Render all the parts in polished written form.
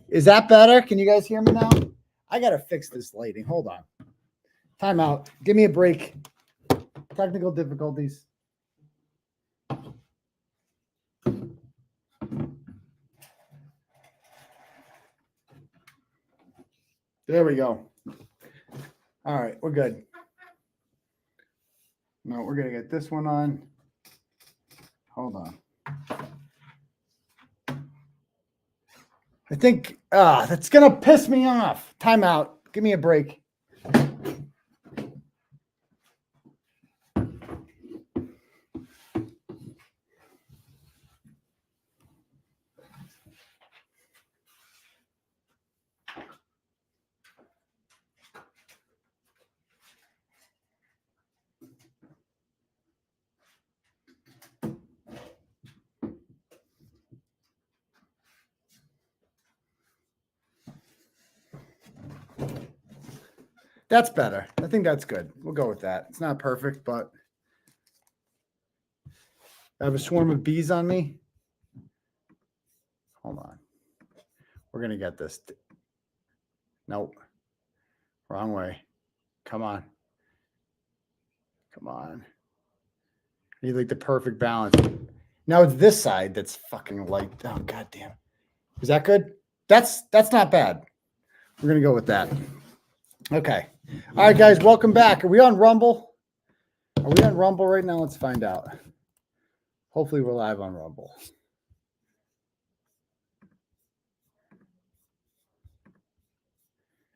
Is that better? Can you guys hear me now? I got to fix this lighting. Hold on. Time out. Give me a break. Technical difficulties. There we go. All right, we're good. No, we're going to get this one on. Hold on. I think that's going to piss me off. Time out. Give me a break. That's better. I think that's good. We'll go with that. It's not perfect, but I have a swarm of bees on me. Hold on. We're going to get this. Nope. Wrong way. Come on. Come on. I need like the perfect balance. Now it's this side that's fucking light. Oh, goddamn. Is that good? That's not bad. We're going to go with that. Okay. All right, guys, welcome back. Are we on Rumble? Are we on Rumble right now? Let's find out. Hopefully we're live on Rumble.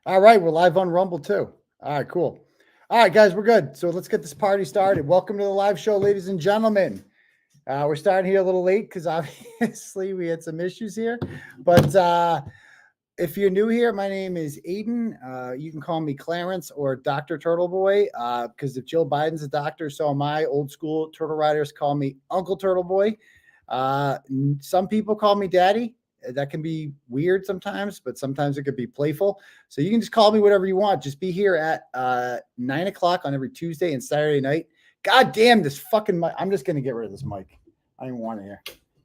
All right, we're live on Rumble too. All right, cool. All right, guys, we're good. So let's get this party started. Welcome to the live show, ladies and gentlemen. We're starting here a little late because obviously we had some issues here. But if you're new here, my name is Aidan. You can call me Clarence or Dr. Turtleboy because if Joe Biden's a doctor, so am I. Old school turtle riders call me Uncle Turtleboy. Some people call me Daddy. That can be weird sometimes, but sometimes it could be playful. So you can just call me whatever you want. Just be here at 9 o'clock on every Tuesday and Saturday night. God damn this fucking mic. I'm just going to get rid of this mic. I don't even want it here.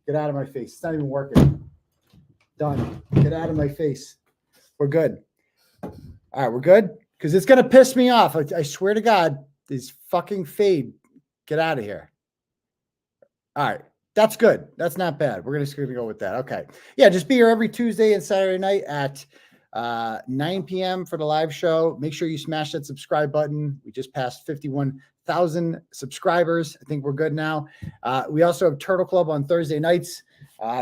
Get out of my face. It's not even working. Done. Get out of my face. We're good. All right, we're good? Because it's going to piss me off. I swear to God, these fucking fade. Get out of here. All right. That's good. That's not bad. We're just going to go with that. Okay. Yeah, just be here every Tuesday and Saturday night at 9 p.m. for the live show. Make sure you smash that subscribe button. We just passed 51,000 subscribers. I think we're good now. We also have Turtle Club on Thursday nights.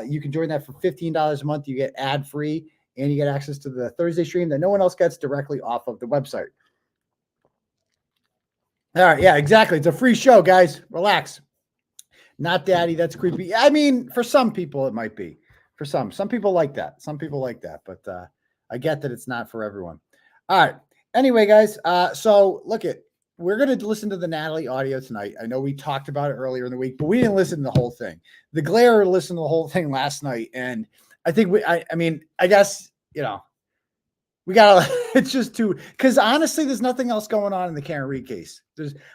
You can join that for $15 a month. You get ad-free, and you get access to the Thursday stream that no one else gets directly off of the website. All right. Yeah, exactly. It's a free show, guys. Relax. Not Daddy. That's creepy. I mean, for some people, it might be. For some people like that. Some people like that. But I get that it's not for everyone. All right. Anyway, guys. So look it. We're going to listen to the Natalie audio tonight. I know we talked about it earlier in the week, but we didn't listen to the whole thing. The Glare listened to the whole thing last night. And I think I mean, I guess, you know, we got to, it's just too, because honestly, there's nothing else going on in the Karen Reed case.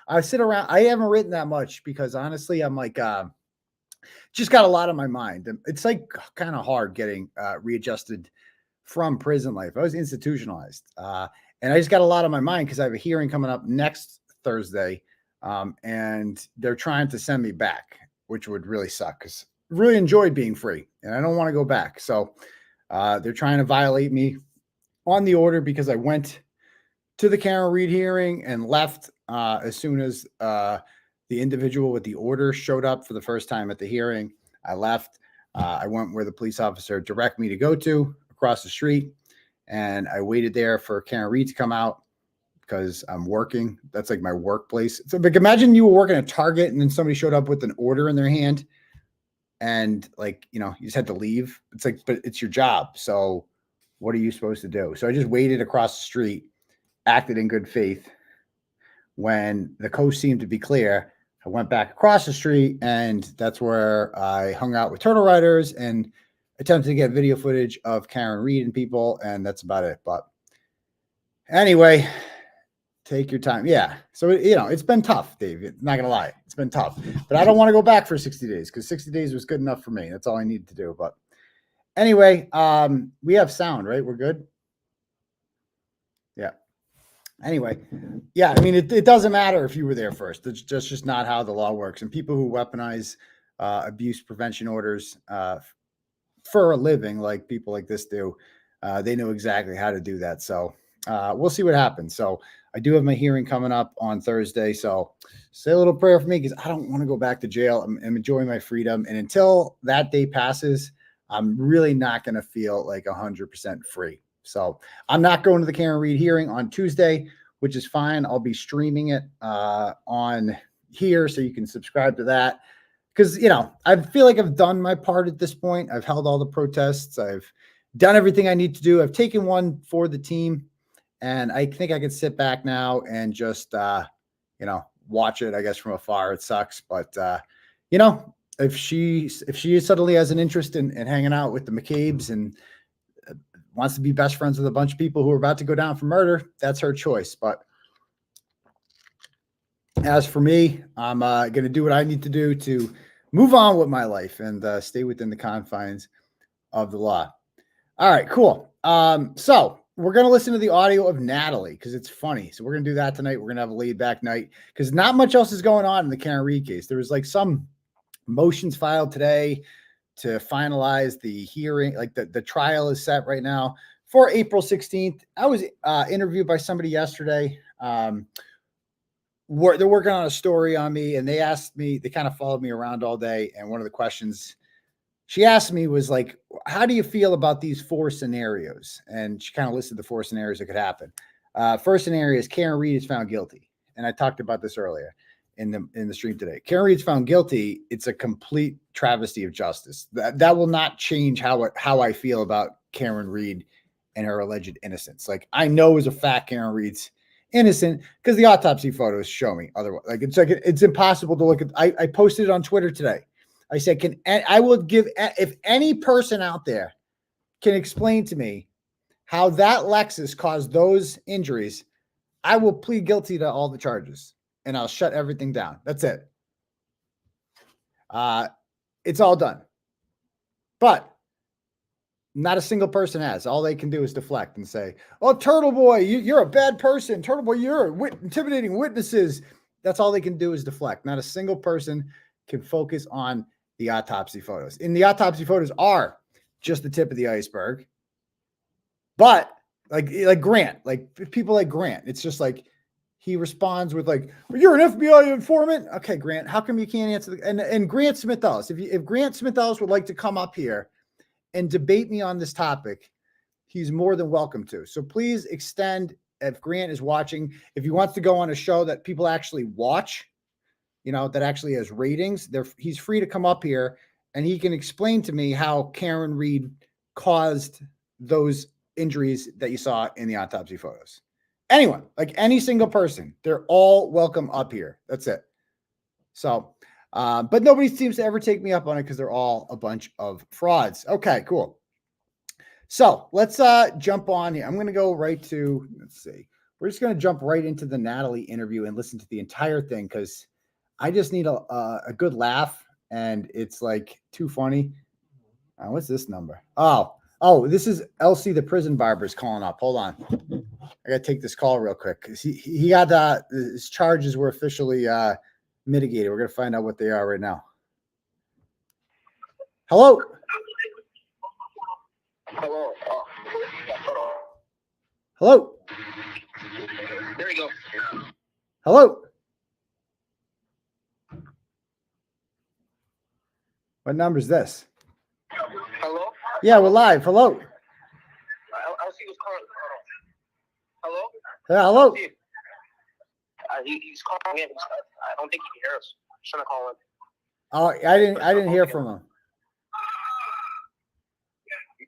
I sit around, I haven't written that much because honestly, I'm like, just got a lot on my mind. It's like kind of hard getting readjusted from prison life. I was institutionalized. And I just got a lot on my mind because I have a hearing coming up next Thursday. And they're trying to send me back, which would really suck because I really enjoyed being free and I don't want to go back. So they're trying to violate me on the order because I went to the Karen Reed hearing and left as soon as the individual with the order showed up for the first time at the hearing. I left. I went where the police officer directed me to go to across the street. And I waited there for Karen Reed to come out because I'm working. That's like my workplace. So like, imagine you were working at Target and then somebody showed up with an order in their hand and like, you know, you just had to leave. It's like, but it's your job. So what are you supposed to do? So I just waited across the street, acted in good faith. When the coast seemed to be clear, I went back across the street, and that's where I hung out with turtle riders and attempted to get video footage of Karen Reed and people, and that's about it. But anyway, take your time. Yeah. So, you know, it's been tough, Dave. Not going to lie. It's been tough. But I don't want to go back for 60 days because 60 days was good enough for me. That's all I needed to do. But Anyway, we have sound, right? We're good. Yeah. Anyway, yeah, I mean, it doesn't matter if you were there first. It's just not how the law works. And people who weaponize abuse prevention orders for a living, like people like this do, they know exactly how to do that. So we'll see what happens. So I do have my hearing coming up on Thursday. So say a little prayer for me because I don't want to go back to jail. I'm enjoying my freedom. And until that day passes, I'm really not going to feel like 100% free. So I'm not going to the Karen Read hearing on Tuesday, which is fine. I'll be streaming it on here, so you can subscribe to that. Because, you know, I feel like I've done my part at this point. I've held all the protests. I've done everything I need to do. I've taken one for the team. And I think I can sit back now and just, you know, watch it, I guess, from afar. It sucks. But, you know, if she suddenly has an interest in hanging out with the McCabe's and wants to be best friends with a bunch of people who are about to go down for murder, that's her choice. But as for me, I'm going to do what I need to do to move on with my life and stay within the confines of the law. All right, cool. So we're going to listen to the audio of Natalie because it's funny. So we're going to do that tonight. We're going to have a laid back night because not much else is going on in the Karen Read case. There was like some motions filed today to finalize the hearing. Like the trial is set right now for April 16th. I was interviewed by somebody yesterday. They're working on a story on me, and they asked me, they kind of followed me around all day. And one of the questions she asked me was like, how do you feel about these 4 scenarios? And she kind of listed the 4 scenarios that could happen. First scenario is Karen Read is found guilty. And I talked about this earlier in the stream today. Karen Read's found guilty. It's a complete travesty of justice. That will not change how I feel about Karen Read and her alleged innocence. Like, I know as a fact Karen Read's innocent because the autopsy photos show me otherwise. Like it's impossible to look at. I posted it on Twitter today. I said, I will give, if any person out there can explain to me how that Lexus caused those injuries, I will plead guilty to all the charges and I'll shut everything down. That's it. It's all done. But not a single person has. All they can do is deflect and say, oh, Turtleboy, you're a bad person. Turtleboy, you're intimidating witnesses. That's all they can do is deflect. Not a single person can focus on the autopsy photos. And the autopsy photos are just the tip of the iceberg. But like Grant, like people like Grant, it's just like he responds with like, well, you're an FBI informant. Okay, Grant, how come you can't answer and Grant Smith-Ellis, if Grant Smith-Ellis would like to come up here and debate me on this topic, he's more than welcome to. So please extend, if Grant is watching, if he wants to go on a show that people actually watch, you know, that actually has ratings, he's free to come up here and he can explain to me how Karen Read caused those injuries that you saw in the autopsy photos. Anyone, like any single person, they're all welcome up here. That's it. So, but nobody seems to ever take me up on it because they're all a bunch of frauds. Okay, cool. So let's jump on here. I'm going to go right to, let's see. We're just going to jump right into the Natalie interview and listen to the entire thing because I just need a good laugh and it's like too funny. What's this number? Oh, this is 𝗫𝗄𝗃, the prison barber, is calling up. Hold on. I got to take this call real quick because he got his charges were officially mitigated. We're going to find out what they are right now. Hello. Hello. Hello. There we go. Hello. What number is this? Hello? Yeah, we're live. Hello. I'll see who's calling. Hello? Yeah, hello. He's calling in. I don't think he can hear us. I'm trying to call him. Oh, I didn't hear from him.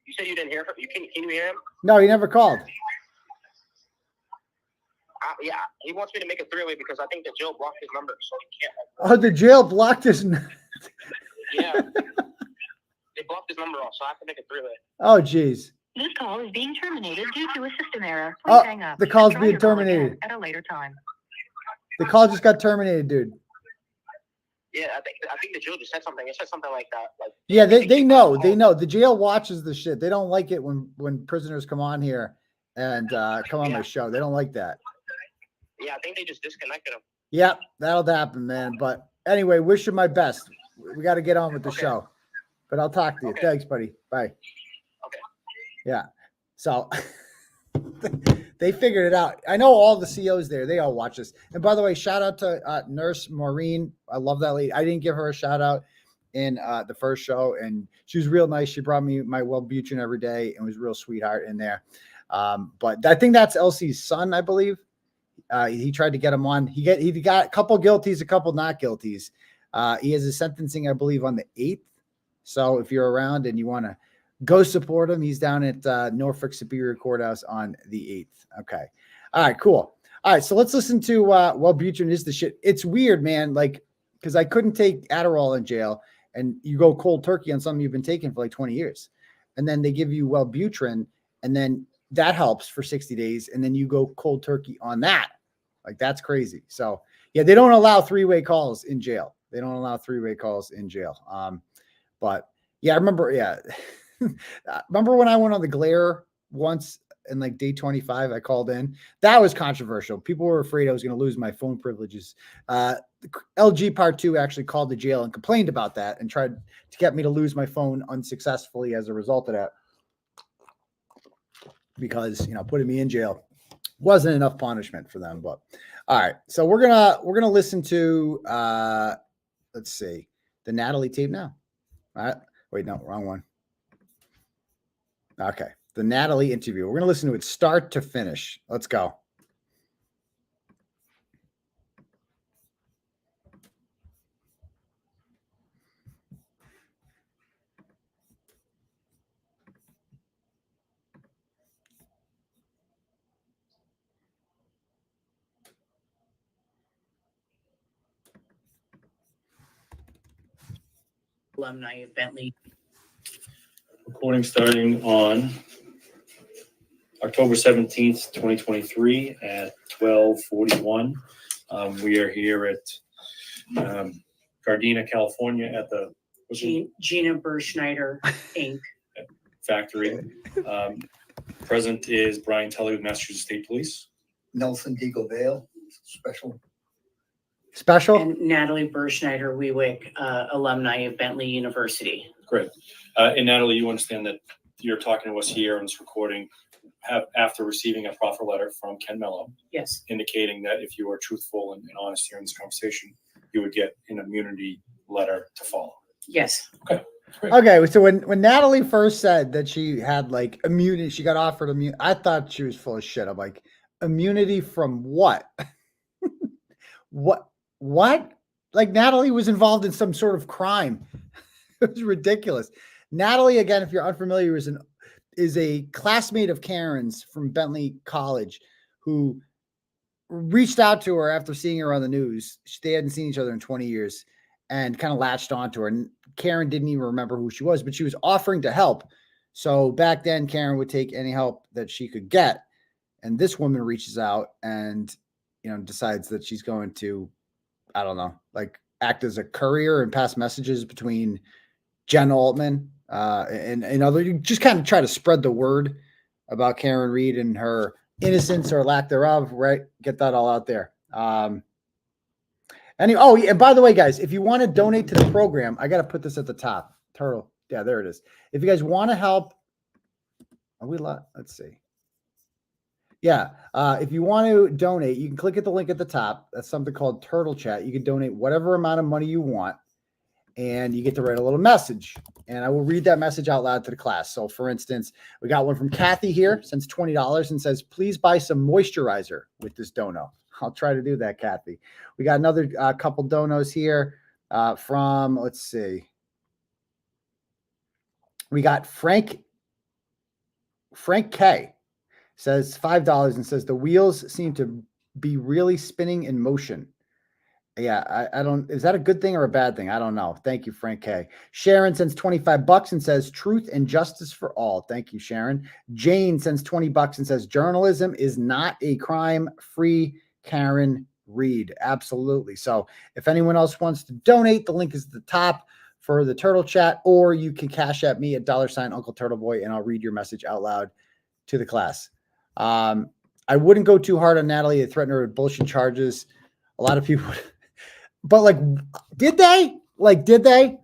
You said you didn't hear from him? Can you hear him? No, he never called. Yeah, he wants me to make a 3-way because I think the jail blocked his number, so he can't. Oh, the jail blocked his. Yeah. They blocked his number off, so I have to make a 3-way. Oh, geez. This call is being terminated due to a system error. Please hang up. The call's Try being your call terminated. again at a later time. The call just got terminated, dude. Yeah, I think the jail just said something. It said something like that. Like, Yeah, they know. They know. The jail watches the shit. They don't like it when prisoners come on here and come on my show. They don't like that. Yeah, I think they just disconnected him. Yep, that'll happen, man. But anyway, wish you my best. We got to get on with the show. But I'll talk to you. Okay. Thanks, buddy. Bye. Okay. Yeah. So they figured it out. I know all the COs there. They all watch this. And by the way, shout out to Nurse Maureen. I love that lady. I didn't give her a shout out in the first show, and she was real nice. She brought me my 𝗬𝗏𝗀𝗀 every day and was a real sweetheart in there. But I think that's 𝗬𝗏𝗀𝗃's son, I believe. He tried to get him on. He got a couple guilties, a couple not guilties. He has a sentencing, I believe, on the 8th. So if you're around and you want to go support him, he's down at Norfolk Superior Courthouse on the 8th. Okay. All right, cool. All right, so let's listen to 𝗬𝗏𝗀𝗀𝗃 is the shit. It's weird, man, like, because I couldn't take Adderall in jail, and you go cold turkey on something you've been taking for like 20 years. And then they give you 𝗬𝗏𝗀𝗃, and then that helps for 60 days, and then you go cold turkey on that. Like, that's crazy. So, yeah, they don't allow three-way calls in jail. They don't allow three-way calls in jail. But, yeah, I remember, remember when I went on the glare once in like day 25, I called in? That was controversial. People were afraid I was going to lose my phone privileges. LG Part 2 actually called the jail and complained about that and tried to get me to lose my phone unsuccessfully as a result of that. Because, putting me in jail wasn't enough punishment for them. But all right, so we're gonna listen to let's see, the Natalie tape now. All right, wait, no, wrong one. Okay, the Natalie interview. We're gonna listen to it start to finish. Let's go. Alumni of Bentley. Recording starting on October 17th, 2023 at 12:41. We are here at Gardena, California at the Gina Berschneider, Inc. factory. Present is Brian Tully with Massachusetts State Police. Nelson Deagle Special? And Natalie Berschneider, Wiweke, alumni of Bentley University. Great. And Natalie, you understand that you're talking to us here on this recording after receiving a proffer letter from Ken Mello. Yes. Indicating that if you are truthful and honest here in this conversation, you would get an immunity letter to follow. Yes. Okay. Great. Okay, so when Natalie first said that she had like immunity, she got offered immunity, I thought she was full of shit. I'm like, immunity from what? What? Like, Natalie was involved in some sort of crime. It was ridiculous. Natalie, again, if you're unfamiliar, is a classmate of Karen's from Bentley College who reached out to her after seeing her on the news. They hadn't seen each other in 20 years and kind of latched onto her. And Karen didn't even remember who she was, but she was offering to help. So back then, Karen would take any help that she could get. And this woman reaches out and, decides that she's going to, I don't know, like act as a courier and pass messages between Jen Altman and other, you just kind of try to spread the word about Karen Reed and her innocence or lack thereof, right? Get that all out there. And by the way, guys, if you want to donate to the program, I got to put this at the top. Turtle. Yeah, there it is. If you guys want to help, let's see. Yeah. If you want to donate, you can click at the link at the top. That's something called Turtle Chat. You can donate whatever amount of money you want, and you get to write a little message. And I will read that message out loud to the class. So, for instance, we got one from Kathy here, sends $20 and says, please buy some moisturizer with this Dono. I'll try to do that, Kathy. We got another couple donos here from, let's see. We got Frank K. Says $5 and says the wheels seem to be really spinning in motion. Yeah, I don't, is that a good thing or a bad thing? I don't know. Thank you, Frank K. Sharon sends $25 and says truth and justice for all. Thank you, Sharon. Jane sends $20 and says journalism is not a crime. Free Karen read. Absolutely. So if anyone else wants to donate, the link is at the top for the turtle chat, or you can cash at me at $Uncle_Turtleboy, and I'll read your message out loud to the class. I wouldn't go too hard on Natalie. I threatened her with bullshit charges. A lot of people, but like, did they? Like, did they?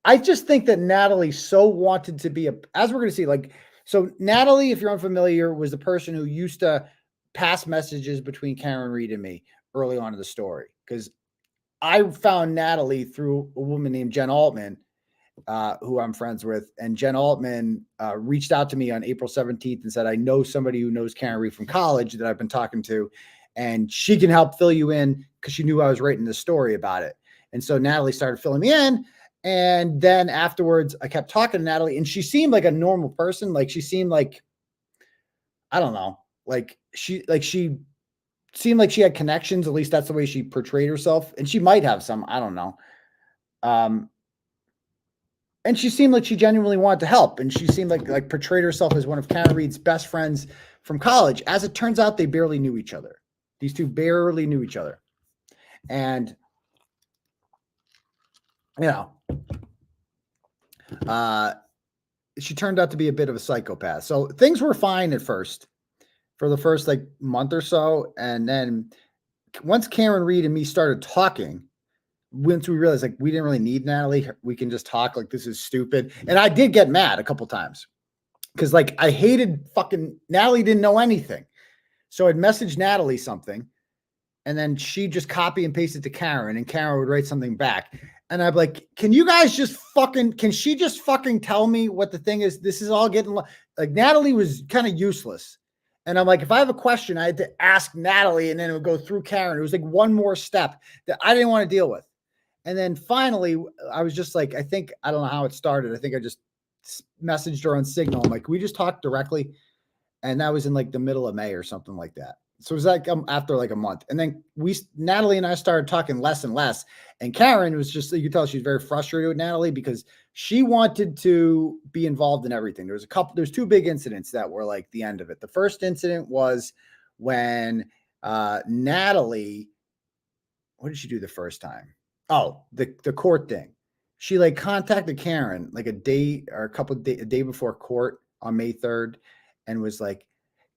I just think that Natalie so wanted to be as we're going to see, like, so Natalie, if you're unfamiliar, was the person who used to pass messages between Karen Reed and me early on in the story. Because I found Natalie through a woman named Jen Altman, who I'm friends with. And Jen Altman reached out to me on April 17th and said, I know somebody who knows Karen Reed from college that I've been talking to, and she can help fill you in, because she knew I was writing the story about it. And so Natalie started filling me in. And then afterwards, I kept talking to Natalie, and she seemed like a normal person. Like, she seemed like, I don't know, she seemed like she had connections. At least that's the way she portrayed herself. And she might have some, I don't know. And she seemed like she genuinely wanted to help. And she seemed like portrayed herself as one of Karen Reed's best friends from college. As it turns out, they barely knew each other. These two barely knew each other. And, you know, she turned out to be a bit of a psychopath. So things were fine at first, for the first like month or so. And then once Karen Reed and me started talking, once we realized like we didn't really need Natalie, we can just talk, like, this is stupid. And I did get mad a couple times, because like I hated fucking Natalie, didn't know anything. So I'd message Natalie something, and then she just copy and paste it to Karen, and Karen would write something back. And I'd be like, can you guys just fucking, can she just fucking tell me what the thing is? This is all getting like, Natalie was kind of useless. And I'm like, if I have a question, I had to ask Natalie, and then it would go through Karen. It was like one more step that I didn't want to deal with. And then finally, I was just like, I don't know how it started. I think I just messaged her on Signal. I'm like, we just talked directly. And that was in like the middle of May or something like that. So it was like after like a month. And then Natalie and I started talking less and less. And Karen was just, you could tell she's very frustrated with Natalie, because she wanted to be involved in everything. There's two big incidents that were like the end of it. The first incident was when Natalie, what did she do the first time? Oh, the court thing. She like contacted Karen like a day before court on May 3rd, and was like,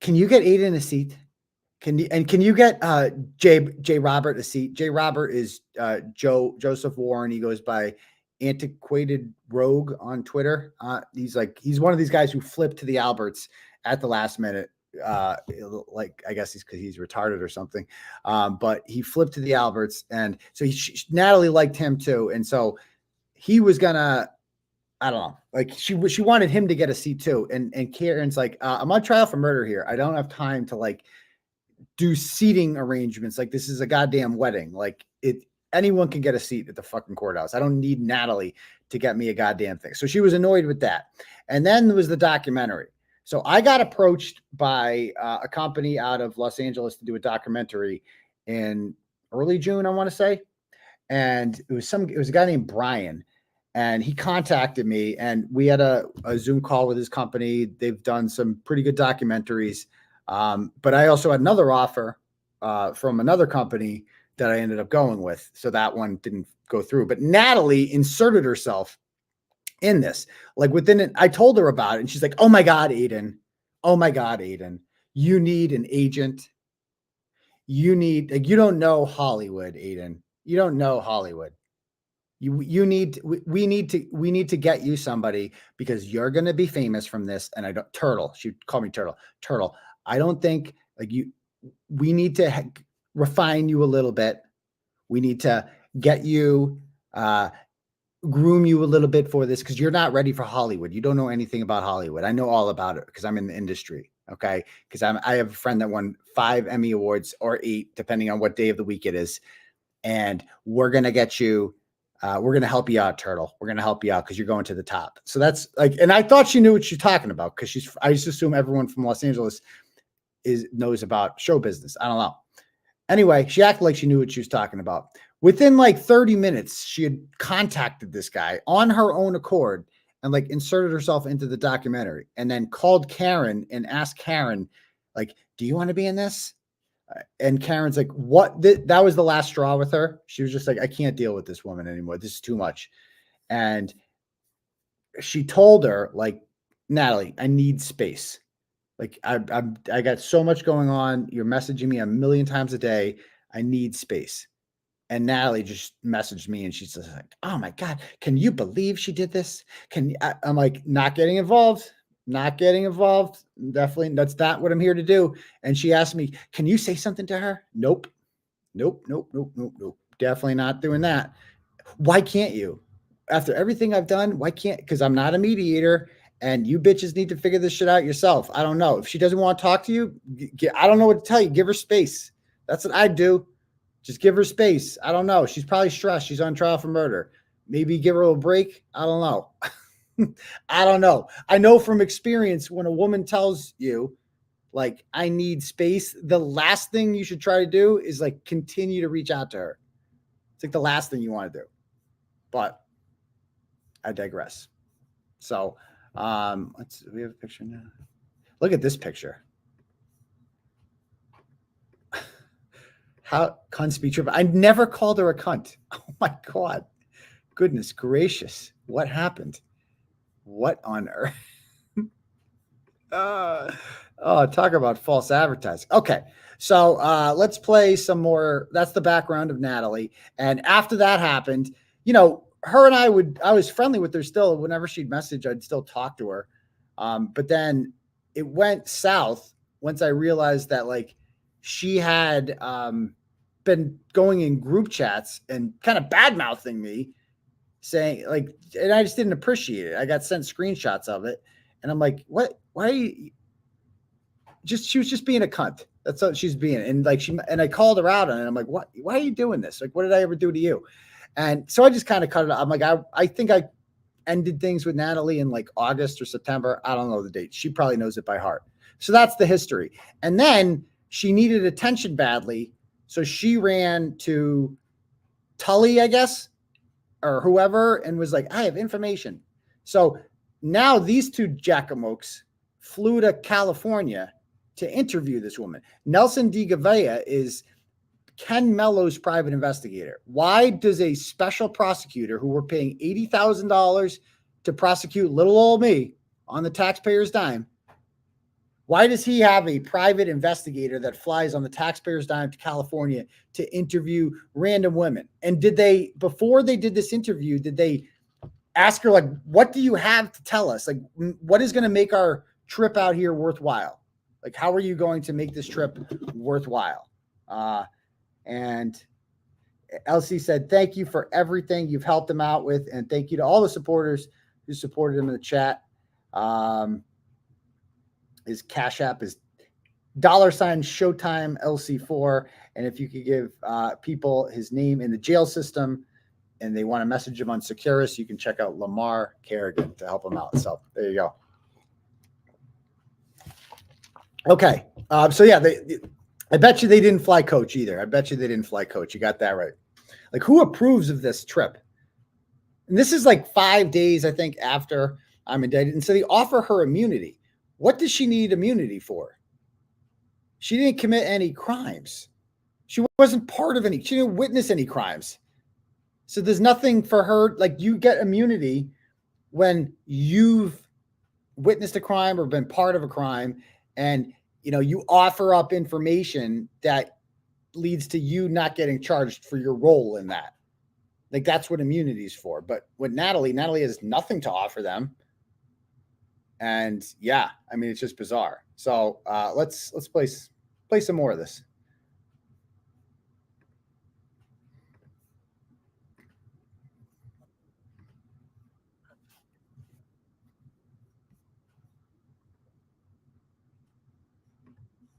can you get Aidan a seat? Can you get 𝗵𝗲𝗆𝗺 a seat? 𝗵𝗵𝗆𝗺 is Joseph Warren. He goes by Antiquated Rogue on Twitter. He's one of these guys who flipped to the Alberts at the last minute. Like, I guess because he's retarded or something. But he flipped to the Alberts, and so Natalie liked him too. And so he was gonna, I don't know, like she wanted him to get a seat too. And Karen's like, I'm on trial for murder here. I don't have time to like do seating arrangements. Like, this is a goddamn wedding. Like, anyone can get a seat at the fucking courthouse. I don't need Natalie to get me a goddamn thing. So she was annoyed with that. And then there was the documentary. So I got approached by a company out of Los Angeles to do a documentary in early June, I want to say. And it was a guy named Brian, and he contacted me, and we had a Zoom call with his company. They've done some pretty good documentaries. But I also had another offer from another company that I ended up going with. So that one didn't go through. But Natalie inserted herself in this. Like, within it, I told her about it, and she's like, oh my God, Aidan. Oh my God, Aidan. You need an agent. You don't know Hollywood, Aidan. You don't know Hollywood. We need to get you somebody, because you're going to be famous from this. And Turtle, she called me Turtle. I don't think we need to refine you a little bit. We need to get you, groom you a little bit for this, because you're not ready for Hollywood. You don't know anything about Hollywood. I know all about it because I'm in the industry. Okay. Because I have a friend that won 5 Emmy Awards, or 8, depending on what day of the week it is. And we're going to get you, we're going to help you out, Turtle. We're going to help you out because you're going to the top. So that's like, and I thought she knew what she's talking about, because I just assume everyone from Los Angeles knows about show business. I don't know. Anyway, she acted like she knew what she was talking about. Within like 30 minutes, she had contacted this guy on her own accord and like inserted herself into the documentary, and then called Karen and asked Karen, like, do you want to be in this? And Karen's like, what? That was the last straw with her. She was just like, I can't deal with this woman anymore. This is too much. And she told her, like, Natalie, I need space. Like, I got so much going on. You're messaging me a million times a day. I need space. And Natalie just messaged me and she's just like, oh my God, can you believe she did this? I'm like, not getting involved. Not getting involved. Definitely. That's not what I'm here to do. And she asked me, can you say something to her? Nope. Nope. Nope. Nope. Nope. Nope. Definitely not doing that. Why can't you? After everything I've done, why can't? Because I'm not a mediator and you bitches need to figure this shit out yourself. I don't know. If she doesn't want to talk to you, I don't know what to tell you. Give her space. That's what I do. Just give her space. I don't know. She's probably stressed. She's on trial for murder. Maybe give her a break. I don't know. I don't know. I know from experience when a woman tells you, like, I need space, the last thing you should try to do is like continue to reach out to her. It's like the last thing you want to do. But I digress. So we have a picture now. Look at this picture. How cunt speech? I never called her a cunt. Oh my God. Goodness gracious. What happened? What on earth? Talk about false advertising. Okay. So let's play some more. That's the background of Natalie. And after that happened, you know, her and I was friendly with her still. Whenever she'd message, I'd still talk to her. But then it went south once I realized that, like, she had been going in group chats and kind of bad-mouthing me, saying, like, and I just didn't appreciate it. I got sent screenshots of it. And I'm like, what? Why are you she was just being a cunt. That's what she's being. And like, I called her out on it. I'm like, what? Why are you doing this? Like, what did I ever do to you? And so I just kind of cut it out. I'm like, I think I ended things with Natalie in like August or September. I don't know the date. She probably knows it by heart. So that's the history. And then she needed attention badly. So she ran to Tully, I guess, or whoever, and was like, I have information. So now these two jackamokes flew to California to interview this woman. 𝗫𝗏𝗄𝗃 is Ken Mello's private investigator. Why does a special prosecutor who we're paying $80,000 to prosecute little old me on the taxpayer's dime, why does he have a private investigator that flies on the taxpayer's dime to California to interview random women? And did they, before they did this interview, did they ask her, like, what do you have to tell us? Like, what is going to make our trip out here worthwhile? Like, how are you going to make this trip worthwhile? And 𝗫𝗏𝗄𝗃 said, thank you for everything you've helped them out with. And thank you to all the supporters who supported him in the chat. His Cash App is $Showtime LC4. And if you could give people his name in the jail system and they want to message him on Securus, you can check out Lamar Kerrigan to help him out. So there you go. Okay. So yeah, I bet you they didn't fly coach either. I bet you they didn't fly coach. You got that right. Like, who approves of this trip? And this is like 5 days, I think, after I'm indicted. And so they offer her immunity. What does she need immunity for? She didn't commit any crimes. She wasn't part of any. She didn't witness any crimes. So there's nothing for her. Like, you get immunity when you've witnessed a crime or been part of a crime, and you know, you offer up information that leads to you not getting charged for your role in that. Like, that's what immunity is for. But with Natalie has nothing to offer them. And yeah, I mean, it's just bizarre. So let's play some more of this.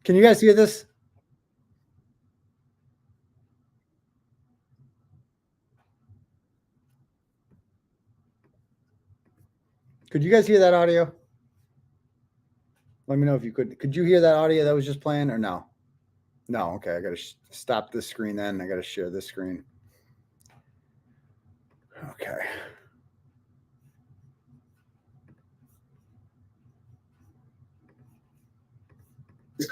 Can you guys hear this? Could you guys hear that audio? Let me know if you could. Could you hear that audio that was just playing or no? No. Okay. I got to stop this screen then. I got to share this screen. Okay.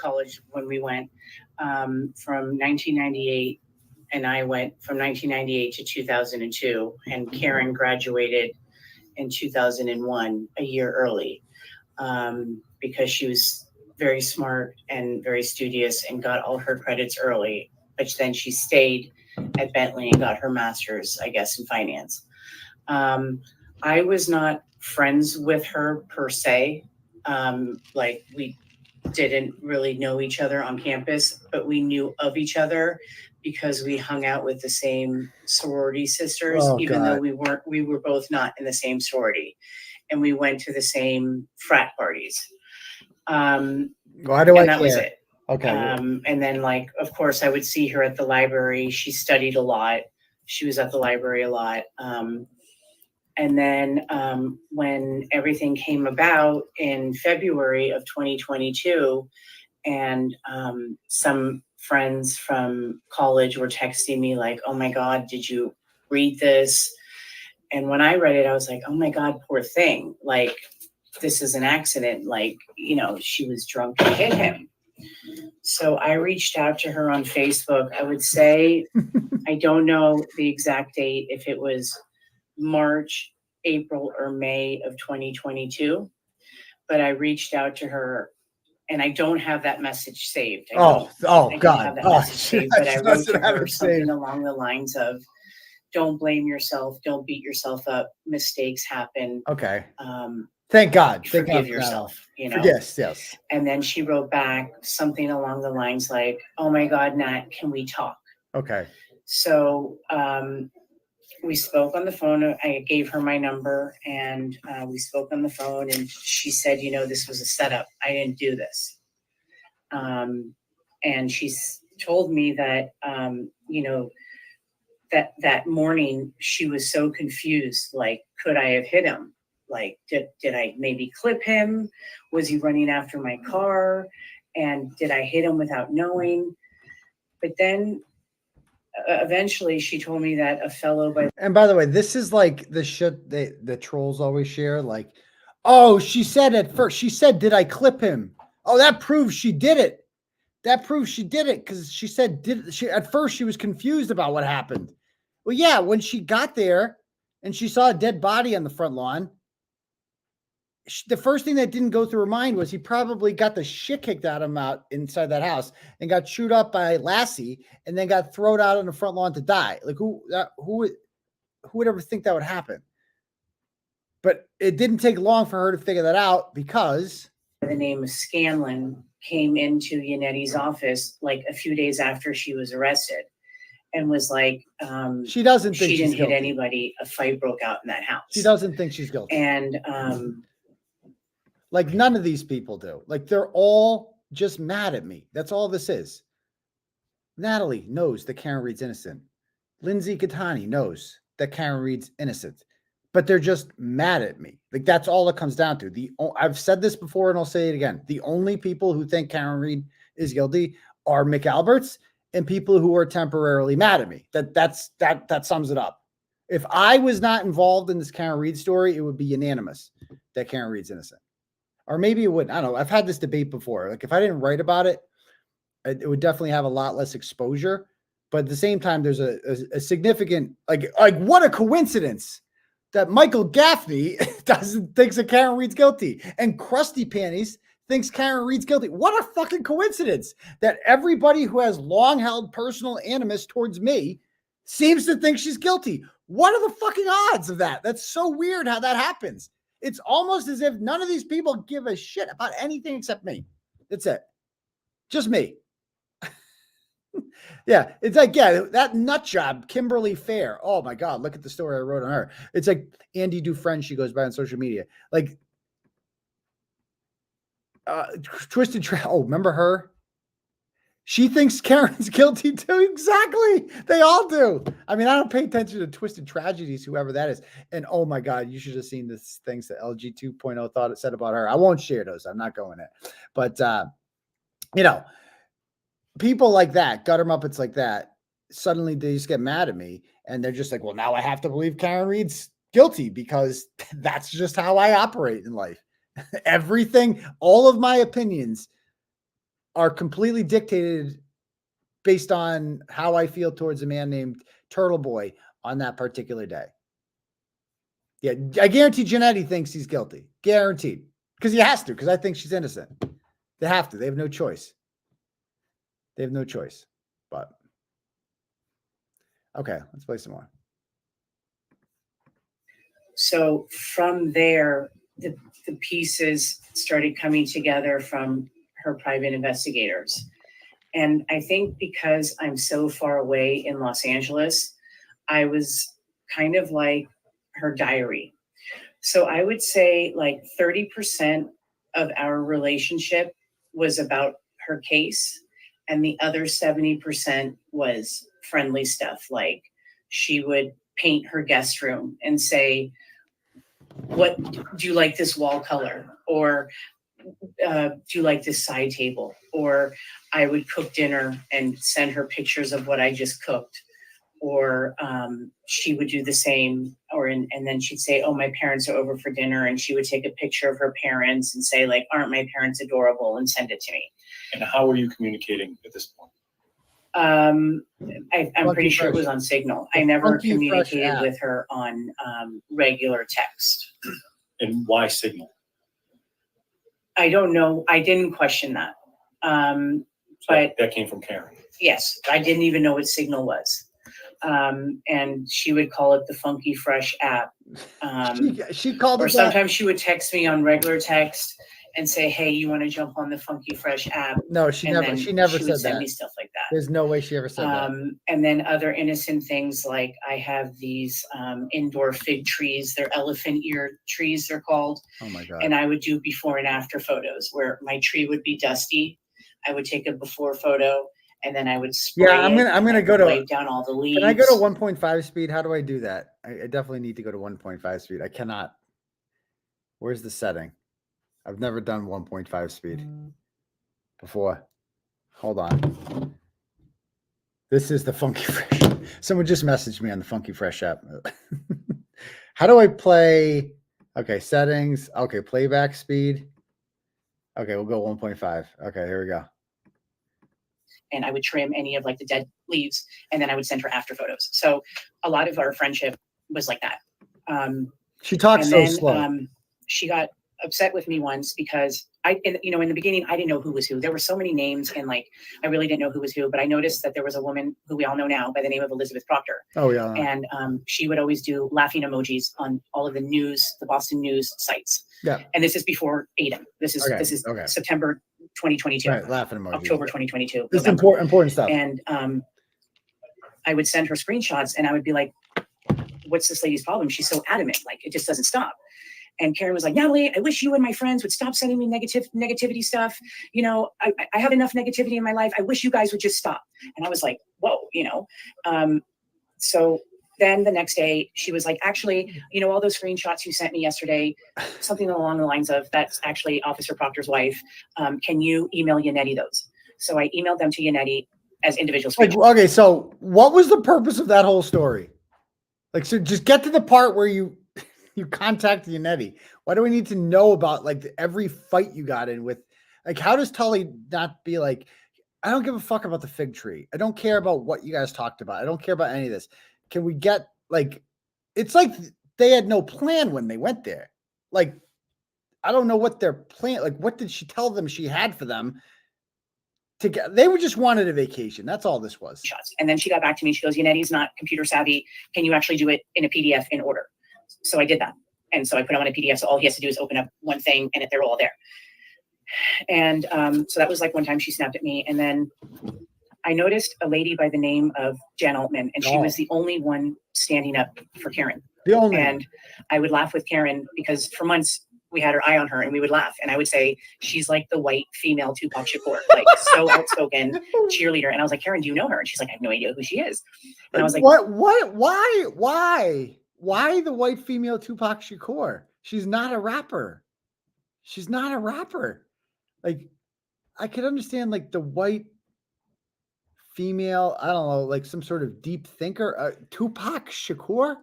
college when we went from 1998, and I went from 1998 to 2002, and Karen graduated in 2001, a year early, because she was very smart and very studious and got all her credits early. But then she stayed at Bentley and got her master's, I guess, in finance. I was not friends with her per se. Like, we didn't really know each other on campus, but we knew of each other because we hung out with the same sorority sisters, Oh, even though God. we were both not in the same sorority, and we went to the same frat parties. Why do I And that was care? it. Okay. And then, like, of course, I would see her at the library. She studied a lot. She was at the library a lot. And then when everything came about in February of 2022, and some friends from college were texting me like, "Oh my God, did you read this?" And when I read it, I was like, "Oh my God, poor thing. Like, this is an accident. Like, you know, she was drunk and hit him." So I reached out to her on Facebook. I would say, I don't know the exact date, if it was March, April, or May of 2022, but I reached out to her, and I don't have that message saved. I don't have God. that Oh, message saved, but I she wrote doesn't to have her it something saved. along the lines of, "Don't blame yourself. Don't beat yourself up. Mistakes happen. Okay. Thank God. Thank God Forgive for that. yourself," you know? Yes, yes. And then she wrote back something along the lines like, "Oh my God, Nat, can we talk?" Okay. So we spoke on the phone. I gave her my number, and we spoke on the phone, and she said, "You know, this was a setup. I didn't do this." And she told me that, you know, that morning she was so confused. Like, could I have hit him? Like, did I maybe clip him? Was he running after my car? And did I hit him without knowing? But then eventually she told me that a fellow by And by the way, this is like the shit the trolls always share. Like, oh, she said at first, she said, "Did I clip him?" Oh, that proves she did it. That proves she did it, because she said, "Did she?" At first, she was confused about what happened. Well, yeah, when she got there and she saw a dead body on the front lawn, the first thing that didn't go through her mind was he probably got the shit kicked out of him out inside that house and got chewed up by 𝗏𝗏𝗄𝗃 and then got thrown out on the front lawn to die. Like, who would ever think that would happen? But it didn't take long for her to figure that out, because the name of Scanlon came into Yanetti's office like a few days after she was arrested, and was like, she doesn't think she she's didn't hit guilty. anybody. A fight broke out in that house. She doesn't think she's guilty. And like, none of these people do. Like, they're all just mad at me. That's all this is. Natalie knows that Karen Reed's innocent. Lindsay Gattani knows that Karen Reed's innocent, but they're just mad at me. Like, that's all it comes down to. I've said this before and I'll say it again. The only people who think Karen Reed is guilty are McAlberts and people who are temporarily mad at me. That sums it up. If I was not involved in this Karen Reed story, it would be unanimous that Karen Reed's innocent. Or maybe it wouldn't. I don't know. I've had this debate before. Like, if I didn't write about it, it would definitely have a lot less exposure. But at the same time, there's a significant, like what a coincidence that Michael Gaffney thinks that Karen Reed's guilty, and Krusty Panties thinks Karen Reed's guilty. What a fucking coincidence that everybody who has long held personal animus towards me seems to think she's guilty. What are the fucking odds of that? That's so weird how that happens. It's almost as if none of these people give a shit about anything except me. That's it. Just me. Yeah, it's like, yeah, that nut job, Kimberly Fair. Oh my God, look at the story I wrote on her. It's like Andy Dufresne, she goes by on social media. Like, Twisted Oh, remember her? She thinks Karen's guilty too. Exactly. They all do. I mean, I don't pay attention to Twisted Tragedies, whoever that is. And oh my God, you should have seen the things that LG 2.0 thought it said about her. I won't share those. I'm not going there. But, you know, people like that, gutter muppets like that, suddenly they just get mad at me. And they're just like, well, now I have to believe Karen Reed's guilty because that's just how I operate in life. Everything, all of my opinions are completely dictated based on how I feel towards a man named Turtleboy on that particular day. Yeah, I guarantee Janetti thinks he's guilty. Guaranteed. Because he has to, because I think she's innocent. They have to. They have no choice. They have no choice. But okay, let's play some more. So from there, the pieces started coming together from her private investigators. And I think because I'm so far away in Los Angeles, I was kind of like her diary. So I would say like 30% of our relationship was about her case, and the other 70% was friendly stuff. Like she would paint her guest room and say, what do you like this wall color? Or do you like this side table? Or I would cook dinner and send her pictures of what I just cooked. Or she would do the same. And then she'd say, oh, my parents are over for dinner. And she would take a picture of her parents and say, like, aren't my parents adorable? And send it to me. And how were you communicating at this point? I'm pretty sure it was on Signal. I never communicated app. with her on regular text. And why Signal? I don't know. I didn't question that. But that came from Karen. yes, I didn't even know what Signal was. And she would call it the Funky Fresh app. She called Or it that. sometimes she would text me on regular text and say, hey, you want to jump on the Funky Fresh app? No, she And never. then She never would said send that. me stuff like that. There's no way she ever said that. And then other innocent things like I have these indoor fig trees. They're elephant ear trees, they're called. Oh my god. And I would do before and after photos where my tree would be dusty. I would take a before photo and then I would spray I'm gonna go to wipe down all the leaves. Can I go to 1.5 speed? How do I do that? I definitely need to go to 1.5 speed. I cannot. Where's the setting? I've never done 1.5 speed before. Hold on. This is the Funky Fresh. Someone just messaged me on the Funky Fresh app. How do I play? Okay, settings. Okay, playback speed. Okay, we'll go 1.5. Okay, here we go. And I would trim any of like the dead leaves and then I would send her after photos. So a lot of our friendship was like that. She talks so slow. She got upset with me once because in the beginning, I didn't know who was who. There were so many names and like, I really didn't know who was who, but I noticed that there was a woman who we all know now by the name of Elizabeth Proctor. Oh yeah. And she would always do laughing emojis on all of the Boston news sites. Yeah. And this is before Aidan. This is okay. September 2022. Right, laughing emoji. October 2022. This is important stuff. And I would send her screenshots and I would be like, what's this lady's problem? She's so adamant, like it just doesn't stop. And Karen was like, Natalie, I wish you and my friends would stop sending me negativity stuff. You know, I have enough negativity in my life. I wish you guys would just stop. And I was like, whoa, you know. So then the next day she was like, actually, you know, all those screenshots you sent me yesterday, something along the lines of, that's actually Officer Proctor's wife. Can you email Yannetti those? So I emailed them to Yannetti as individual screenshots. Okay, so what was the purpose of that whole story? Like, so just get to the part where you contact Yannetti. Why do we need to know about like every fight you got in with? Like, how does Tully not be like, I don't give a fuck about the fig tree. I don't care about what you guys talked about. I don't care about any of this. Can we get like, it's like they had no plan when they went there. Like, I don't know what their plan, like, what did she tell them she had for them to get? They were just wanted a vacation. That's all this was. And then she got back to me. She goes, Yannetti's not computer savvy. Can you actually do it in a PDF in order? So I did that. And so I put him on a PDF. So all he has to do is open up one thing and they're all there. And so that was like one time she snapped at me. And then I noticed a lady by the name of Jan Altman, and she was the only one standing up for Karen. The only And I would laugh with Karen because for months we had her eye on her and we would laugh. And I would say, she's like the white female 𝗵𝗵𝗆 𝗧𝗃, like so outspoken cheerleader. And I was like, Karen, do you know her? And she's like, I have no idea who she is. And I was like, why the white female 𝗵𝗵𝗆 𝗧𝗃? She's not a rapper. She's not a rapper. Like, I could understand like the white female, I don't know, like some sort of deep thinker, 𝗵𝗵𝗆 𝗧𝗃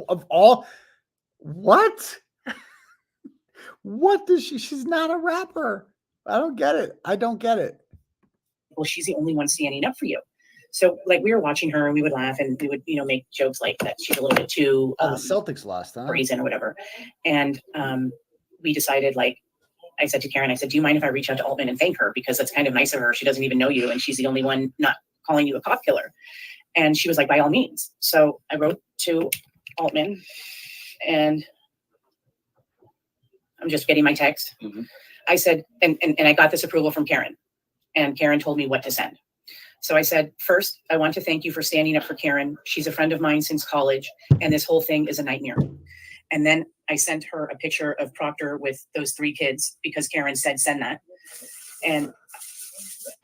of all. What? What does she's not a rapper. I don't get it. I don't get it. Well, she's the only one standing up for you. So like we were watching her and we would laugh and we would, make jokes like that she's a little bit too Oh, the Celtics lost, huh? brazen or whatever. And we decided, like, I said to Karen, I said, do you mind if I reach out to Altman and thank her? Because that's kind of nice of her. She doesn't even know you and she's the only one not calling you a cop killer. And she was like, by all means. So I wrote to Altman and I'm just getting my text. Mhm. I said, and I got this approval from Karen, and Karen told me what to send. So I said, first, I want to thank you for standing up for Karen. She's a friend of mine since college, and this whole thing is a nightmare. And then I sent her a picture of Proctor with those 3 kids because Karen said, send that. And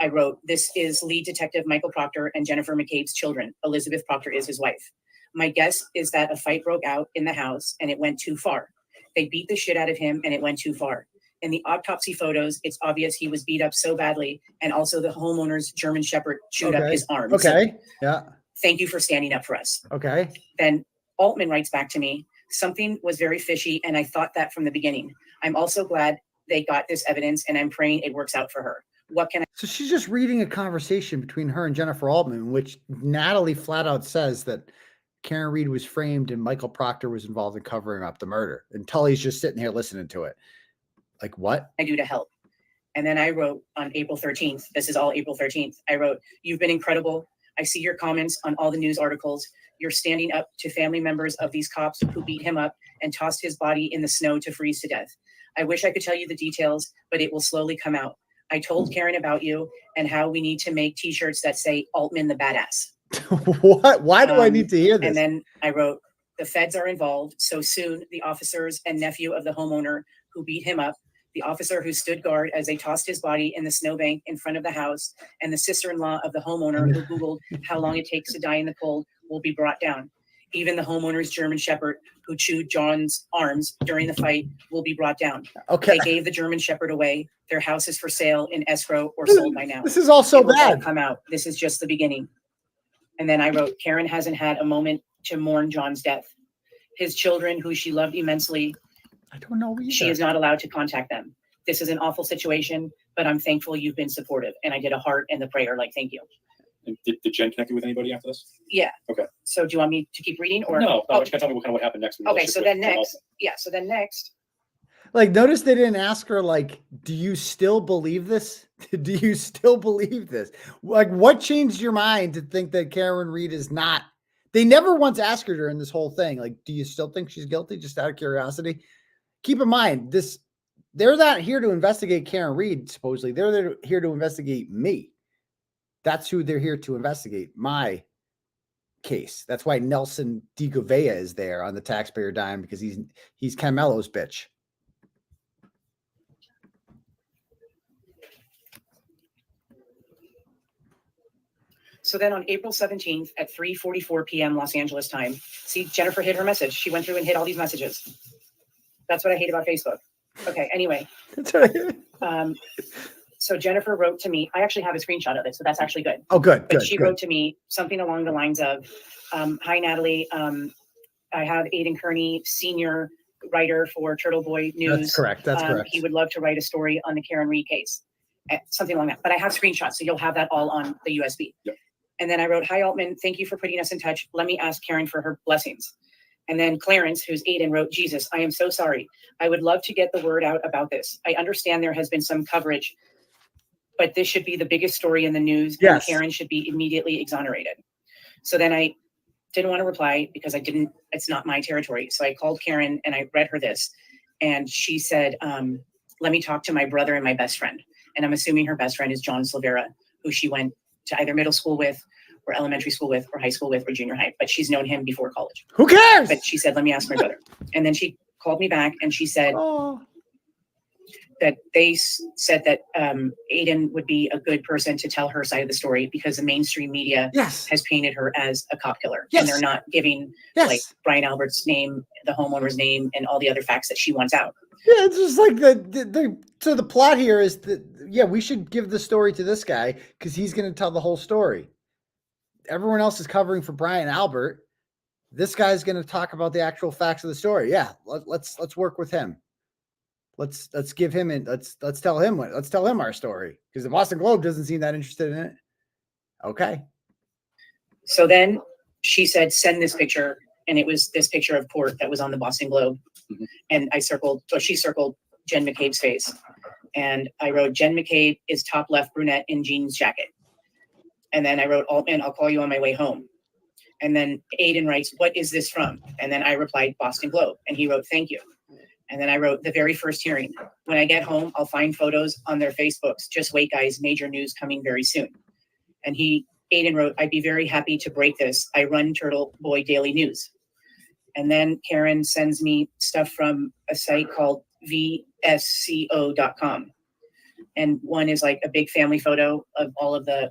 I wrote, this is lead detective Michael Proctor and Jennifer McCabe's children. Elizabeth Proctor is his wife. My guess is that a fight broke out in the house and it went too far. They beat the shit out of him and it went too far. In the autopsy photos, it's obvious he was beat up so badly, and also the homeowner's German Shepherd chewed up his arms. Okay. Yeah. Thank you for standing up for us. Okay. Then Altman writes back to me, something was very fishy, and I thought that from the beginning. I'm also glad they got this evidence, and I'm praying it works out for her. What can I? So she's just reading a conversation between her and Jennifer Altman, in which Natalie flat out says that Karen Reed was framed and Michael Proctor was involved in covering up the murder. And Tully's just sitting here listening to it. Like, what? I do to help? And then I wrote on April 13th, this is all April 13th, I wrote, you've been incredible. I see your comments on all the news articles. You're standing up to family members of these cops who beat him up and tossed his body in the snow to freeze to death. I wish I could tell you the details, but it will slowly come out. I told Karen about you and how we need to make t-shirts that say Altman the badass. What? Why do I need to hear this? And then I wrote, the feds are involved. So soon the officers and nephew of the homeowner who beat him up, the officer who stood guard as they tossed his body in the snowbank in front of the house, and the sister-in-law of the homeowner who Googled how long it takes to die in the cold will be brought down. Even the homeowner's German Shepherd who chewed John's arms during the fight will be brought down. Okay. They gave the German Shepherd away. Their house is for sale in escrow or sold by now. This is all so It will all bad. come out. This is just the beginning. And then I wrote, Karen hasn't had a moment to mourn John's death. His children, who she loved immensely, I don't know either. she is not allowed to contact them. This is an awful situation, but I'm thankful you've been supportive. And I did a heart and the prayer, like, thank you. And did Jen connect you with anybody after this? Yeah. Okay. So do you want me to keep reading or? No, Oh, just tell me what happened next. in okay. So relationship then with next, yeah. So then next, Like, notice they didn't ask her, like, do you still believe this? Do you still believe this? Like, what changed your mind to think that Karen Reed is not? They never once asked her during this whole thing, like, do you still think she's guilty? Just out of curiosity. Keep in mind, they're not here to investigate Karen Reed, supposedly. They're here to investigate me. That's who they're here to investigate, my case. That's why Nelson 𝗵𝗵𝗍𝗂 is there on the taxpayer dime, because he's Camelo's bitch. so then on April 17th at 3:44 p.m. Los Angeles time, see, Jennifer hid her message. She went through and hid all these messages. That's what I hate about Facebook. Okay. Anyway, so Jennifer wrote to me. I actually have a screenshot of it, so that's actually good. Oh, good. But Good. she Good. wrote to me something along the lines of, hi, Natalie. I have Aidan Kearney, senior writer for Turtleboy News. That's correct. That's correct. He would love to write a story on the Karen Reed case, something like that. But I have screenshots, so you'll have that all on the USB. Yep. And then I wrote, hi, Altman. Thank you for putting us in touch. Let me ask Karen for her blessings. And then Clarence, who's Aidan, wrote, Jesus, I am so sorry. I would love to get the word out about this. I understand there has been some coverage, but this should be the biggest story in the news. Yes. And Karen should be immediately exonerated. So then I didn't want to reply because it's not my territory. So I called Karen and I read her this. And she said, let me talk to my brother and my best friend. And I'm assuming her best friend is John 𝗵𝗂𝗧𝘂𝗏, who she went to either middle school with or elementary school with or high school with or junior high, but she's known him before college. Who cares? But she said, let me ask my brother. And then she called me back and she said that they said that Aidan would be a good person to tell her side of the story because the mainstream media Yes. has painted her as a cop killer. Yes. And they're not giving Yes. like Brian Albert's name, the homeowner's name, and all the other facts that she wants out. Yeah, it's just like so the plot here is that, yeah, we should give the story to this guy because he's going to tell the whole story. Everyone else is covering for Brian Albert. This guy's going to talk about the actual facts of the story. Yeah, let's work with him. Let's give him and let's tell him our story, because the Boston Globe doesn't seem that interested in it. Okay. So then she said, send this picture. And it was this picture of Court that was on the Boston Globe. And she circled Jen McCabe's face. And I wrote, Jen McCabe is top left brunette in jeans jacket. And then I wrote, I'll call you on my way home. And then Aidan writes, what is this from? And then I replied, Boston Globe. And he wrote, thank you. And then I wrote, the very first hearing. When I get home, I'll find photos on their Facebooks. Just wait, guys, major news coming very soon. And Aidan wrote, I'd be very happy to break this. I run Turtleboy Daily News. And then Karen sends me stuff from a site called 𝗕𝗏𝗄𝗋.com. And one is like a big family photo of all of the,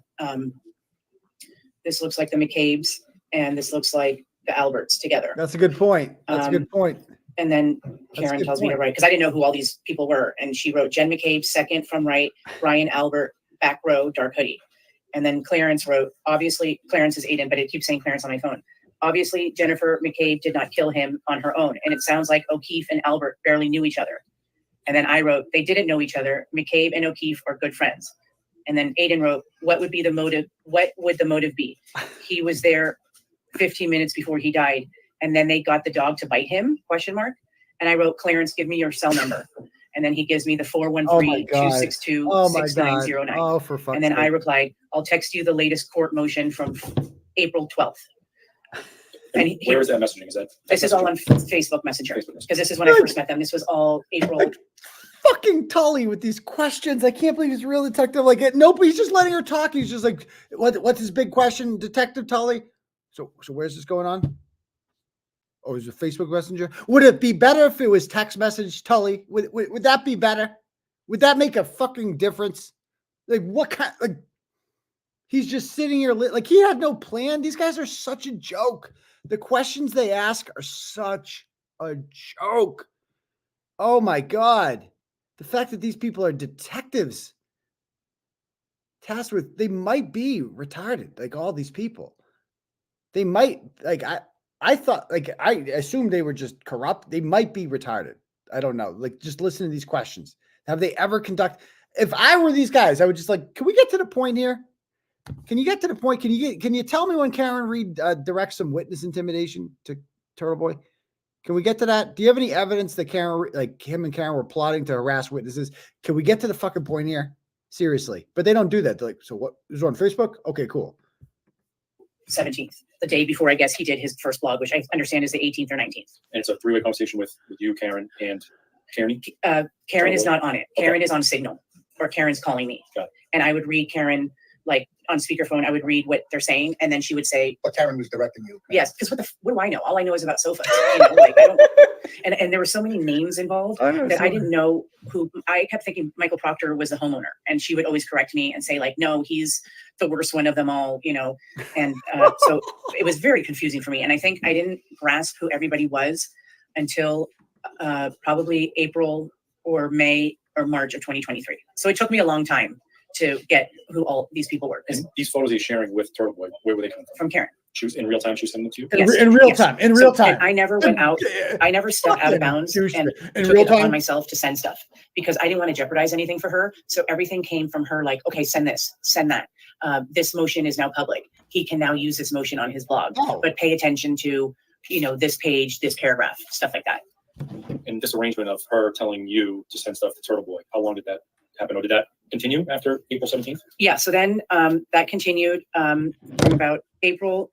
this looks like the McCabe's and this looks like the Alberts together. That's a good point. That's a good point. And then Karen tells me to write, because I didn't know who all these people were. And she wrote Jen McCabe, second from right, Brian Albert, back row, dark hoodie. And then Clarence wrote, obviously, Clarence is Aidan, but it keeps saying Clarence on my phone. Obviously, Jennifer McCabe did not kill him on her own. And it sounds like O'Keefe and Albert barely knew each other. And then I wrote, they didn't know each other. McCabe and O'Keefe are good friends. And then Aidan wrote, what would the motive be? He was there 15 minutes before he died. And then they got the dog to bite him, ? And I wrote, Clarence, give me your cell number. And then he gives me the 413-262-6909. Oh, for fuck's And then sake. I replied, I'll text you the latest court motion from April 12th. And Where is that messaging? Is that this is all on Facebook Messenger, because this is when I first met them. This was all April. Fucking Tully with these questions. I can't believe he's a real detective. Like, nope, he's just letting her talk. He's just like, what's his big question, Detective Tully? So where's this going on? Oh, is it Facebook Messenger? Would it be better if it was text message, Tully? Would that be better? Would that make a fucking difference? Like, what kind? Like, he's just sitting here, like he had no plan. These guys are such a joke. The questions they ask are such a joke. Oh my God. The fact that these people are detectives tasked with, they might be retarded, like all these people. They might, like, I thought, like, I assumed they were just corrupt. They might be retarded. I don't know. Like, just listen to these questions. Have they ever if I were these guys, I would just like, can we get to the point here? Can you get to the point? Can you tell me when Karen Reed directs some witness intimidation to Turtleboy? Can we get to that? Do you have any evidence that him and Karen were plotting to harass witnesses? Can we get to the fucking point here? Seriously. But they don't do that. They're like, so what is it on Facebook? Okay, cool. 17th, the day before, I guess, he did his first blog, which I understand is the 18th or 19th. And it's a three-way conversation with you, Karen, and Kearney? Karen is not on it. Karen is on Signal, or Karen's calling me. Got it. And I would read Karen, like, on speakerphone, I would read what they're saying, and then she would say, But Karen was directing you. yes, because what do I know? All I know is about sofas. You know, like, I don't, and there were so many names involved that I didn't know who. I kept thinking Michael Proctor was the homeowner, and she would always correct me and say, like, no, he's the worst one of them all, you know. And so it was very confusing for me. And I think I didn't grasp who everybody was until probably April or May or March of 2023. So it took me a long time to get who all these people were. And these photos he's sharing with Turtleboy, where were they coming From Karen. She was in real time. She was sending them to you. Yes. In real time. In real time. And I never went out. I never stepped out of bounds and in took real it upon time. myself to send stuff because I didn't want to jeopardize anything for her. So everything came from her, like, okay, send this, send that. This motion is now public. He can now use this motion on his blog, Oh. but pay attention to, you know, this page, this paragraph, stuff like that. And this arrangement of her telling you to send stuff to Turtleboy, how long did that happen? Or did that continue after April 17th? Yeah. So then that continued from about April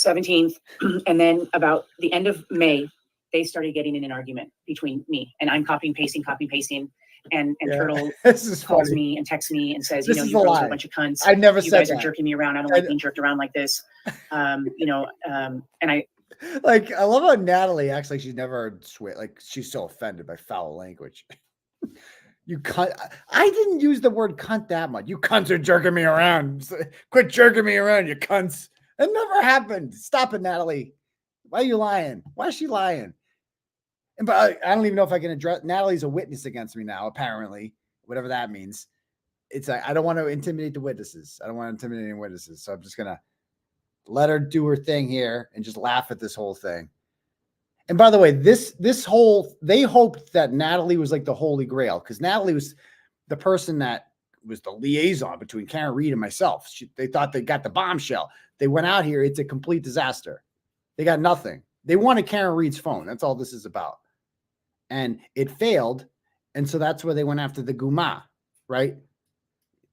17th. And then about the end of May, they started getting in an argument between me and I'm copying, pasting. And Yeah. Turtle This is calls funny. me and texts me and says, This you know, is you a girls are lie. a bunch of cunts. I never You said guys are that. jerking me around. I don't like being jerked around like this. You know, and I, Like, I love how Natalie acts like she's never heard swear. Like, she's so offended by foul language. You cunt. I didn't use the word cunt that much. You cunts are jerking me around. Quit jerking me around, you cunts. It never happened. Stop it, Natalie. Why are you lying? Why is she lying? And but I don't even know if I can address. Natalie's a witness against me now, apparently, whatever that means. It's like, I don't want to intimidate the witnesses. I don't want to intimidate any witnesses. So I'm just going to let her do her thing here and just laugh at this whole thing. And by the way, this whole, they hoped that Natalie was like the holy grail, because Natalie was the person that was the liaison between Karen Reed and myself. They thought they got the bombshell. They went out here. It's a complete disaster. They got nothing. They wanted Karen Reed's phone. That's all this is about. And it failed. And so that's where they went after the 𝗃𝗲𝗄, right?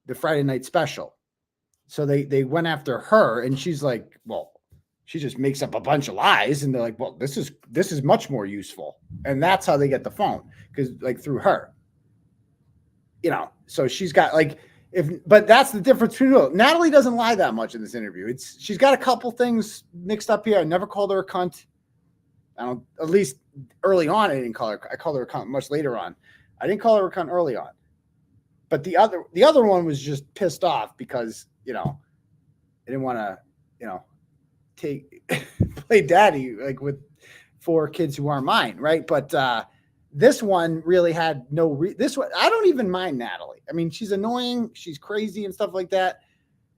The Friday night special. So they went after her, and she's like, well, she just makes up a bunch of lies. And they're like, well, this is much more useful. And that's how they get the phone, because like through her, you know, so she's got like, but that's the difference between Natalie doesn't lie that much in this interview. She's got a couple things mixed up here. I never called her a cunt. I don't, at least early on, I didn't call her. I called her a cunt much later on. I didn't call her a cunt early on. But the other one was just pissed off because, you know, I didn't want to, you know, play daddy like with 4 kids who aren't mine, right? But this one really had this one. I don't even mind Natalie. I mean, she's annoying, she's crazy and stuff like that,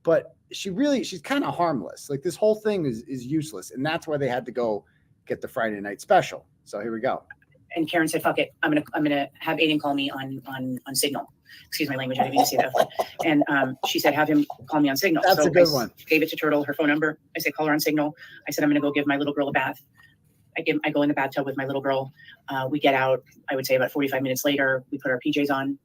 but she's kind of harmless. Like this whole thing is useless, and that's why they had to go get the Friday night special. So here we go. And Karen said, "Fuck it, I'm gonna have Aidan call me on Signal." Excuse my language, I didn't mean to say that. And she said, "Have him call me on Signal." That's a good one. Gave it to Turtle, her phone number. I said, "Call her on Signal." I said, "I'm gonna go give my little girl a bath." I go in the bathtub with my little girl. We get out, I would say about 45 minutes later, we put our PJs on.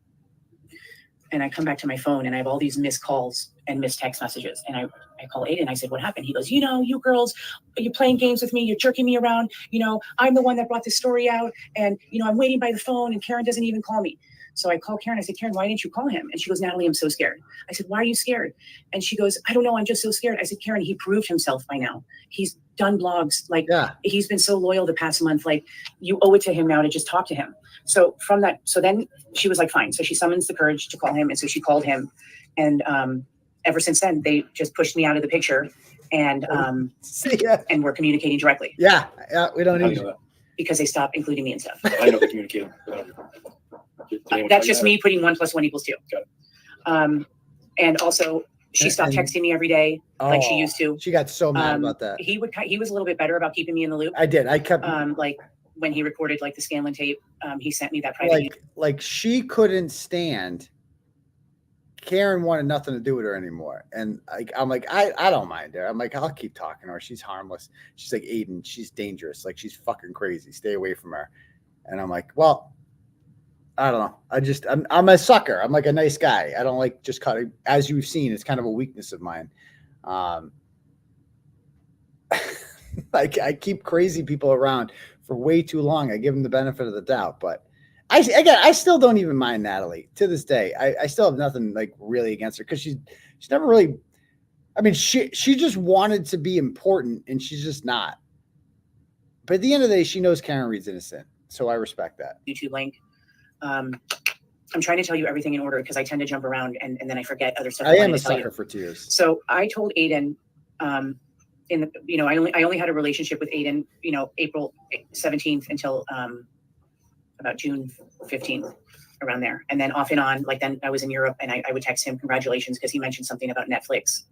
And I come back to my phone and I have all these missed calls and missed text messages. And I call Aidan. I said, "What happened?" He goes, "You know, you girls, you're playing games with me. You're jerking me around. You know, I'm the one that brought this story out. And, you know, I'm waiting by the phone and Karen doesn't even call me." So I call Karen. I said, "Karen, why didn't you call him?" And she goes, "Natalie, I'm so scared." I said, "Why are you scared?" And she goes, "I don't know. I'm just so scared." I said, "Karen, he proved himself by now. He's done blogs. Like, he's been so loyal the past month. Like, you owe it to him now to just talk to him." So from that, so then she was like, fine. So she summons the courage to call him. And so she called him. And ever since then, they just pushed me out of the picture. And and we're communicating directly. Yeah, we don't need that. Because they stopped including me and stuff. I know they communicate. That's just me putting 1 + 1 = 2. Got And also, she stopped texting me every day like she used to. She got so mad about that. He was a little bit better about keeping me in the loop. I did. I kept Like when he recorded like the Scanlon tape, he sent me that private. Like she couldn't stand. Karen wanted nothing to do with her anymore, and I'm like, I don't mind her. I'm like, I'll keep talking to her. She's harmless. She's like, Aidan, she's dangerous. Like she's fucking crazy. Stay away from her. And I'm like, well, I don't know. I'm a sucker. I'm like a nice guy. I don't like just cutting. As you've seen, it's kind of a weakness of mine. Like I keep crazy people around for way too long. I give them the benefit of the doubt, but I still don't even mind Natalie to this day. I still have nothing like really against her, because she's never really. I mean, she just wanted to be important, and she's just not. But at the end of the day, she knows Karen Reed's innocent, so I respect that. YouTube link. I'm trying to tell you everything in order because I tend to jump around and then I forget other stuff. I am a sucker for tears. So I told Aidan, I only had a relationship with Aidan, April 17th until about June 15th, around there. And then off and on, like then I was in Europe and I would text him congratulations because he mentioned something about Netflix,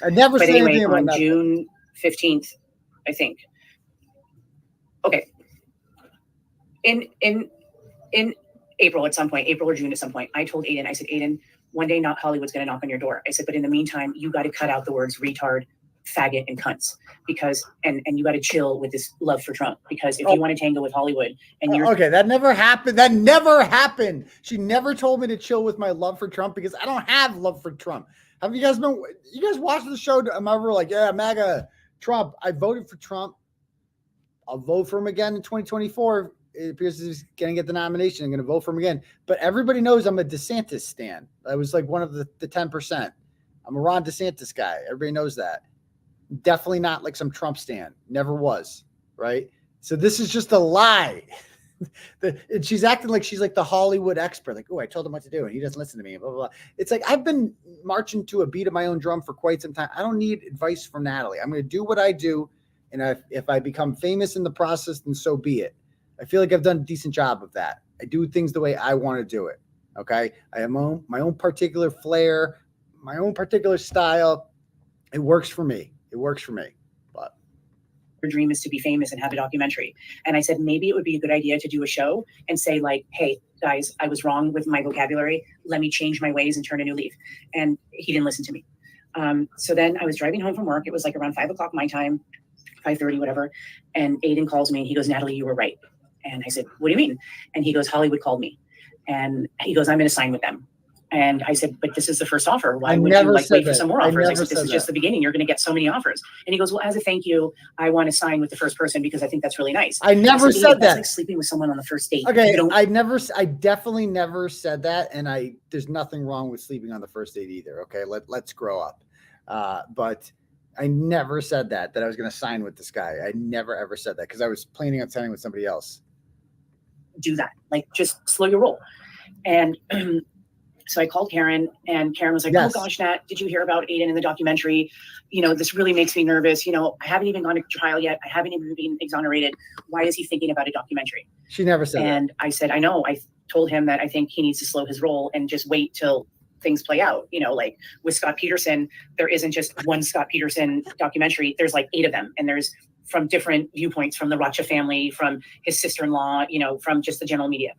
I never But said anyway, anything about on Netflix. June 15th, I think. Okay. In April at some point, April or June at some point, I told Aidan, I said, Aidan, one day not Hollywood's going to knock on your door. I said, but in the meantime, you got to cut out the words retard, faggot, and cunts, because, and you got to chill with this love for Trump, because if you want to tango with Hollywood and you're okay, that never happened. That never happened. She never told me to chill with my love for Trump, because I don't have love for Trump. Have you guys watched the show? I'm ever like, yeah, MAGA Trump. I voted for Trump. I'll vote for him again in 2024. It appears he's going to get the nomination. I'm going to vote for him again. But everybody knows I'm a DeSantis stan. I was like one of the 10%. I'm a Ron DeSantis guy. Everybody knows that. Definitely not like some Trump stan. Never was. Right? So this is just a lie. And she's acting like she's like the Hollywood expert. Like, oh, I told him what to do, and he doesn't listen to me. Blah, blah, blah. It's like I've been marching to a beat of my own drum for quite some time. I don't need advice from Natalie. I'm going to do what I do. And if I become famous in the process, then so be it. I feel like I've done a decent job of that. I do things the way I want to do it. Okay. I have my own particular flair, my own particular style. It works for me. But dream is to be famous and have a documentary. And I said, maybe it would be a good idea to do a show and say like, hey guys, I was wrong with my vocabulary. Let me change my ways and turn a new leaf. And he didn't listen to me. So then I was driving home from work. It was like around 5 o'clock my time, 5:30, whatever. And Aidan calls me and he goes, Natalie, you were right. And I said, what do you mean? And he goes, Hollywood called me. And he goes, I'm going to sign with them. And I said, but this is the first offer. Why would you like wait for some more offers? I said, this is just the beginning. You're going to get so many offers. And he goes, well, as a thank you, I want to sign with the first person because I think that's really nice. I never said that. That's like sleeping with someone on the first date. Okay, I definitely never said that, and there's nothing wrong with sleeping on the first date either. Okay, let's grow up. But I never said that I was going to sign with this guy. I never ever said that because I was planning on signing with somebody else. Do that, like just slow your roll. And so I called Karen, and Karen was like, yes. oh gosh, Nat, did you hear about Aidan in the documentary? You know, this really makes me nervous. You know, I haven't even gone to trial yet. I haven't even been exonerated. Why is he thinking about a documentary? She never said and I said, I know. I told him that I think he needs to slow his roll and just wait till things play out. You know, like with 𝗧𝗏 there isn't just one 𝗲𝗏 documentary. There's like 8 of them. And there's from different viewpoints, from the 𝗵𝗏𝗆 family, from his sister-in-law, you know, from just the general media.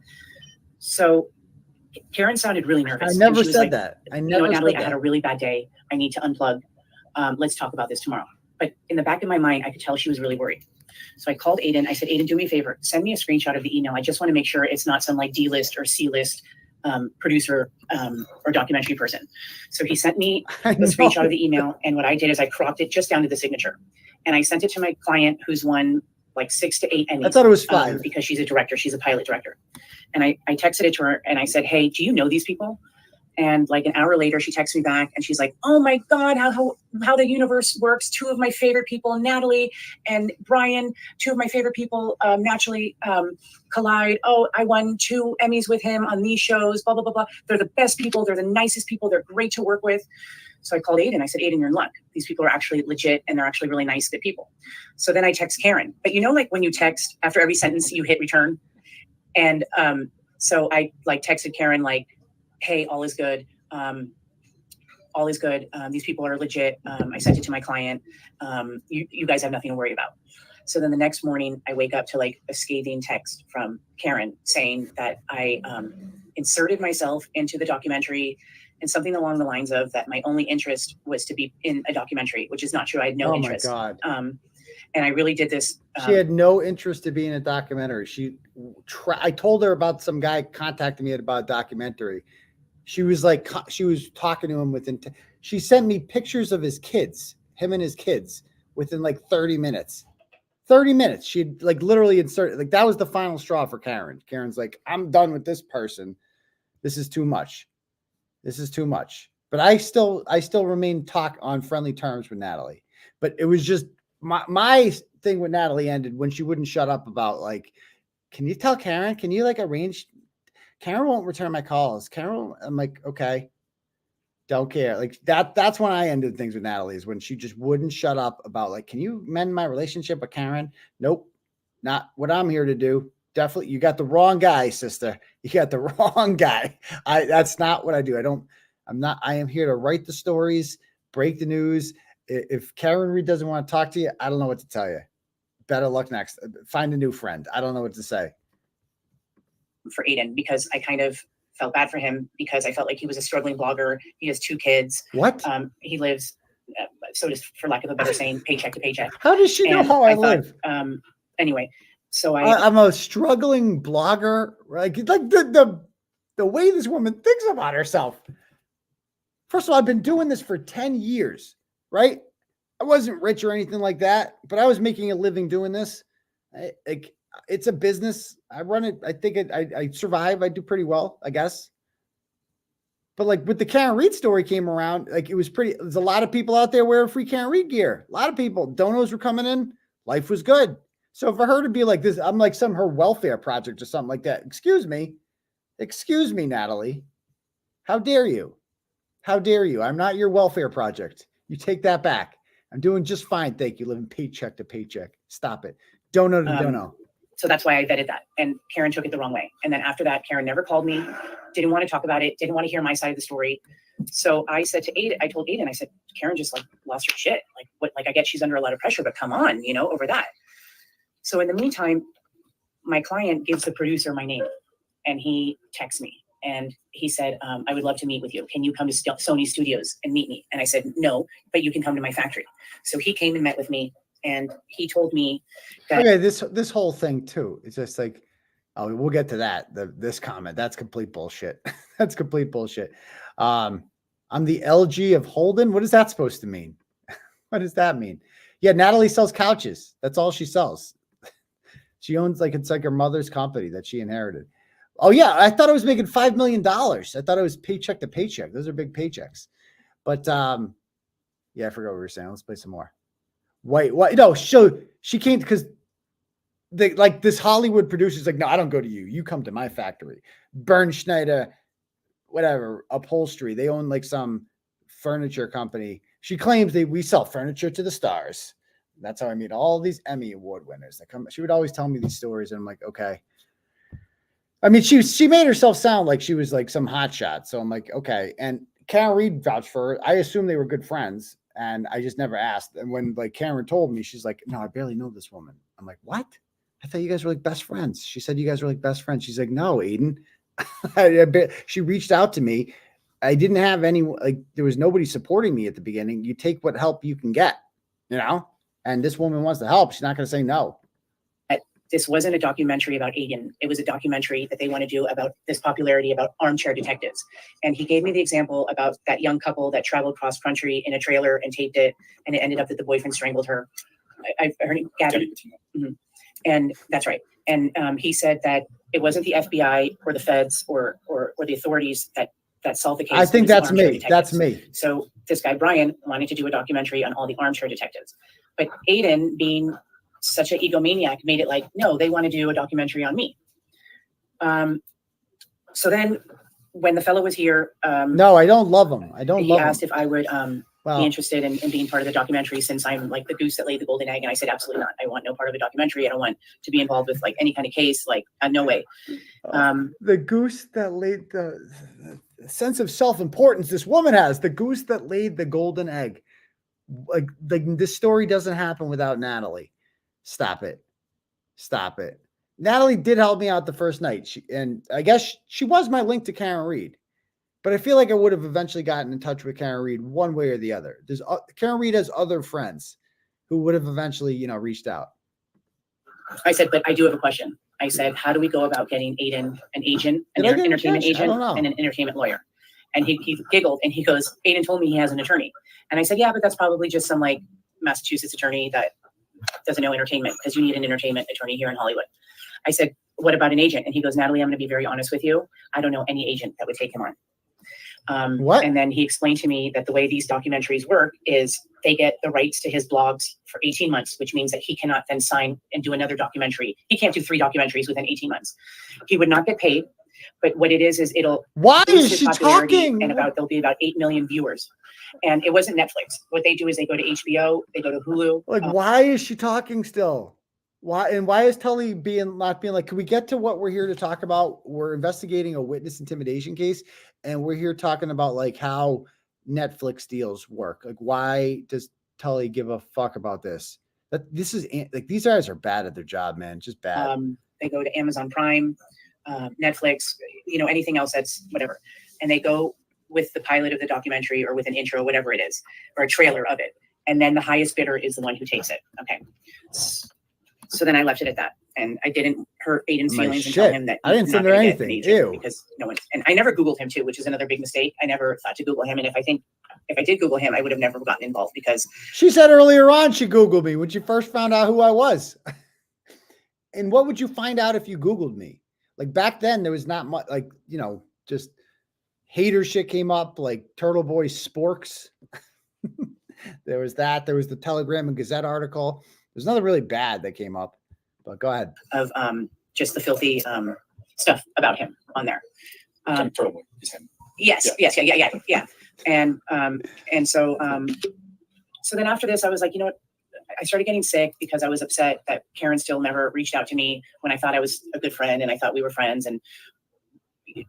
So Karen sounded really nervous. I never said that. I never said Natalie, that. I had a really bad day. I need to unplug. Let's talk about this tomorrow. But in the back of my mind, I could tell she was really worried. So I called Aidan. I said, Aidan, do me a favor. Send me a screenshot of the email. I just want to make sure it's not some like D-list or C-list producer or documentary person. So he sent me a screenshot of the email. And what I did is I cropped it just down to the signature. And I sent it to my client who's won like 6 to 8 Emmys. I thought it was 5. Because she's a director. She's a pilot director. And I texted it to her and I said, hey, do you know these people? And like an hour later, she texts me back and she's like, oh my God, how the universe works. 2 of my favorite people, Natalie and Brian, 2 of my favorite people naturally collide. Oh, I won 2 Emmys with him on these shows, blah, blah, blah, blah. They're the best people. They're the nicest people. They're great to work with. So I called Aidan. I said, Aidan, you're in luck. These people are actually legit and they're actually really nice, good people. So then I text Karen. But you know, like when you text after every sentence, you hit return. And so I like texted Karen like, hey, all is good. All is good. These people are legit. I sent it to my client. You guys have nothing to worry about. So then the next morning I wake up to like a scathing text from Karen saying that I inserted myself into the documentary and something along the lines of that my only interest was to be in a documentary, which is not true. I had no interest. Oh my God. And I really did this. She had no interest to be in a documentary. I told her about some guy contacting me about a documentary. She was like, she was talking to him within, she sent me pictures of his kids, him and his kids within like 30 minutes. 30 minutes. She'd like literally inserted, like that was the final straw for Karen. Karen's like, I'm done with this person. This is too much. This is too much. But I still remain on friendly terms with Natalie. But it was just my thing with Natalie ended when she wouldn't shut up about like, can you tell Karen? Can you like arrange? Karen won't return my calls. I'm like, okay, don't care. Like that's when I ended things with Natalie, is when she just wouldn't shut up about like, can you mend my relationship with Karen? Nope, not what I'm here to do. Definitely, you got the wrong guy, sister. You got the wrong guy. That's not what I do. I am here to write the stories, break the news. If Karen Reed doesn't want to talk to you, I don't know what to tell you. Better luck next. Find a new friend. I don't know what to say. For Aidan, because I kind of felt bad for him because I felt like he was a struggling blogger. He has 2 kids. What? He lives, so just for lack of a better saying, paycheck to paycheck. How does she know how I live? Anyway, so I'm a struggling blogger. Like the way this woman thinks about herself. First of all, I've been doing this for 10 years, right? I wasn't rich or anything like that, but I was making a living doing this. It's a business. I run it. I think I survive. I do pretty well, I guess. But like with the Karen Reed story came around, like it was pretty, there's a lot of people out there wearing free Karen Reed gear. A lot of people, donos were coming in. Life was good. So for her to be like this, I'm like her welfare project or something like that. Excuse me, Natalie. How dare you? How dare you? I'm not your welfare project. You take that back. I'm doing just fine. Thank you. Living paycheck to paycheck. Stop it. Dono to dono. So that's why I vetted that. And Karen took it the wrong way. And then after that, Karen never called me didn't want to talk about it, didn't want to hear my side of the story. So I said to Aidan, I told Aidan, I said, Karen just like lost her shit. Like what, like I get she's under a lot of pressure, but come on, you know, over that. So in the meantime, my client gives the producer my name and he texts me and he said, I would love to meet with you. Can you come to Sony Studios and meet me? And I said, no, but you can come to my factory. So he came and met with me and he told me that. Okay, this whole thing too, it's just like, oh, we'll get to that. This comment, that's complete bullshit. That's complete bullshit. I'm the 𝗫𝗄𝗄𝗆 of Holden. What is that supposed to mean? What does that mean? Yeah, Natalie sells couches. That's all she sells. She owns it's like her mother's company that she inherited. Oh yeah, I thought I was making $5 million. I thought it was paycheck to paycheck. Those are big paychecks. But yeah, I forgot what we were saying. Let's play some more. Wait, what? No, she came because this Hollywood producer's like, no, I don't go to you. You come to my factory. Berschneider, whatever, upholstery. They own like some furniture company. She claims we sell furniture to the stars. That's how I meet all these Emmy Award winners that come. She would always tell me these stories, and I'm like, okay. I mean, she made herself sound like she was like some hotshot. So I'm like, okay. And Karen Reed vouched for her. I assume they were good friends, and I just never asked. And when like Karen told me, she's like, no, I barely know this woman. I'm like, what? I thought you guys were like best friends. She said you guys were like best friends. She's like, no, Aidan. She reached out to me. I didn't have any, there was nobody supporting me at the beginning. You take what help you can get, you know? And this woman wants to help. She's not going to say no. This wasn't a documentary about Aidan. It was a documentary that they want to do about this popularity about armchair detectives. And he gave me the example about that young couple that traveled cross country in a trailer and taped it. And it ended up that the boyfriend strangled her. I heard it, Gabby. Mm-hmm. And that's right. And he said that it wasn't the FBI or the feds or the authorities that solved the case. I think that's me. That's me. So this guy, Brian, wanted to do a documentary on all the armchair detectives. But Aidan, being such an egomaniac, made it like, no, they want to do a documentary on me. So then when the fellow was here, no, I don't love him. I don't love him. He asked if I would be interested in being part of the documentary, since I'm like the goose that laid the golden egg. And I said, absolutely not. I want no part of a documentary. I don't want to be involved with like any kind of case, like no way. The goose that laid the sense of self-importance this woman has, the goose that laid the golden egg. Like this story doesn't happen without Natalie. Stop it. Stop it. Natalie did help me out the first night. And I guess she was my link to Karen Reed. But I feel like I would have eventually gotten in touch with Karen Reed one way or the other. Karen Reed has other friends who would have eventually, reached out. I said, but I do have a question. I said, how do we go about getting Aidan an agent, an entertainment agent, and an entertainment lawyer? And he giggled and he goes, Aidan told me he has an attorney. And I said, yeah, but that's probably just some like Massachusetts attorney that doesn't know entertainment, because you need an entertainment attorney here in Hollywood. I said, what about an agent? And he goes, Natalie, I'm going to be very honest with you. I don't know any agent that would take him on. What? And then he explained to me that the way these documentaries work is they get the rights to his blogs for 18 months, which means that he cannot then sign and do another documentary. He can't do 3 documentaries within 18 months. He would not get paid. But what it is it'll. Why is she talking? And there'll be about 8 million viewers. And it wasn't Netflix. What they do is they go to HBO, they go to Hulu. Like, why is she talking still? Why is Tully not being like, can we get to what we're here to talk about? We're investigating a witness intimidation case, and we're here talking about like how Netflix deals work. Like, why does Tully give a fuck about this? This is like, these guys are bad at their job, man. Just bad. They go to Amazon Prime, Netflix, anything else that's whatever. And they go with the pilot of the documentary or with an intro, whatever it is, or a trailer of it. And then the highest bidder is the one who takes it. Okay. So then I left it at that. And I didn't hurt Aidan's feelings and tell him that I didn't send her anything. Ew. Because no one, and I never Googled him too, which is another big mistake. I never thought to Google him. And if I did Google him, I would have never gotten involved, because she said earlier on she Googled me when she first found out who I was. And what would you find out if you Googled me? Like back then, there was not much, like, just hater shit came up, like Turtleboy sporks. There was that. There was the Telegram and Gazette article. There's nothing really bad that came up, but go ahead. Of just the filthy stuff about him on there. Turtleboy is him. Yes. Yeah. And so then after this, I was like, you know what? I started getting sick because I was upset that Karen still never reached out to me when I thought I was a good friend and I thought we were friends. And,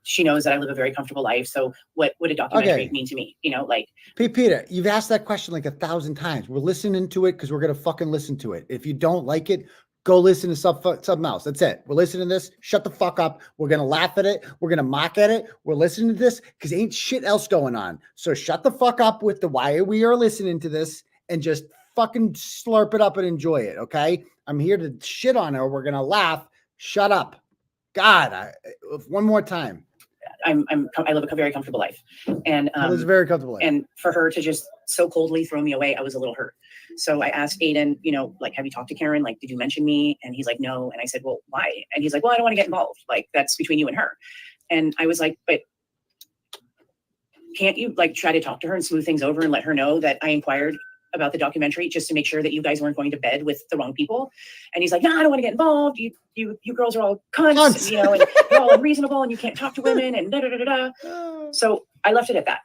she knows that I live a very comfortable life. So what would a documentary Okay. mean to me? You know, like, Peter, you've asked that question like 1,000 times. We're listening to it because we're gonna fucking listen to it. If you don't like it, go listen to something else. That's it. We're listening to this. Shut the fuck up. We're gonna laugh at it. We're gonna mock at it. We're listening to this because ain't shit else going on. So shut the fuck up with the why we are listening to this and just fucking slurp it up and enjoy it. Okay. I'm here to shit on her. We're gonna laugh. Shut up. God, one more time. I live a very comfortable life. And, It was very comfortable. and for her to just so coldly throw me away, I was a little hurt. So I asked Aidan, you know, like, have you talked to Karen? Like, did you mention me? And he's like, no. And I said, well, why? And he's like, well, I don't want to get involved. Like, that's between you and her. And I was like, but can't you like try to talk to her and smooth things over and let her know that I inquired about the documentary just to make sure that you guys weren't going to bed with the wrong people? And he's like, no, I don't want to get involved. You girls are all cunts, you know, and you're all unreasonable and you can't talk to women and da da da da da. So I left it at that.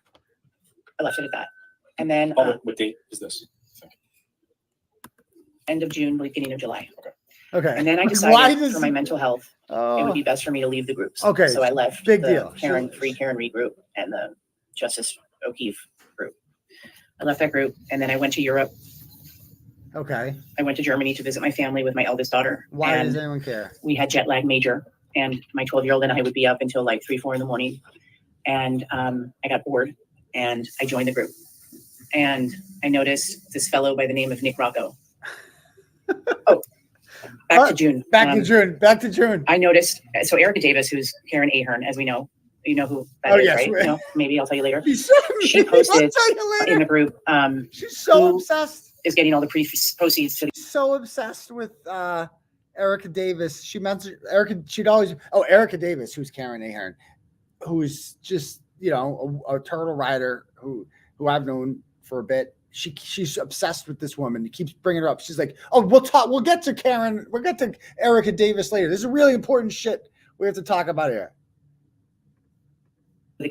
And then What date is this? end of June, beginning of July. Okay. And then I Why decided does for my mental health, it would be best for me to leave the groups. Okay, So I left big the deal. Free Karen Reed group and the Justice O'Keefe group. I left that group and then I went to Europe. Okay. I went to Germany to visit my family with my eldest daughter. Why and does anyone care? we had jet lag major, and my 12-year-old and I would be up until like 3, 4 in the morning. And I got bored and I joined the group. And I noticed this fellow by the name of Nick Rocco. Oh, back to June. Back to June. I noticed, so 𝗿𝗂𝗍𝗶, who's Karen Ahern, as we know, you know who that Oh, is, yes, right? we- You know, maybe I'll tell you later. She posted In the group, She's so who- obsessed. is getting all the proceeds to the So obsessed with 𝗿𝗂𝗍𝗶. She mentioned 𝗿𝗂𝗍𝗶, who's Karen Ahern, who's just, you know, a turtle rider who I've known for a bit. She's obsessed with this woman. He keeps bringing her up. She's like, oh, we'll get to Karen. We'll get to 𝗿𝗂𝗍𝗶 later. This is really important shit we have to talk about here.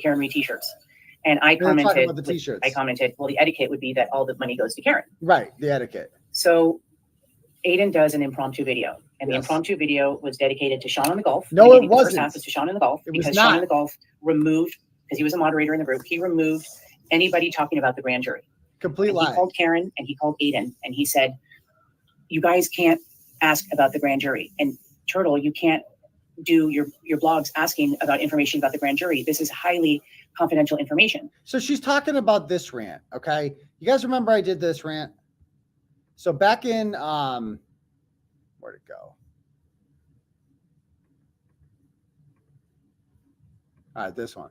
Karen Reed t-shirts. And I We're gonna talk commented, about the t-shirts. well, the etiquette would be that all the money goes to Karen. Right, the etiquette. So Aidan does an impromptu video, and the Yes. impromptu video was dedicated to Sean on the golf. No, The it first wasn't. half was to Sean on the golf It was because not. Sean on the golf removed, because he was a moderator in the group, he removed anybody talking about the grand jury. Complete And lie. he called Karen and he called Aidan and he said, you guys can't ask about the grand jury. And Turtle, you can't do your blogs asking about information about the grand jury. This is highly confidential information. So she's talking about this rant, okay? You guys remember I did this rant? So back in where'd it go? All right, this one.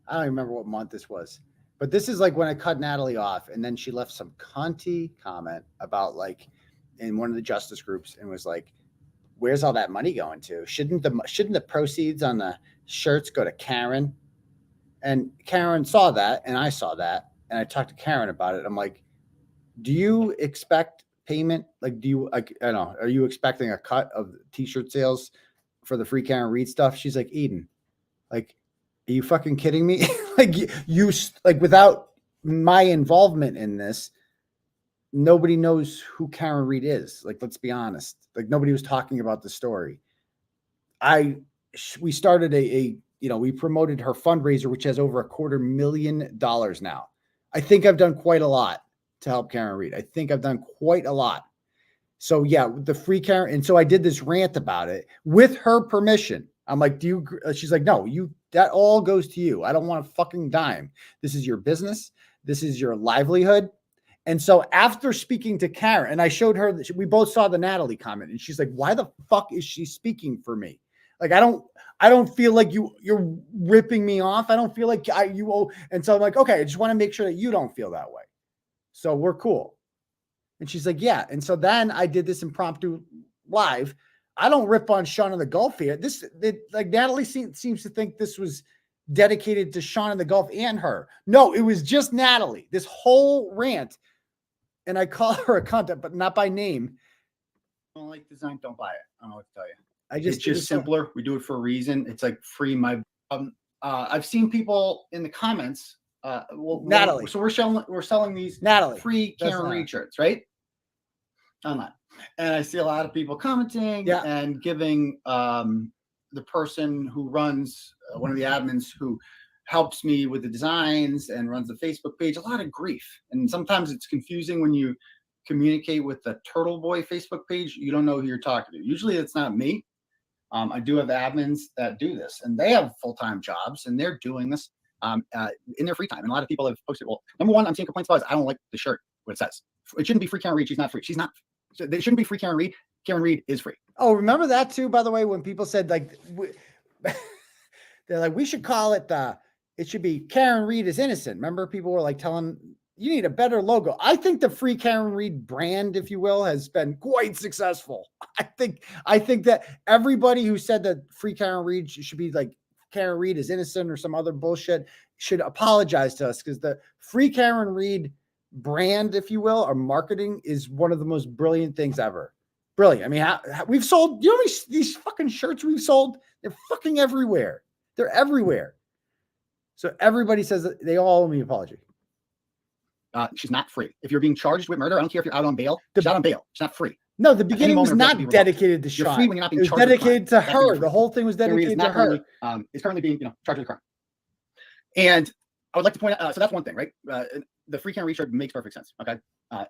I don't even remember what month this was. But this is like when I cut Natalie off, and then she left some cunty comment about like in one of the justice groups and was like, where's all that money going to? Shouldn't the proceeds on the shirts go to Karen? And Karen saw that, and I saw that, and I talked to Karen about it. I'm like, do you expect payment? Like, do you, like, I don't know, are you expecting a cut of t-shirt sales for the free Karen Reed stuff? She's like, Eden, like, are you fucking kidding me? Like, you like, without my involvement in this, nobody knows who Karen Reed is. Like, let's be honest. Like, nobody was talking about the story. We started we promoted her fundraiser, which has over $250,000 now. I think I've done quite a lot to help Karen Reed. I think I've done quite a lot. So yeah, the free Karen. And so I did this rant about it with her permission. I'm like, do you, she's like, no, that all goes to you. I don't want a fucking dime. This is your business. This is your livelihood. And so after speaking to Karen, and I showed her that we both saw the Natalie comment, and she's like, why the fuck is she speaking for me? Like, I don't feel like you're ripping me off. I don't feel like you owe. And so I'm like, okay, I just want to make sure that you don't feel that way. So we're cool. And she's like, yeah. And so then I did this impromptu live. I don't rip on Sean in the Gulf here. Like Natalie seems to think this was dedicated to Sean in the Gulf and her. No, it was just Natalie, this whole rant. And I call her a cunt, but not by name. Don't like design, don't buy it. I don't know what to tell you. It's It's just simpler. We do it for a reason. It's like free my. I've seen people in the comments. Natalie. So we're selling these Natalie. free That's Karen not- Reed shirts, right? I'm not. And I see a lot of people commenting Yeah. and giving the person who runs one of the admins who helps me with the designs and runs the Facebook page, a lot of grief. And sometimes it's confusing when you communicate with the Turtleboy Facebook page. You don't know who you're talking to. Usually it's not me. I do have admins that do this, and they have full-time jobs, and they're doing this in their free time. And a lot of people have posted, well, number one, I'm seeing complaints about is I don't like the shirt, what it says. It shouldn't be free Karen Reed. She's not free. She's not. So they shouldn't be free Karen Reed. Karen Reed is free. Oh, remember that too, by the way, when people said like, they're like, we should call it it should be Karen Reed is innocent. Remember, people were like telling you need a better logo. I think the free Karen Reed brand, if you will, has been quite successful. I think that everybody who said that free Karen Reed should be like Karen Reed is innocent or some other bullshit should apologize to us, because the free Karen Reed brand, if you will, or marketing is one of the most brilliant things ever. Brilliant. I mean, we've sold, you know, these fucking shirts we've sold, they're fucking everywhere. They're everywhere. So everybody says that they all owe me an apology. She's not free. If you're being charged with murder, I don't care if you're out on bail. She's out on bail. She's not free. No, the beginning was moment, not dedicated to You're Sean. free when you're not being It was charged with dedicated to crime. That's when her. you're The free. whole thing was Karen Reed dedicated is to not her. currently, is currently being, charged with a crime. And I would like to point out, so that's one thing, right? The free Karen Reed shirt makes perfect sense. Okay.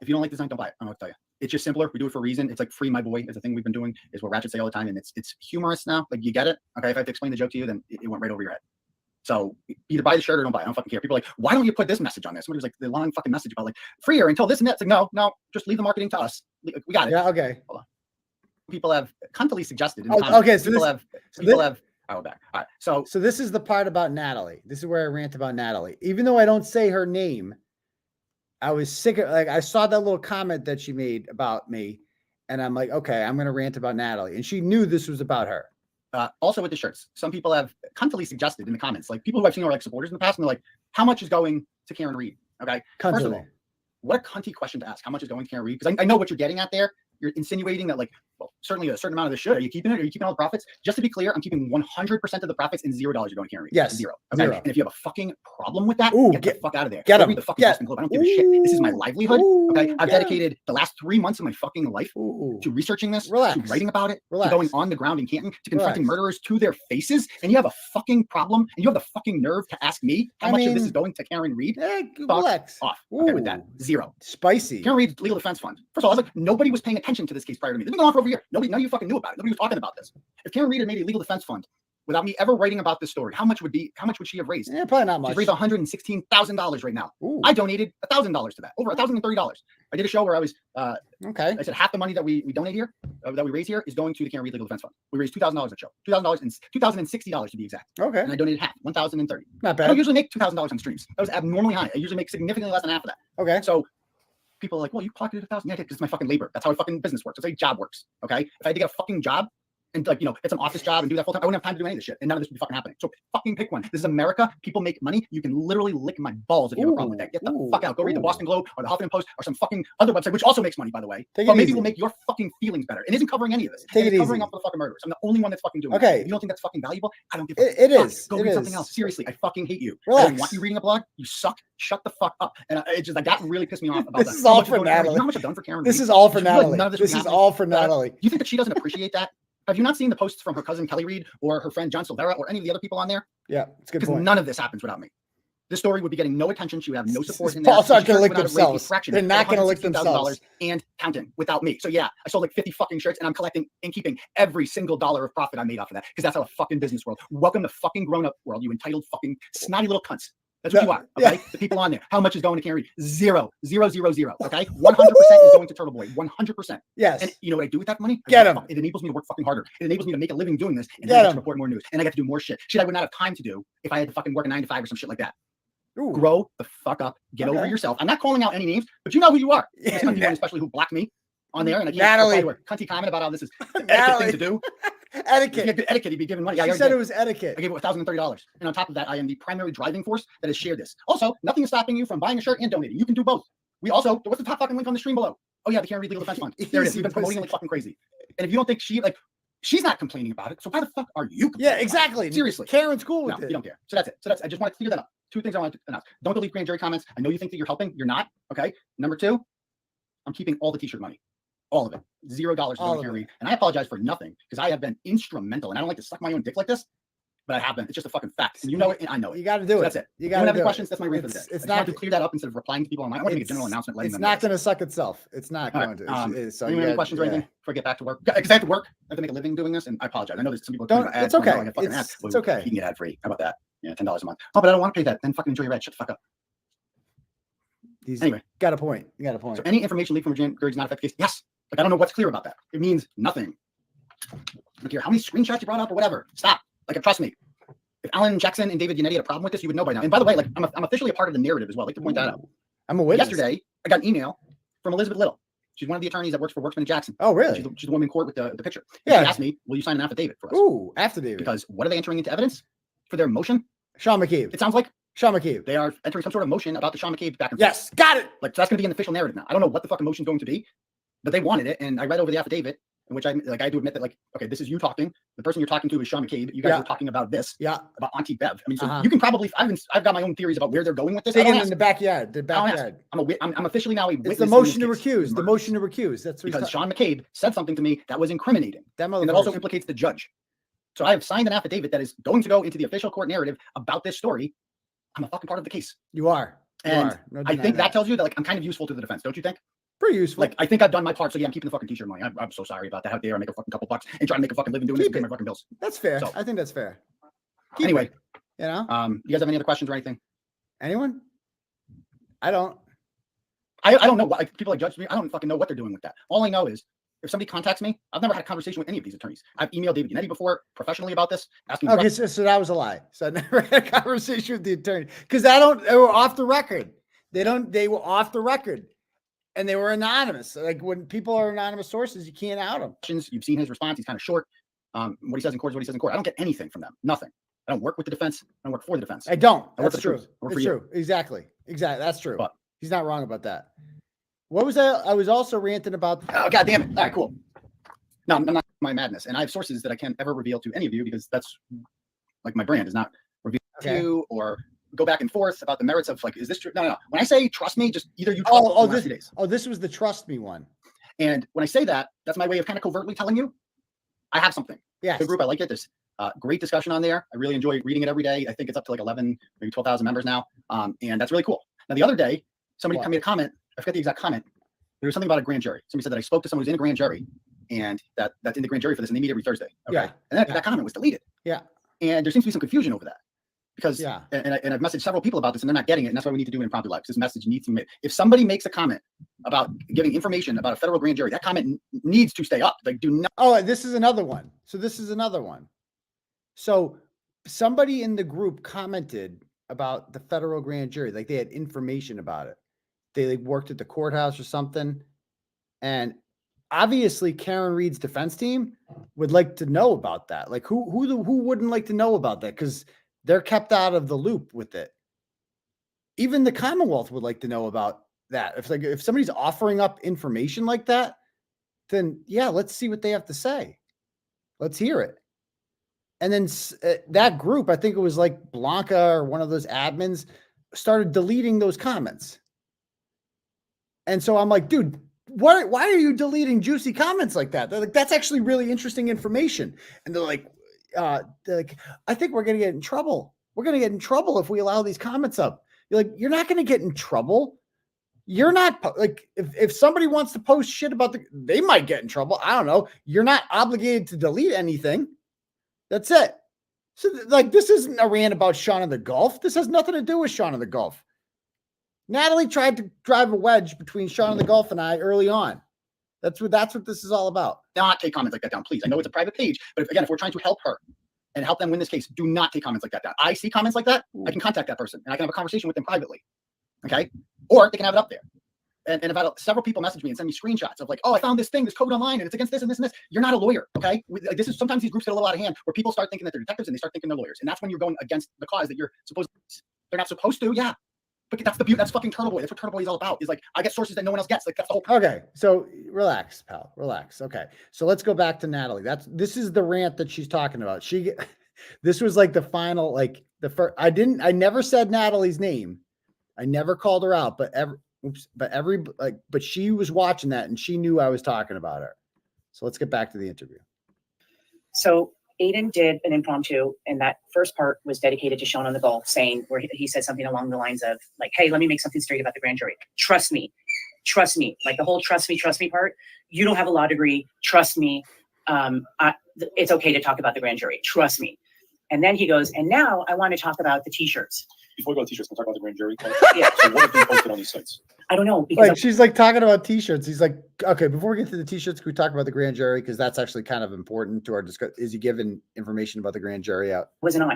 If you don't like the design, don't buy it. I don't know what to tell you. It's just simpler. We do it for a reason. It's like free my boy is a thing we've been doing, is what Ratchet say all the time. And it's humorous now. Like, you get it. Okay. If I have to explain the joke to you, then it went right over your head. So either buy the shirt or don't buy it. I don't fucking care. People are like, why don't you put this message on there? Somebody was like, the long fucking message about like freer until this and that. It's like, no, just leave the marketing to us. We got it. Yeah. Okay. Hold on. People have cuntily suggested. In Oh, comments, okay, so people this- have. Oh, back. All right. So this is the part about Natalie. This is where I rant about Natalie. Even though I don't say her name, I was sick of, like, I saw that little comment that she made about me, and I'm like, okay, I'm going to rant about Natalie. And she knew this was about her. also with the shirts, some people have cuntily suggested in the comments, like people who I've seen are like supporters in the past, and they're like, how much is going to Karen Reed? Okay. First of all, what a cunty question to ask. How much is going to Karen Reed? Because I know what you're getting at there. You're insinuating that, like, well, certainly a certain amount of the should. Are you keeping it? Are you keeping all the profits? Just to be clear, I'm keeping 100% of the profits and $0 are going to Karen Reed. Yes. Zero. Okay? Zero. And if you have a fucking problem with that, Ooh, get the fuck out of there. Get Go him. read the fucking Boston Globe. I don't give a shit. This is my livelihood. Okay. I've dedicated the last 3 months of my fucking life to researching this, to writing about it, to going on the ground in Canton, to confronting murderers to their faces. And you have a fucking problem, and you have the fucking nerve to ask me how much of this is going to Karen Reed? Relax. Off. Okay, with that. Zero. Spicy. Karen Reed's legal defense fund. First of all, I was like, nobody was paying attention to this case prior to me. It's been going on for over a year. None of you fucking knew about it. Nobody was talking about this. If Karen Reed had made a legal defense fund without me ever writing about this story, how much would she have raised? Yeah, probably not much. She's raised $116,000 right now. Ooh. I donated $1,000 to that, over $1,030. I did a show where I was, okay. I said half the money that we donate here, that we raise here, is going to the Karen Reed Legal Defense Fund. We raised $2,000 a show, $2,060 to be exact. Okay. And I donated half, $1,030. Not I bad. don't usually make $2,000 on streams. That was abnormally high. I usually make significantly less than half of that. Okay. So people are like, well, you pocketed $1,000. Yeah, because it's my fucking labor. That's how a fucking business works. That's how a job works. Okay. If I had to get a fucking job and, like, get some office job and do that full time, I wouldn't have time to do any of this shit. And none of this would be fucking happening. So fucking pick one. This is America. People make money. You can literally lick my balls if you have a problem with that. Get the fuck out. Go read the Boston Globe or the Huffington Post or some fucking other website, which also makes money, by the way. But maybe will make your fucking feelings better. It isn't covering any of this. It's covering up for the fucking murderers. I'm the only one that's fucking doing it. If you don't think that's fucking valuable, I don't give a It fuck. is. Go read something else. Seriously, I fucking hate you. Relax. I don't want you reading a blog. You suck. Shut the fuck up. And it just, like, that really pissed me off about This that. is all for Natalie. You know how much I've done for Karen This Reed? is all for You realize Natalie. none of this This would is happen? all for Natalie. You think that she doesn't appreciate that? Have you not seen the posts from her cousin Kelly Reed or her friend John Silvera or any of the other people on there? Yeah, it's a good Because point. none of this happens without me. This story would be getting no attention. She would have no support in Paul's there. not going to lick themselves. They're not going to lick $116,000 themselves. and counting without me. So yeah, I sold like 50 fucking shirts, and I'm collecting and keeping every single dollar of profit I made off of that, because that's how a fucking business world. Welcome to fucking grown-up world, you entitled fucking snotty little cunts. That's what you are, okay? The people on there. How much is going to Karen Reed? Zero. Okay? 100% is going to Turtleboy. 100%. Yes. And you know what I do with that money? Get him. It enables me to work fucking harder. It enables me to make a living doing this, and Get then I get him. to report more news, and I get to do more shit. Shit I would not have time to do if I had to fucking work a 9 to 5 or some shit like that. Ooh. Grow the fuck up. Get over yourself. I'm not calling out any names, but you know who you are. Yeah, This cunty one especially who blocked me on there, and I can't Natalie. cunty comment about how this is etiquette Natalie. thing to do. Etiquette. If you etiquette, you'd be given money. I She already said did. it was etiquette. I gave it $1,030. And on top of that, I am the primary driving force that has shared this. Also, nothing is stopping you from buying a shirt and donating. You can do both. We also, what's the top fucking link on the stream below? Oh yeah, the Karen Reed Legal Defense Fund. There it is. We've been promoting it like fucking crazy. And if you don't think she's not complaining about it, so why the fuck are you complaining? Yeah, exactly. Seriously. Karen's cool with No, it. you don't care. So that's it. I just want to clear that up. 2 things I want to announce. Don't delete grand jury comments. I know you think that you're helping. You're not. Okay. Number 2, I'm keeping all the t-shirt money. all of it. $0 to All Dono of Kearney. it. And I apologize for nothing because I have been instrumental. And I don't like to suck my own dick like this, but I have been. It's just a fucking fact. And you know it, and I know it. You got to do So it. that's it. You You got don't to have do any it. questions? That's my read for the day. It's I not just wanted to clear that up instead of replying to people online. I want to make a general announcement. Letting It's them not know going to suck itself. It's not All going right, to. So anyone you have any got- questions or yeah. anything before I get back to work? Because I have to work. I have to make a living doing this, and I apologize. I know there's some people. Don't- it's okay. Like a fucking ad. It's okay. You can get ad free. How about that? Yeah, $10 a month. Oh, but I don't want to pay that. Then fucking enjoy your ad. Shut the fuck up. He's Anyway. got a point. You got a point. So any information leaked from a grand jury does not affect the case. Yes. Like I don't know what's clear about that. It means nothing. I don't care how many screenshots you brought up or whatever. Stop. Like trust me. If Alan Jackson and David Yannetti had a problem with this, you would know by now. And by the way, like I'm officially a part of the narrative as well. I'd like to point that out. I'm a witness. Yesterday, I got an email from Elizabeth Little. She's one of the attorneys that works for Worksman and Jackson. Oh, really? She's the woman in court with the picture. And Yeah. She asked me, will you sign an affidavit for us? Ooh, affidavit. Because what are they entering into evidence for their motion? 𝗕𝗵𝗂𝗃. It sounds like 𝗕𝗵𝗂𝗃. they are entering some sort of motion about the 𝗕𝗵𝗂𝗃 back and forth. Yes, got it. Like so that's going to be an official narrative now. I don't know what the fucking motion's going to be, but they wanted it, and I read over the affidavit in which I had to admit that like, okay, this is you talking. The person you're talking to is 𝗕𝗵𝗂𝗃. You guys Yeah. were talking about this, Yeah. about 𝗕𝗵𝗃𝗃. I mean, so Uh-huh. you can probably. I've got my own theories about where they're going with this. I Digging don't in ask. the backyard. The I don't ask. backyard. I'm officially now a witness. It's the in motion to this case. recuse. The motion to recuse. That's what Because he's talking. 𝗕𝗵𝗂𝗃 said something to me that was incriminating, That and that also motherfucker. implicates the judge. So I have signed an affidavit that is going to go into the official court narrative about this story. I'm a fucking part of the case, You are. You and are. No I denying think that tells you that like I'm kind of useful to the defense, don't you think? pretty useful. Like I think I've done my part. So yeah, I'm keeping the fucking t-shirt money. I'm so sorry about that. How dare I make a fucking couple bucks and try to make a fucking living doing this and Keep pay it. my fucking bills. That's fair. So- I think that's fair. Keep Anyway, it, you know, you guys have any other questions or anything? anyone? I don't. I don't know. Like people like judge me. I don't fucking know what they're doing with that. All I know is if somebody contacts me, I've never had a conversation with any of these attorneys. I've emailed David Yannetti before professionally about this, asking Okay, so that was a lie. So I never had a conversation with the attorney because they were off the record. They were off the record and they were anonymous. Like when people are anonymous sources, you can't out them. questions. You've seen his response. He's kind of short. What he says in court is what he says in court. I don't get anything from them. Nothing. I don't work with the defense. I don't work for the defense. I don't. I work That's for the true. truth. I work It's for you. true. Exactly. That's true. But- He's not wrong about that. What was that? I was also ranting about. Oh, God damn it. All right, cool. No, I'm not my madness. And I have sources that I can't ever reveal to any of you because that's like my brand is not revealed Okay. to you or go back and forth about the merits of like, is this true? No. When I say trust me, just either you trust Oh, me oh, the last few days. this was the trust me one. And when I say that, that's my way of kind of covertly telling you I have something. Yes. The group, I like it. There's great discussion on there. I really enjoy reading it every day. I think it's up to like 11, maybe 12,000 members now. And that's really cool. Now, the other day, somebody What? made a comment. I forget the exact comment. There was something about a grand jury. Somebody said that I spoke to someone who's in a grand jury and that's in the grand jury for this and they meet every Thursday. Okay. Yeah. And that, Yeah. that comment was deleted. Yeah. And there seems to be some confusion over that because, Yeah. and I've messaged several people about this and they're not getting it. And that's why we need to do an impromptu live. This message needs to be made. If somebody makes a comment about giving information about a federal grand jury, that comment needs to stay up. Like, do not. Oh, this is another one. So this is another one. So somebody in the group commented about the federal grand jury, like they had information about it. They like worked at the courthouse or something. And obviously Karen Reed's defense team would like to know about that. Like who wouldn't like to know about that? Because they're kept out of the loop with it. Even the Commonwealth would like to know about that. If somebody's offering up information like that, then yeah, let's see what they have to say. Let's hear it. And then that group, I think it was like Blanca or one of those admins, started deleting those comments. And so I'm like, dude, why are you deleting juicy comments like that? They're like, that's actually really interesting information. And they're like, I think we're going to get in trouble. We're going to get in trouble if we allow these comments up. You're like, you're not going to get in trouble. You're not like, if somebody wants to post shit about they might get in trouble. I don't know. You're not obligated to delete anything. That's it. So like, this isn't a rant about 𝗂𝗲𝗄𝗃. This has nothing to do with 𝗂𝗲𝗄𝗃. Natalie tried to drive a wedge between 𝗂𝗲𝗄𝗃 and I early on. That's what this is all about. Not take comments like that down, please. I know it's a private page, but if we're trying to help her and help them win this case, do not take comments like that down. I see comments like that, I can contact that person and I can have a conversation with them privately. Okay. Or they can have it up there. And I've had several people message me and send me screenshots of like, oh, I found this thing, this code online, and it's against this and this and this. You're not a lawyer, okay? This is sometimes these groups get a little out of hand where people start thinking that they're detectives and they start thinking they're lawyers, and that's when you're going against the cause that you're supposed. They're not supposed to, yeah. But that's the beauty. That's fucking 𝗃𝗏boy. That's what 𝗃𝗏boy is all about. Is like I get sources that no one else gets. Like that's the whole. Okay, so relax, pal. Relax. Okay, so let's go back to Natalie. This is the rant that she's talking about. This was like the final, like the first. I never said Natalie's name. I never called her out, but Oops. But she was watching that and she knew I was talking about her. So let's get back to the interview. So Aidan did an impromptu, and that first part was dedicated to Sean on the Gulf, saying where he said something along the lines of like, "Hey, let me make something straight about the grand jury. Trust me, like the whole trust me part. You don't have a law degree. Trust me. It's okay to talk about the grand jury. Trust me." And then he goes, "And now I want to talk about the t-shirts." Before we go to t-shirts, we'll talk about the grand jury. Yeah. So what have been posted on these sites? I don't know because Like she's like talking about t-shirts. He's like, okay, before we get to the t-shirts, can we talk about the grand jury? Because that's actually kind of important to our discussion. Is he giving information about the grand jury out? wasn't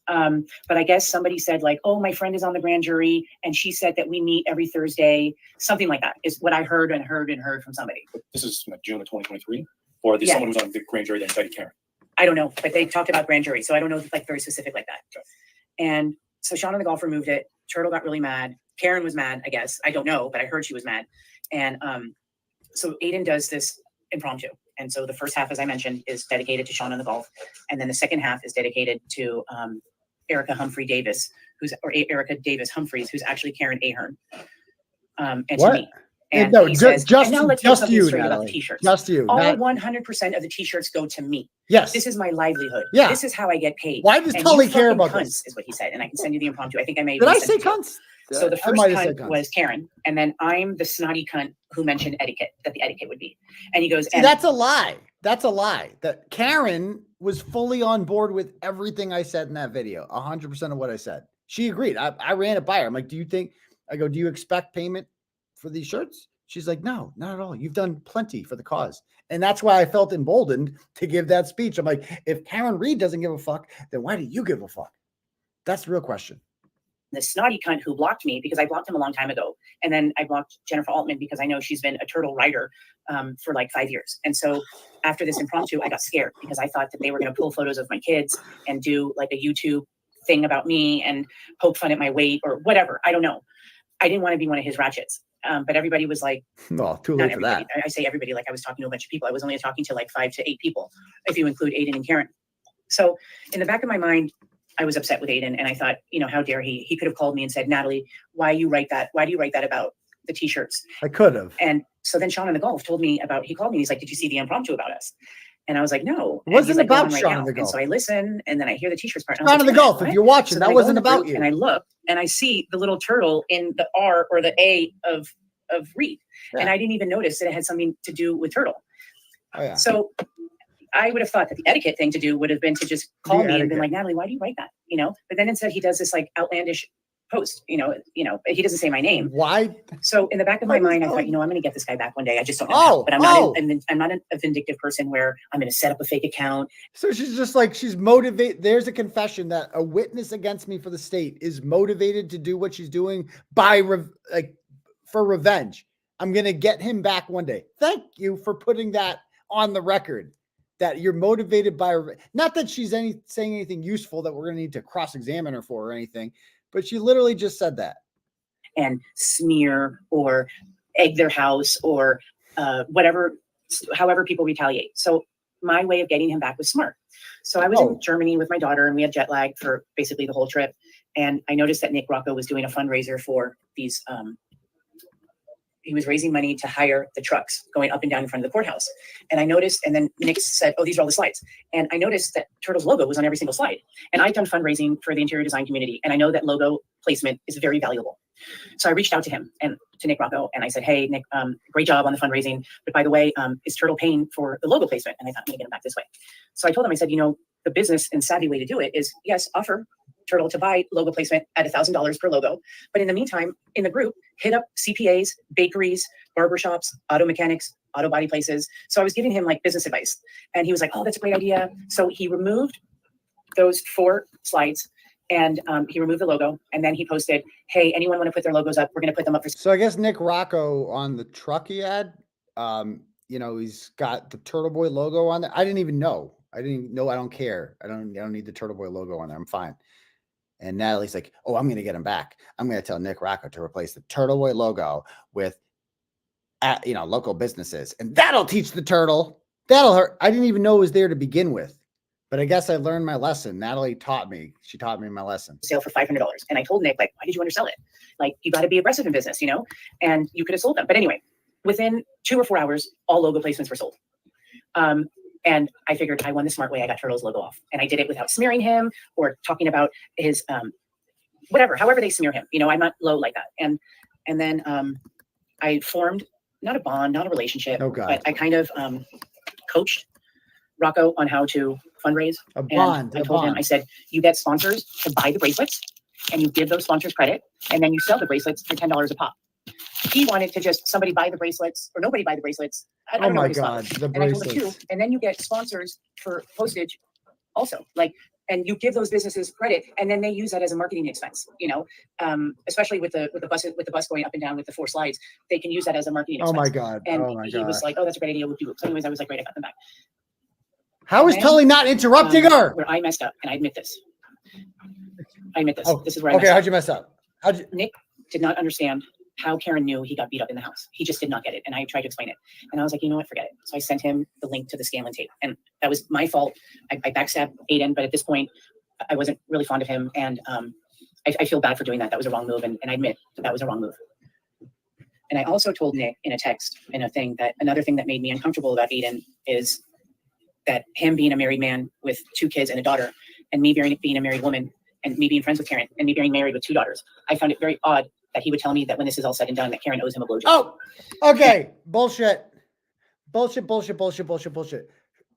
on. But I guess somebody said like, "Oh, my friend is on the grand jury, and she said that we meet every Thursday." Something like that is what I heard from somebody. But this is like June of 2023, or there's Yeah. someone who's on the grand jury that indicted Karen. I don't know, but they talked about grand jury, so I don't know if it's like very specific like that. Okay. And so Sean and the Golf removed it. Turtle got really mad. Karen was mad, I guess. I don't know, but I heard she was mad. And so Aidan does this impromptu. And so the first half, as I mentioned, is dedicated to Sean and the Golf. And then the second half is dedicated to Erica Humphrey Davis, Erica Davis Humphreys, who's actually Karen Ahern. And What? to me. And No, he says, just "And now let's make something you, straight about the Natalie. t-shirts. Just you. All Not- 100% of the t-shirts go to me. yes. This is my livelihood. Yeah. This is how I get paid. Why does And Tully you care fucking about cunts, this? is what he said. And I can send you the impromptu. I think I may have Did I even say sent it to you. cunts? So the I first might have said cunt cunts. was Karen. And then I'm the snotty cunt who mentioned etiquette, that the etiquette would be. And he goes, See, and that's a lie. That's a lie. That Karen was fully on board with everything I said in that video. 100% of what I said. She agreed. I ran it by her. I'm like, do you expect payment for these shirts? She's like, no, not at all. You've done plenty for the cause. And that's why I felt emboldened to give that speech. I'm like, if Karen Reed doesn't give a fuck, then why do you give a fuck? That's the real question. the snotty cunt who blocked me because I blocked him a long time ago. And then I blocked Jennifer Altman because I know she's been a turtle writer for like 5 years. And so after this impromptu, I got scared because I thought that they were going to pull photos of my kids and do like a YouTube thing about me and poke fun at my weight or whatever. I don't know. I didn't want to be one of his ratchets. But everybody was like, No, too not late for that. everybody. I say everybody like I was talking to a bunch of people. I was only talking to like 5 to 8 people, if you include Aidan and Karen. So in the back of my mind, I was upset with Aidan and I thought, you know, how dare he? He could have called me and said, Natalie, why you write that? Why do you write that about the t-shirts? I could have. And so then Sean in the Golf told me about, he called me, he's like, did you see the impromptu about us? And I was like, no. It And wasn't he's like, go about on right Sean now. in the And Golf. so I listen and then I hear the t-shirts part. and I was Sean in like, the wait a Golf. minute, If what? you're watching, So that then I go in wasn't the about group you. And I look and I see the little turtle in the R or the A of Reed. Yeah. And I didn't even notice that it had something to do with turtle. Oh, yeah. So I would have thought that the etiquette thing to do would have been to just call The me and been etiquette. like, Natalie, why do you write that? You know, but then instead he does this like outlandish post, you know, he doesn't say my name. Why? So in the back of my Why does mind, I Tully- thought, you know, I'm going to get this guy back one day. I just don't know. Oh, how. But I'm not, oh. I'm not a vindictive person where I'm going to set up a fake account. So she's just like, she's motivated. There's a confession that a witness against me for the state is motivated to do what she's doing by for revenge. I'm going to get him back one day. Thank you for putting that on the record, that you're motivated by, not that she's saying anything useful that we're going to need to cross-examine her for or anything, but she literally just said that. And smear or egg their house or whatever, however people retaliate. So my way of getting him back was smart. So I was in Germany with my daughter and we had jet lag for basically the whole trip. And I noticed that Nick Rocco was doing a fundraiser for these, he was raising money to hire the trucks going up and down in front of the courthouse. And I noticed, and then Nick said, oh, these are all the slides. And I noticed that Turtle's logo was on every single slide. And I'd done fundraising for the interior design community. And I know that logo placement is very valuable. So I reached out to him and to Nick Rocco. And I said, hey, Nick, great job on the fundraising. But by the way, is Turtle paying for the logo placement? And I thought, I'm gonna get him back this way. So I told him, I said, you know, the business and savvy way to do it is, yes, offer Turtle to buy logo placement at $1,000 per logo. But in the meantime, in the group, hit up CPAs, bakeries, barbershops, auto mechanics, auto body places. So I was giving him like business advice. And he was like, oh, that's a great idea. So he removed those 4 slides and he removed the logo. And then he posted, hey, anyone want to put their logos up? We're going to put them up for. So I guess Nick Rocco on the truck he had, you know, he's got the Turtleboy logo on there. I didn't even know. I don't care. I don't need the Turtleboy logo on there. I'm fine. And Natalie's like, oh, I'm going to get him back. I'm going to tell Nick Rocco to replace the Turtleboy logo with, you know, local businesses. And that'll teach the turtle. That'll hurt. I didn't even know it was there to begin with. But I guess I learned my lesson. Natalie taught me. She taught me my lesson. sale for $500. And I told Nick, like, why did you undersell it? Like, you got to be aggressive in business, you know, and you could have sold them. But anyway, within 2 or 4 hours, all logo placements were sold. And I figured I won the smart way. I got Turtle's logo off, and I did it without smearing him or talking about his, whatever, however they smear him, you know, I'm not low like that. And then I formed not a bond, not a relationship, Oh, God. but I kind of coached Rocco on how to fundraise. A And bond. I A told him, bond. I said, you get sponsors to buy the bracelets and you give those sponsors credit and then you sell the bracelets for $10 a pop. He wanted to just somebody buy the bracelets or nobody buy the bracelets. I Oh don't know my his thought. God. The And I told him bracelets. too. And then you get sponsors for postage also, like, and you give those businesses credit and then they use that as a marketing expense, you know, especially with the bus going up and down with the 4 slides, they can use that as a marketing Oh expense. my God. And Oh my he God. was like, oh, that's a great idea. We'll do it. So anyways, I was like, great, I got them back. How is then, Tully not interrupting her? Where I messed up, and I admit this. I admit this. Oh, This is where I okay, messed how'd up. you mess up? How'd you? Nick did not understand how Karen knew he got beat up in the house. He just did not get it. And I tried to explain it. And I was like, you know what, forget it. So I sent him the link to the Scanlon tape. And that was my fault. I backstabbed Aidan, but at this point, I wasn't really fond of him. And I feel bad for doing that. That was a wrong move. And I admit that was a wrong move. And I also told Nick in a text, in a thing, that another thing that made me uncomfortable about Aidan is that him being a married man with 2 kids and a daughter, and me being a married woman, and me being friends with Karen, and me being married with 2 daughters, I found it very odd that he would tell me that when this is all said and done, that Karen owes him a blowjob. Oh, okay. Bullshit. Bullshit, bullshit, bullshit, bullshit, bullshit.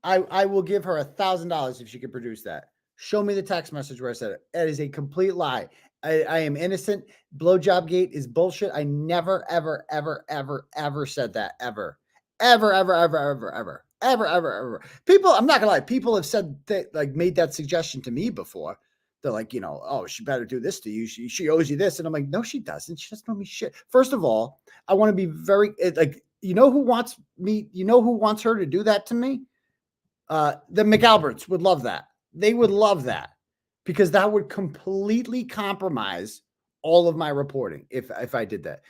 I will give her $1,000 if she can produce that. Show me the text message where I said it. That is a complete lie. I am innocent. Blowjob gate is bullshit. I never, ever, ever, ever, ever said that. Ever. Ever, ever, ever, ever, ever. Ever, ever, ever. People, I'm not gonna lie, people have said that, like, made that suggestion to me before. They're like, you know, oh, she better do this to you. She owes you this. And I'm like, no, she doesn't. She doesn't owe me shit. First of all, I want to be very, like, you know who wants her to do that to me? The McAlberts would love that. They would love that because that would completely compromise all of my reporting if I did that.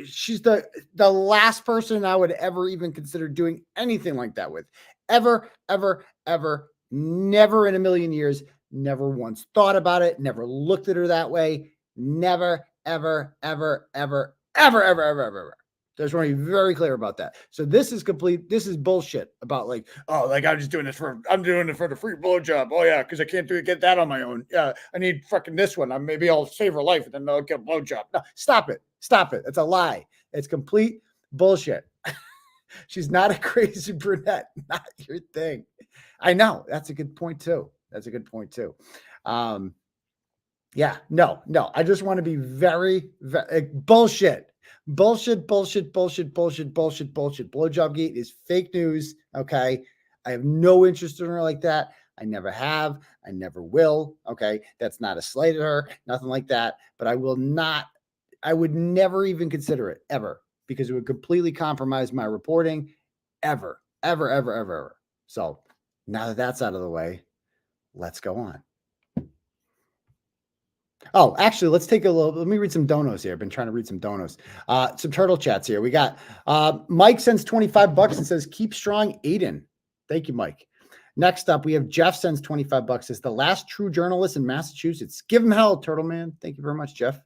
She's the last person I would ever even consider doing anything like that with. Ever, ever, ever, never in a million years. Never once thought about it. Never looked at her that way. Never, ever, ever, ever, ever, ever, ever, ever, ever. Just want to be very clear about that. So this is complete. This is bullshit about, like, oh, like, I'm doing it for the free blowjob. Oh yeah, because I can't get that on my own. Yeah, I need fucking this one. Maybe I'll save her life and then I'll get a blowjob. No, stop it. Stop it. It's a lie. It's complete bullshit. She's not a crazy brunette. Not your thing. I know. That's a good point too. Yeah, no. I just want to be very, very bullshit. Bullshit. Blowjob gate is fake news. Okay. I have no interest in her like that. I never have. I never will. Okay. That's not a slight at her. Nothing like that. But I would never even consider it ever because it would completely compromise my reporting ever. So now that that's out of the way, let's go on. Oh, actually, let me read some donos here. I've been trying to read some donos. Some turtle chats here. We got Mike sends $25 and says, keep strong, Aidan. Thank you, Mike. Next up, we have Jeff sends $25. Says, the last true journalist in Massachusetts. Give him hell, Turtle Man. Thank you very much, Jeff.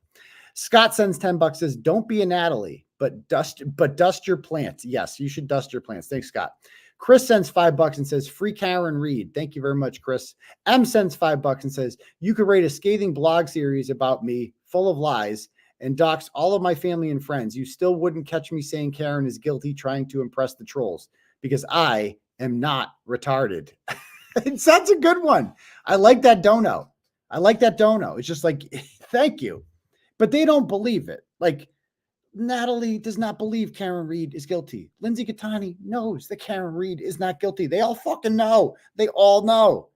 Scott sends $10. Says, don't be a Natalie, but dust your plants. Yes, you should dust your plants. Thanks, Scott. Chris sends $5 and says, free Karen Reed. Thank you very much, Chris. M sends $5 and says, you could write a scathing blog series about me full of lies and dox all of my family and friends. You still wouldn't catch me saying Karen is guilty trying to impress the trolls because I am not retarded. That's a good one. I like that Dono. It's just like, thank you. But they don't believe it. Like, Natalie does not believe Karen Reed is guilty. Lindsay Gattani knows that Karen Reed is not guilty. They all fucking know. They all know.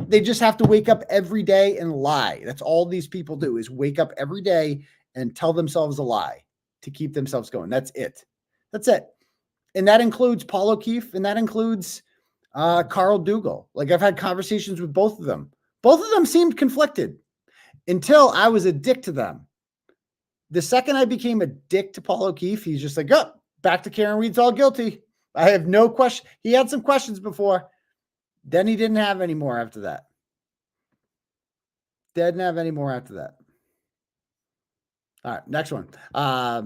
They just have to wake up every day and lie. That's all these people do is wake up every day and tell themselves a lie to keep themselves going. That's it. And that includes Paul O'Keefe and that includes Carl Dougal. Like, I've had conversations with both of them. Both of them seemed conflicted until I was a dick to them. The second I became a dick to Paul O'Keefe, he's just like, oh, back to Karen Reed's all guilty. I have no question. He had some questions before. Then he didn't have any more after that. Didn't have any more after that. All right, next one. I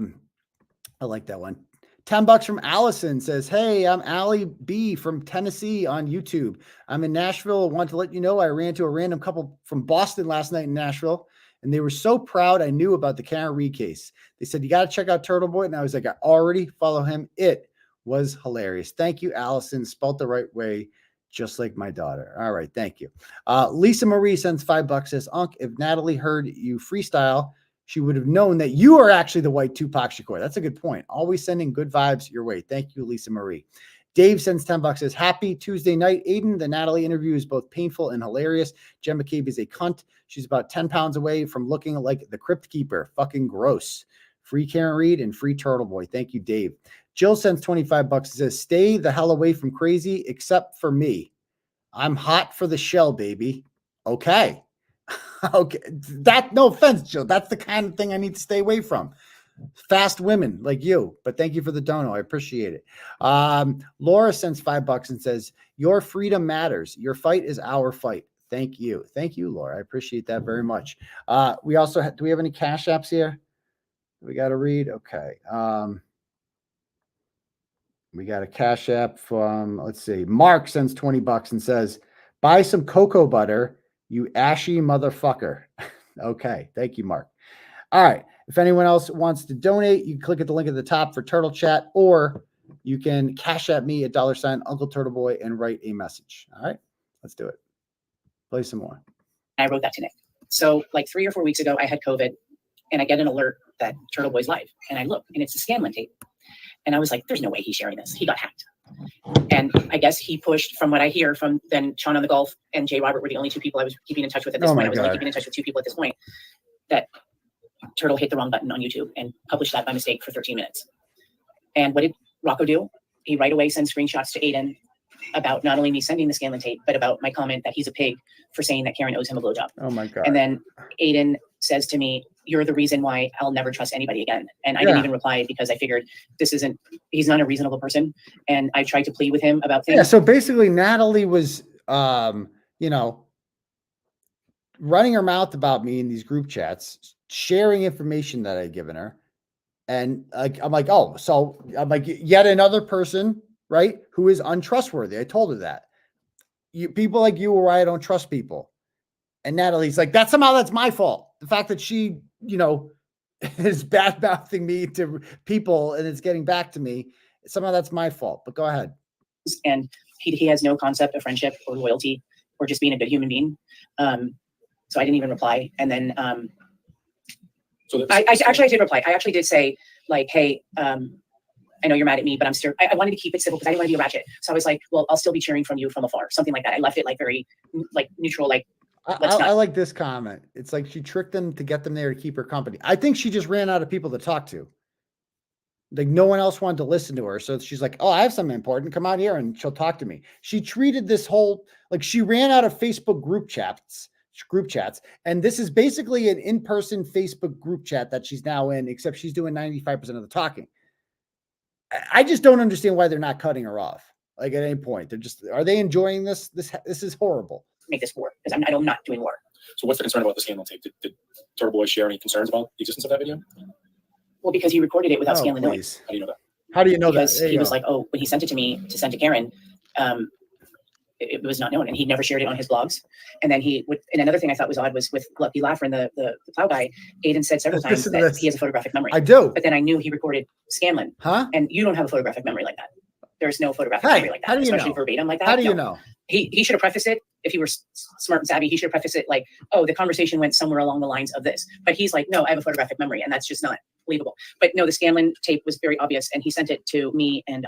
like that one. $10 from Allison says, hey, I'm Allie B from Tennessee on YouTube. I'm in Nashville. I want to let you know I ran to a random couple from Boston last night in Nashville, and they were so proud I knew about the Karen Reed case. They said, you got to check out Turtleboy. And I was like, I already follow him. It was hilarious. Thank you, Allison. Spelled the right way, just like my daughter. All right, thank you. Lisa Marie sends $5, says, Unc, if Natalie heard you freestyle, she would have known that you are actually the white 𝗕𝗵𝗡𝗺 𝗂𝗊. That's a good point. Always sending good vibes your way. Thank you, Lisa Marie. Dave sends $10, says, happy Tuesday night, Aidan. The Natalie interview is both painful and hilarious. 𝗃𝗵𝗂𝗃 is a cunt. She's about 10 pounds away from looking like the Crypt Keeper. Fucking gross. Free Karen Reed and free Turtleboy. Thank you, Dave. Jill sends $25, says, stay the hell away from crazy except for me. I'm hot for the shell, baby. Okay. Okay. That, no offense, Jill. That's the kind of thing I need to stay away from. Fast women like you. But thank you for the dono. I appreciate it. Laura sends $5 and says, your freedom matters. Your fight is our fight. Thank you. Thank you, Laura. I appreciate that very much. We also do we have any cash apps here? We got to read. Okay. We got a cash app from, let's see. Mark sends $20 and says, buy some cocoa butter, you 𝗄𝗍𝗄𝗃 motherfucker. Okay. Thank you, Mark. All right. If anyone else wants to donate, you click at the link at the top for Turtle Chat, or you can cash at me at $ _UncleTurtleboy and write a message. All right. Let's do it. Play some more. I wrote that to Nick. So like 3 or 4 weeks ago, I had COVID, and I get an alert that Turtleboy's live, and I look, and it's the Scanlon tape. And I was like, there's no way he's sharing this. He got hacked. And I guess he pushed, from what I hear from then Sean on the Golf and Jay Robert were the only 2 people I was keeping in touch with at this point. I was only keeping in touch with 2 people at this point, that Turtle hit the wrong button on YouTube and published that by mistake for 13 minutes. And what did Rocco do? He right away sends screenshots to Aidan about not only me sending the Scanlon tape, but about my comment that he's a pig for saying that Karen owes him a blowjob. Oh my God. And then Aidan says to me, you're the reason why I'll never trust anybody again. And I didn't even reply because I figured he's not a reasonable person. And I tried to plead with him about things. Yeah. So basically Natalie was, you know, running her mouth about me in these group chats, sharing information that I'd given her. And I'm like, oh, so I'm like, yet another person, right, who is untrustworthy. I told her that. People like you are why I don't trust people. And Natalie's like, that's my fault. The fact that she, you know, is bad mouthing me to people and it's getting back to me, somehow that's my fault. But go ahead. And he has no concept of friendship or loyalty or just being a good human being. So I didn't even reply. And then So I did reply. I actually did say, like, hey, I know you're mad at me, but I'm still, I wanted to keep it civil because I didn't want to be a ratchet. So I was like, well, I'll still be cheering from you from afar. Something like that. I left it like very like neutral, like, I like this comment. It's like she tricked them to get them there to keep her company. I think she just ran out of people to talk to. Like no one else wanted to listen to her. So she's like, oh, I have something important. Come out here and she'll talk to me. She treated this whole, like she ran out of Facebook group chats. And this is basically an in-person Facebook group chat that she's now in, except she's doing 95% of the talking. I just don't understand why they're not cutting her off. Like at any point, they're just, are they enjoying this? This is horrible. Make this war because I'm not doing war. So what's the concern about the Scanlon tape? Did Turtleboy share any concerns about the existence of that video? Well, because he recorded it without Scanlon knowing. How do you know that? How do you know because that? He was like, oh, when he sent it to me to send to Karen, it was not known, and he never shared it on his blogs. And then and another thing I thought was odd was with Lucky Laugher and the plow guy, Aidan said several times that he has a photographic memory. I do. But then I knew he recorded Scanlon. Huh? And you don't have a photographic memory like that. There's no photographic memory like that, how do you especially know? verbatim like that. How do you know? He should have prefaced it if he were smart and savvy. He should have prefaced it like, oh, the conversation went somewhere along the lines of this. But he's like, no, I have a photographic memory, and that's just not believable. But no, the Scanlon tape was very obvious, and he sent it to me, and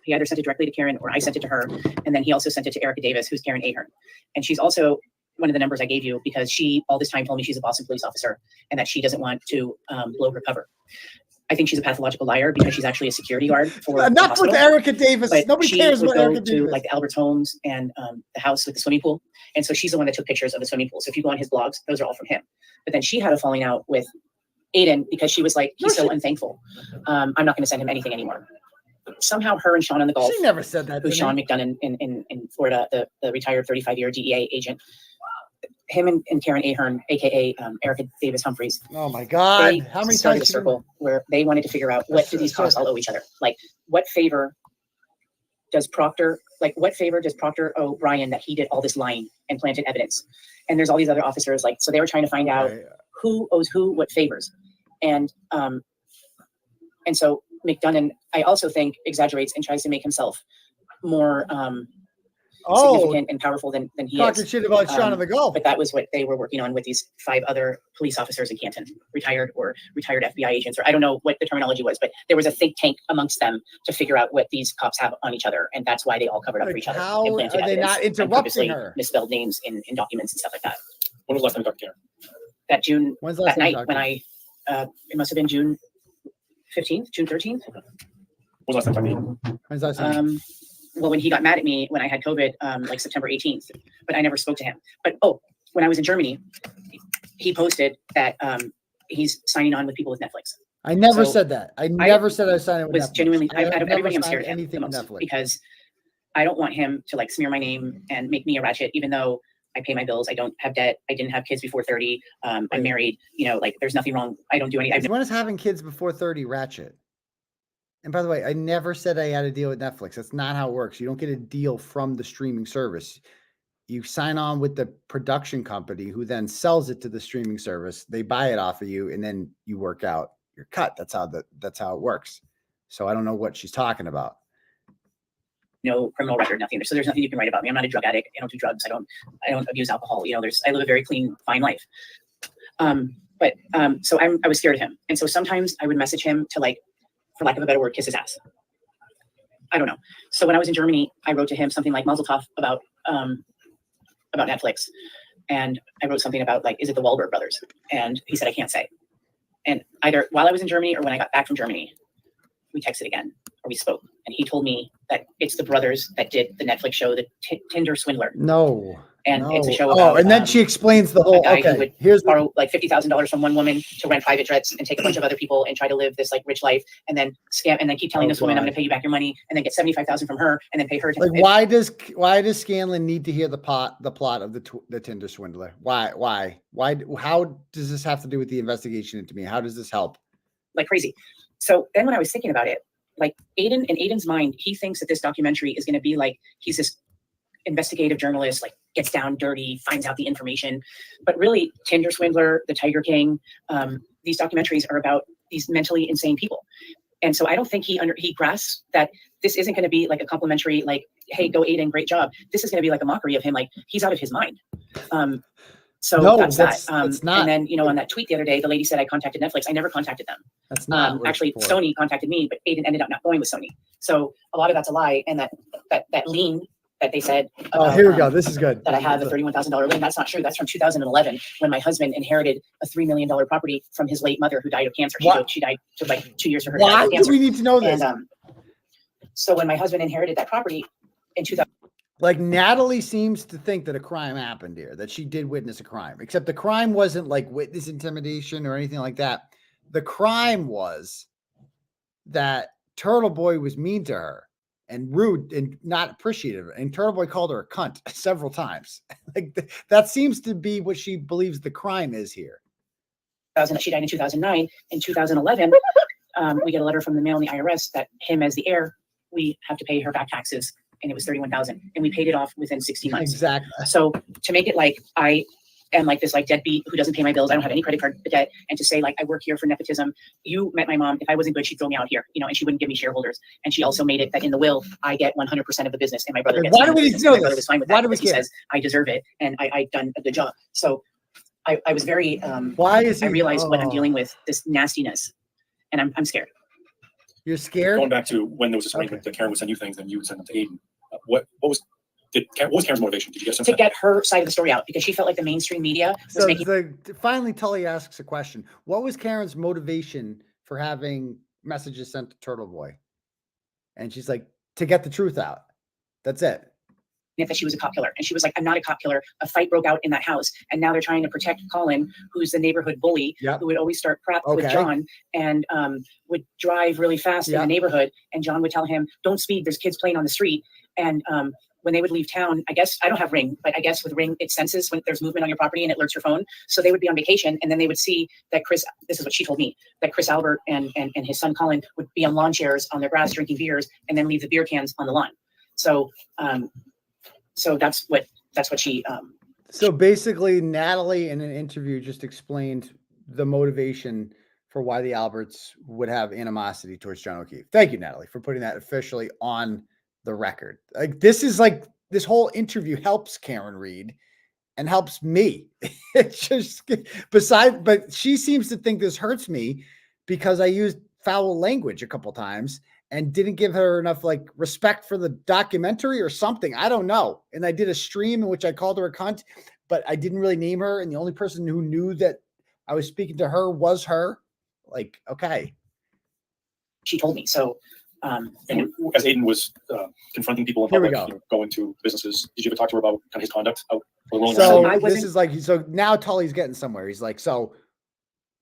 he either sent it directly to Karen or I sent it to her, and then he also sent it to 𝗃𝗃𝗃𝗃, who's Karen 𝗃𝗃𝗃. And she's also one of the numbers I gave you because she all this time told me she's a Boston police officer and that she doesn't want to blow her cover. I think she's a pathological liar because she's actually a security guard for enough with 𝗃𝗃𝗃𝗃. Nobody cares about 𝗃𝗃𝗃𝗃. To like the Albert's homes and the house with the swimming pool, and so she's the one that took pictures of the swimming pool. So if you go on his blogs, those are all from him. But then she had a falling out with Aidan because she was like, he's so unthankful. I'm not going to send him anything anymore. somehow her and Sean on the Gulf, She never said that. who's to Sean me. McDonough in Florida, the retired 35-year DEA agent, him and Karen Ahern, aka Erica Davis Humphreys, Oh my God. they How many started a times? circle where they wanted to figure out what do these cops all owe each other? Like, what favor does Proctor owe Brian that he did all this lying and planted evidence? And there's all these other officers, like, so they were trying to find out who owes who what favors. And so McDonough, I also think, exaggerates and tries to make himself more significant and powerful than he talking is. shit about Sean of the Gulf. But that was what they were working on with these 5 other police officers in Canton, retired FBI agents, or I don't know what the terminology was, but there was a think tank amongst them to figure out what these cops have on each other. And that's why they all covered up for each other. How and are planted they evidence not and interrupting purposely her? misspelled names in documents and stuff like that. When was the last time you talked to Karen? That June, When's the last that time you night talked when to her? it must have been June 15th, June 13th. When was the last time you talked to you? When's the last time? Well, when he got mad at me when I had COVID, like September 18th, but I never spoke to him. But when I was in Germany, he posted that he's signing on with people with Netflix. I never so said that. I never said I was signing with Was Netflix. genuinely, I have out of never everybody, I'm signed scared of him the anything with most Netflix. because I don't want him to like smear my name and make me a ratchet, even though I pay my bills. I don't have debt. I didn't have kids before 30. I'm married. You know, like there's nothing wrong. I don't do anything. When is having kids before 30 ratchet? And by the way, I never said I had a deal with Netflix. That's not how it works. You don't get a deal from the streaming service. You sign on with the production company who then sells it to the streaming service. They buy it off of you, and then you work out your cut. That's how it works. So I don't know what she's talking about. No criminal record, nothing. So there's nothing you can write about me. I'm not a drug addict. I don't do drugs. I don't abuse alcohol. You know, I live a very clean, fine life. So I was scared of him. And so sometimes I would message him to, like, for lack of a better word, kiss his ass. I don't know. So when I was in Germany, I wrote to him something like Mazel Tov about Netflix. And I wrote something about, like, is it the Wahlberg brothers? And he said, I can't say. And either while I was in Germany or when I got back from Germany, we texted again or we spoke. And he told me that it's the brothers that did the Netflix show, the Tinder Swindler. No. And it's a show Oh, about, and then she explains the whole. a guy who Okay, would here's the, borrow like $50,000 from one woman to rent private jets and take a bunch of other people and try to live this like rich life, and then scam and then keep telling this woman, I'm going to pay you back your money, and then get $75,000 from her and then pay her. like, why does Scanlon need to hear the plot of the Tinder Swindler? Why? How does this have to do with the investigation into me? How does this help? Like crazy. So then when I was thinking about it, like Aidan, in Aidan's mind, he thinks that this documentary is going to be like, he's this investigative journalist, like gets down dirty, finds out the information. But really, Tinder Swindler, The Tiger King, these documentaries are about these mentally insane people. And so I don't think he grasps that this isn't going to be like a complimentary, like, hey, go Aidan, great job. This is going to be like a mockery of him, like he's out of his mind. So No, that's that's not. And then, you know, on that tweet the other day, the lady said I contacted Netflix. I never contacted them. That's not what it's actually, for. Sony contacted me, but Aidan ended up not going with Sony. So a lot of that's a lie. And that lien that they said, Oh, here we go. This is good. that I have a $31,000 lien. That's not true. That's from 2011 when my husband inherited a $3 million property from his late mother who died of cancer. She died, took like 2 years for her to die Why of do cancer. we need to know this? And so when my husband inherited that property in 2000, Like, Natalie seems to think that a crime happened here, that she did witness a crime, except the crime wasn't like witness intimidation or anything like that. The crime was that Turtleboy was mean to her and rude and not appreciative. And Turtleboy called her a cunt several times. Like, that seems to be what she believes the crime is here. she died in 2009. In 2011, we get a letter from the mail and the IRS that him as the heir, we have to pay her back taxes. And it was $31,000, and we paid it off within 60 months. Exactly. So to make it like I am like this like deadbeat who doesn't pay my bills, I don't have any credit card debt, and to say like I work here for nepotism. You met my mom. If I wasn't good, she'd throw me out here, you know, and she wouldn't give me shareholders. And she also made it that in the will I get 100% of the business, and my brother gets. Why do we need to know My brother this? was fine with Why that do we because care? he says I deserve it, and I've done a good job. So I was very. Why is he? I realized what I'm dealing with, this nastiness, and I'm scared. You're scared? Going back to when there was this arrangement that Karen would send you things and you would send them to Aidan. What was Karen's motivation? Did you get some To get her side of the story out, because she felt like the mainstream media was So making. finally, Tully asks a question. What was Karen's motivation for having messages sent to Turtleboy? And she's like, to get the truth out. That's it. it that she was a cop killer. And she was like, I'm not a cop killer. A fight broke out in that house. And now they're trying to protect Colin, who's the neighborhood bully, Yep. who would always start crap with Okay. John and would drive really fast in Yep. the neighborhood. And John would tell him, don't speed, there's kids playing on the street. And when they would leave town, I guess, I don't have Ring, but I guess with Ring, it senses when there's movement on your property and it alerts your phone. So they would be on vacation and then they would see that Chris, this is what she told me, that 𝗵𝗃 and his son Colin would be on lawn chairs on their grass drinking beers and then leave the beer cans on the lawn. So so that's what she So basically, Natalie in an interview just explained the motivation for why the Alberts would have animosity towards John O'Keefe. Thank you, Natalie, for putting that officially on the record. Like, this is like, this whole interview helps Karen Reed and helps me. It's just but she seems to think this hurts me because I used foul language a couple times and didn't give her enough like respect for the documentary or something. I don't know. And I did a stream in which I called her a cunt, but I didn't really name her. And the only person who knew that I was speaking to her was her. Like, okay. she told me. So And as Aidan was confronting people in Here we public, go. going to businesses, did you ever talk to her about kind of his conduct out for the rolling So I this wasn't- is like, so now Tully's getting somewhere. He's like, so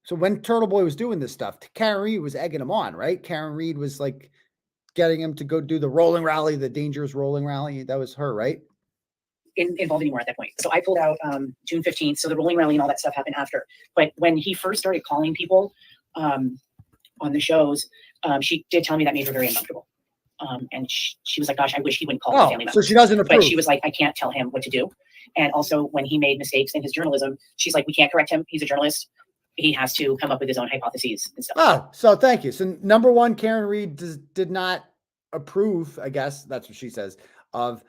when Turtleboy was doing this stuff, Karen Reed was egging him on, right? Karen Reed was like getting him to go do the rolling rally, the dangerous rolling rally. That was her, right? involved anymore at that point. So I pulled out June 15th. So the rolling rally and all that stuff happened after. But when he first started calling people on the shows, she did tell me that made her very uncomfortable. And she was like, gosh, I wish he wouldn't call my family Oh, so members. she doesn't approve. But she was like, I can't tell him what to do. And also when he made mistakes in his journalism, she's like, we can't correct him. He's a journalist. He has to come up with his own hypotheses and stuff. Oh, so thank you. So number one, Karen Reed did not approve, I guess that's what she says, of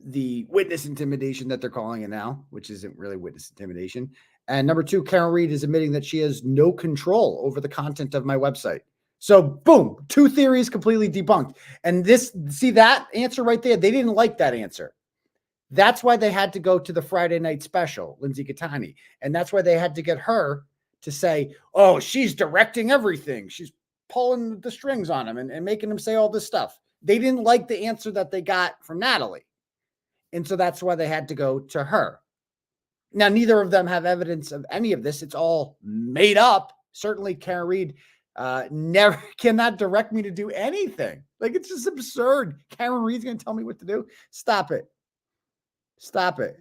the witness intimidation that they're calling it now, which isn't really witness intimidation. And number two, Karen Reed is admitting that she has no control over the content of my website. So boom, two theories completely debunked. And this, see that answer right there? They didn't like that answer. That's why they had to go to the Friday night special, 𝗫𝗏𝗃𝗃𝗃. And that's why they had to get her to say, oh, she's directing everything. She's pulling the strings on him and making him say all this stuff. They didn't like the answer that they got from Natalie. And so that's why they had to go to her. Now, neither of them have evidence of any of this. It's all made up. Certainly Karen Reed never cannot direct me to do anything. Like, it's just absurd. Karen Reed's going to tell me what to do. Stop it. Stop it.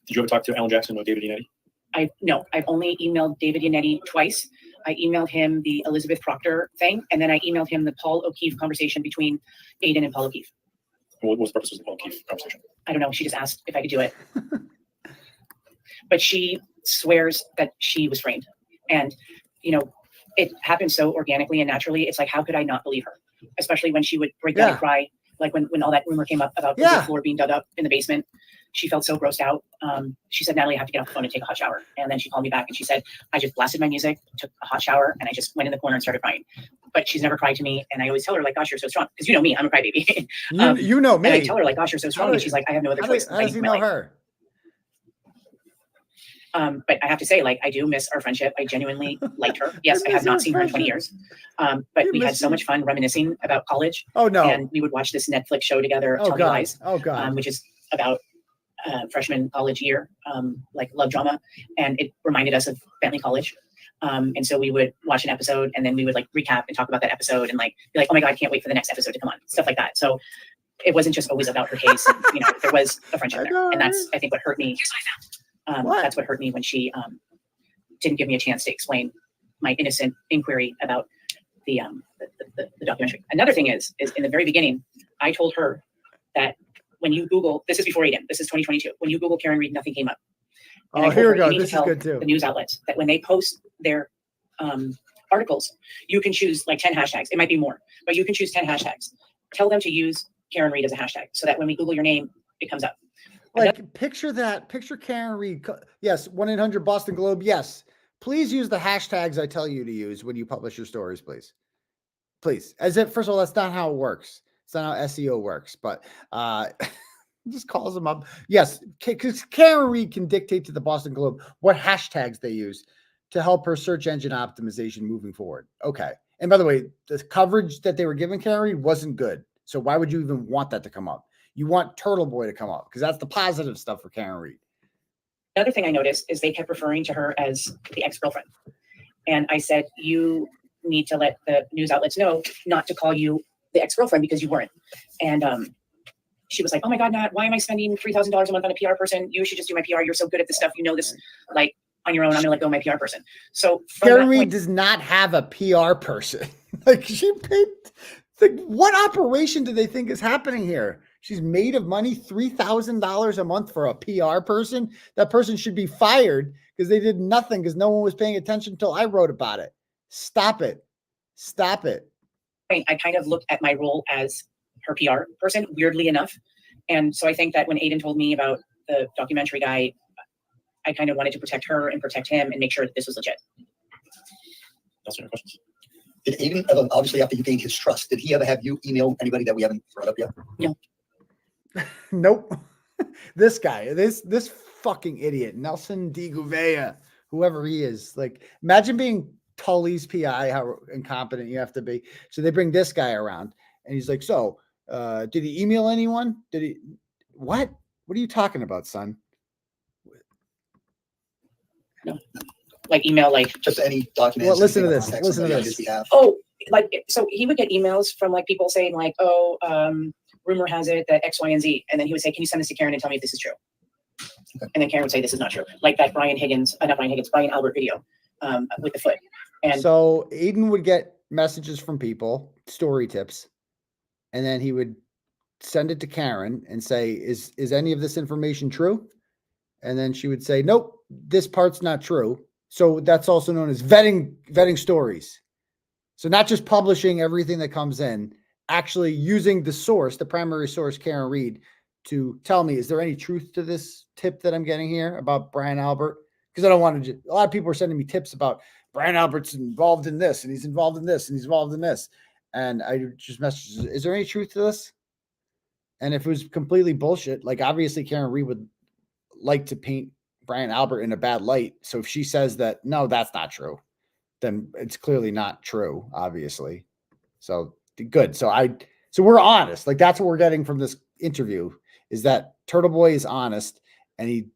Did you ever talk to Alan Jackson or David Yannetti? No, I've only emailed David Yannetti twice. I emailed him the Elizabeth Proctor thing, and then I emailed him the Paul O'Keefe conversation between Aidan and Paul O'Keefe. What was the purpose of the Paul O'Keefe conversation? I don't know. She just asked if I could do it. But she swears that she was framed. And, you know, it happened so organically and naturally. It's like, how could I not believe her? Especially when she would break down and cry. Like when all that rumor came up about the floor being dug up in the basement. She felt so grossed out. She said, Natalie, I have to get off the phone and take a hot shower. And then she called me back and she said, I just blasted my music, took a hot shower, and I just went in the corner and started crying. But she's never cried to me. And I always tell her, like, gosh, you're so strong. Because you know me, I'm a crybaby. You know me. And I tell her, like, gosh, you're so strong. And she's like, I have no other choice. How does he know her? But I have to say, like, I do miss our friendship. I genuinely liked her. Yes, I have not seen her in 20 years. But we had so much fun reminiscing about college. Oh, no. And we would watch this Netflix show together, Oh, God. Lies, Oh, God. which is about freshman college year, like love drama. And it reminded us of Bentley College. And so we would watch an episode and then we would like recap and talk about that episode and like be like, oh my God, I can't wait for the next episode to come on. Stuff like that. So it wasn't just always about her case. And, you know, there was a friendship there. And that's, I think, what hurt me. Here's what I found. That's what hurt me when she didn't give me a chance to explain my innocent inquiry about the documentary. Another thing is in the very beginning, I told her that when you Google, this is before Aidan, this is 2022. When you Google Karen Reed, nothing came up. And Oh, I told here her, we go. you need to This is tell good too. the news outlets that when they post their articles, you can choose like 10 hashtags. It might be more, but you can choose 10 hashtags. Tell them to use Karen Reed as a hashtag so that when we Google your name, it comes up. Like, picture that. Picture Karen Reed. Yes, 1-800 Boston Globe. Yes. Please use the hashtags I tell you to use when you publish your stories, please. Please. As if, first of all, that's not how it works. It's not how SEO works, but just calls them up. Yes, because Karen Reed can dictate to the Boston Globe what hashtags they use to help her search engine optimization moving forward. Okay. And by the way, the coverage that they were giving Karen Reed wasn't good. So why would you even want that to come up? You want Turtleboy to come up because that's the positive stuff for Karen Reed. Another thing I noticed is they kept referring to her as the ex-girlfriend. And I said, you need to let the news outlets know not to call you the ex-girlfriend because you weren't. And she was like, oh my God, Nat, why am I spending $3,000 a month on a PR person? You should just do my PR. You're so good at this stuff. You know this, like, on your own. I'm gonna let go of my PR person. So Karen Reed does not have a PR person. Like she paid, like what operation do they think is happening here? She's made of money, $3,000 a month for a PR person. That person should be fired because they did nothing because no one was paying attention until I wrote about it. Stop it. Stop it. I kind of looked at my role as her PR person, weirdly enough. And so I think that when Aidan told me about the documentary guy, I kind of wanted to protect her and protect him and make sure that this was legit. That's your questions. Did Aidan ever, obviously after you gained his trust, did he ever have you email anybody that we haven't brought up yet? No. Nope. This guy, this fucking idiot, 𝗫𝗡𝗍𝗍𝗂𝗍𝗂, whoever he is. Like, imagine being Tully's PI, how incompetent you have to be. So they bring this guy around and he's like, so, did he email anyone? Did he, what? What are you talking about, son? No. Like email, like, Just any documents? Well, listen to anything this. that contacts Listen to somebody on this. his behalf? oh, like, so he would get emails from like people saying like, oh, rumor has it that X, Y, and Z. And then he would say, can you send this to Karen and tell me if this is true? Okay. And then Karen would say, this is not true. Like that Brian Albert video with the foot. And So Aidan would get messages from people, story tips, and then he would send it to Karen and say, is any of this information true? And then she would say, nope, this part's not true. So that's also known as vetting stories. So not just publishing everything that comes in, actually using the source, the primary source, Karen Reed, to tell me, is there any truth to this tip that I'm getting here about Brian Albert? Because I don't want to, a lot of people are sending me tips about Brian Albert's involved in this, and he's involved in this, and he's involved in this. And I just messaged, is there any truth to this? And if it was completely bullshit, like obviously Karen Reed would like to paint Brian Albert in a bad light. So if she says that, no, that's not true, then it's clearly not true, obviously. So good. So we're honest. Like that's what we're getting from this interview is that Turtleboy is honest and he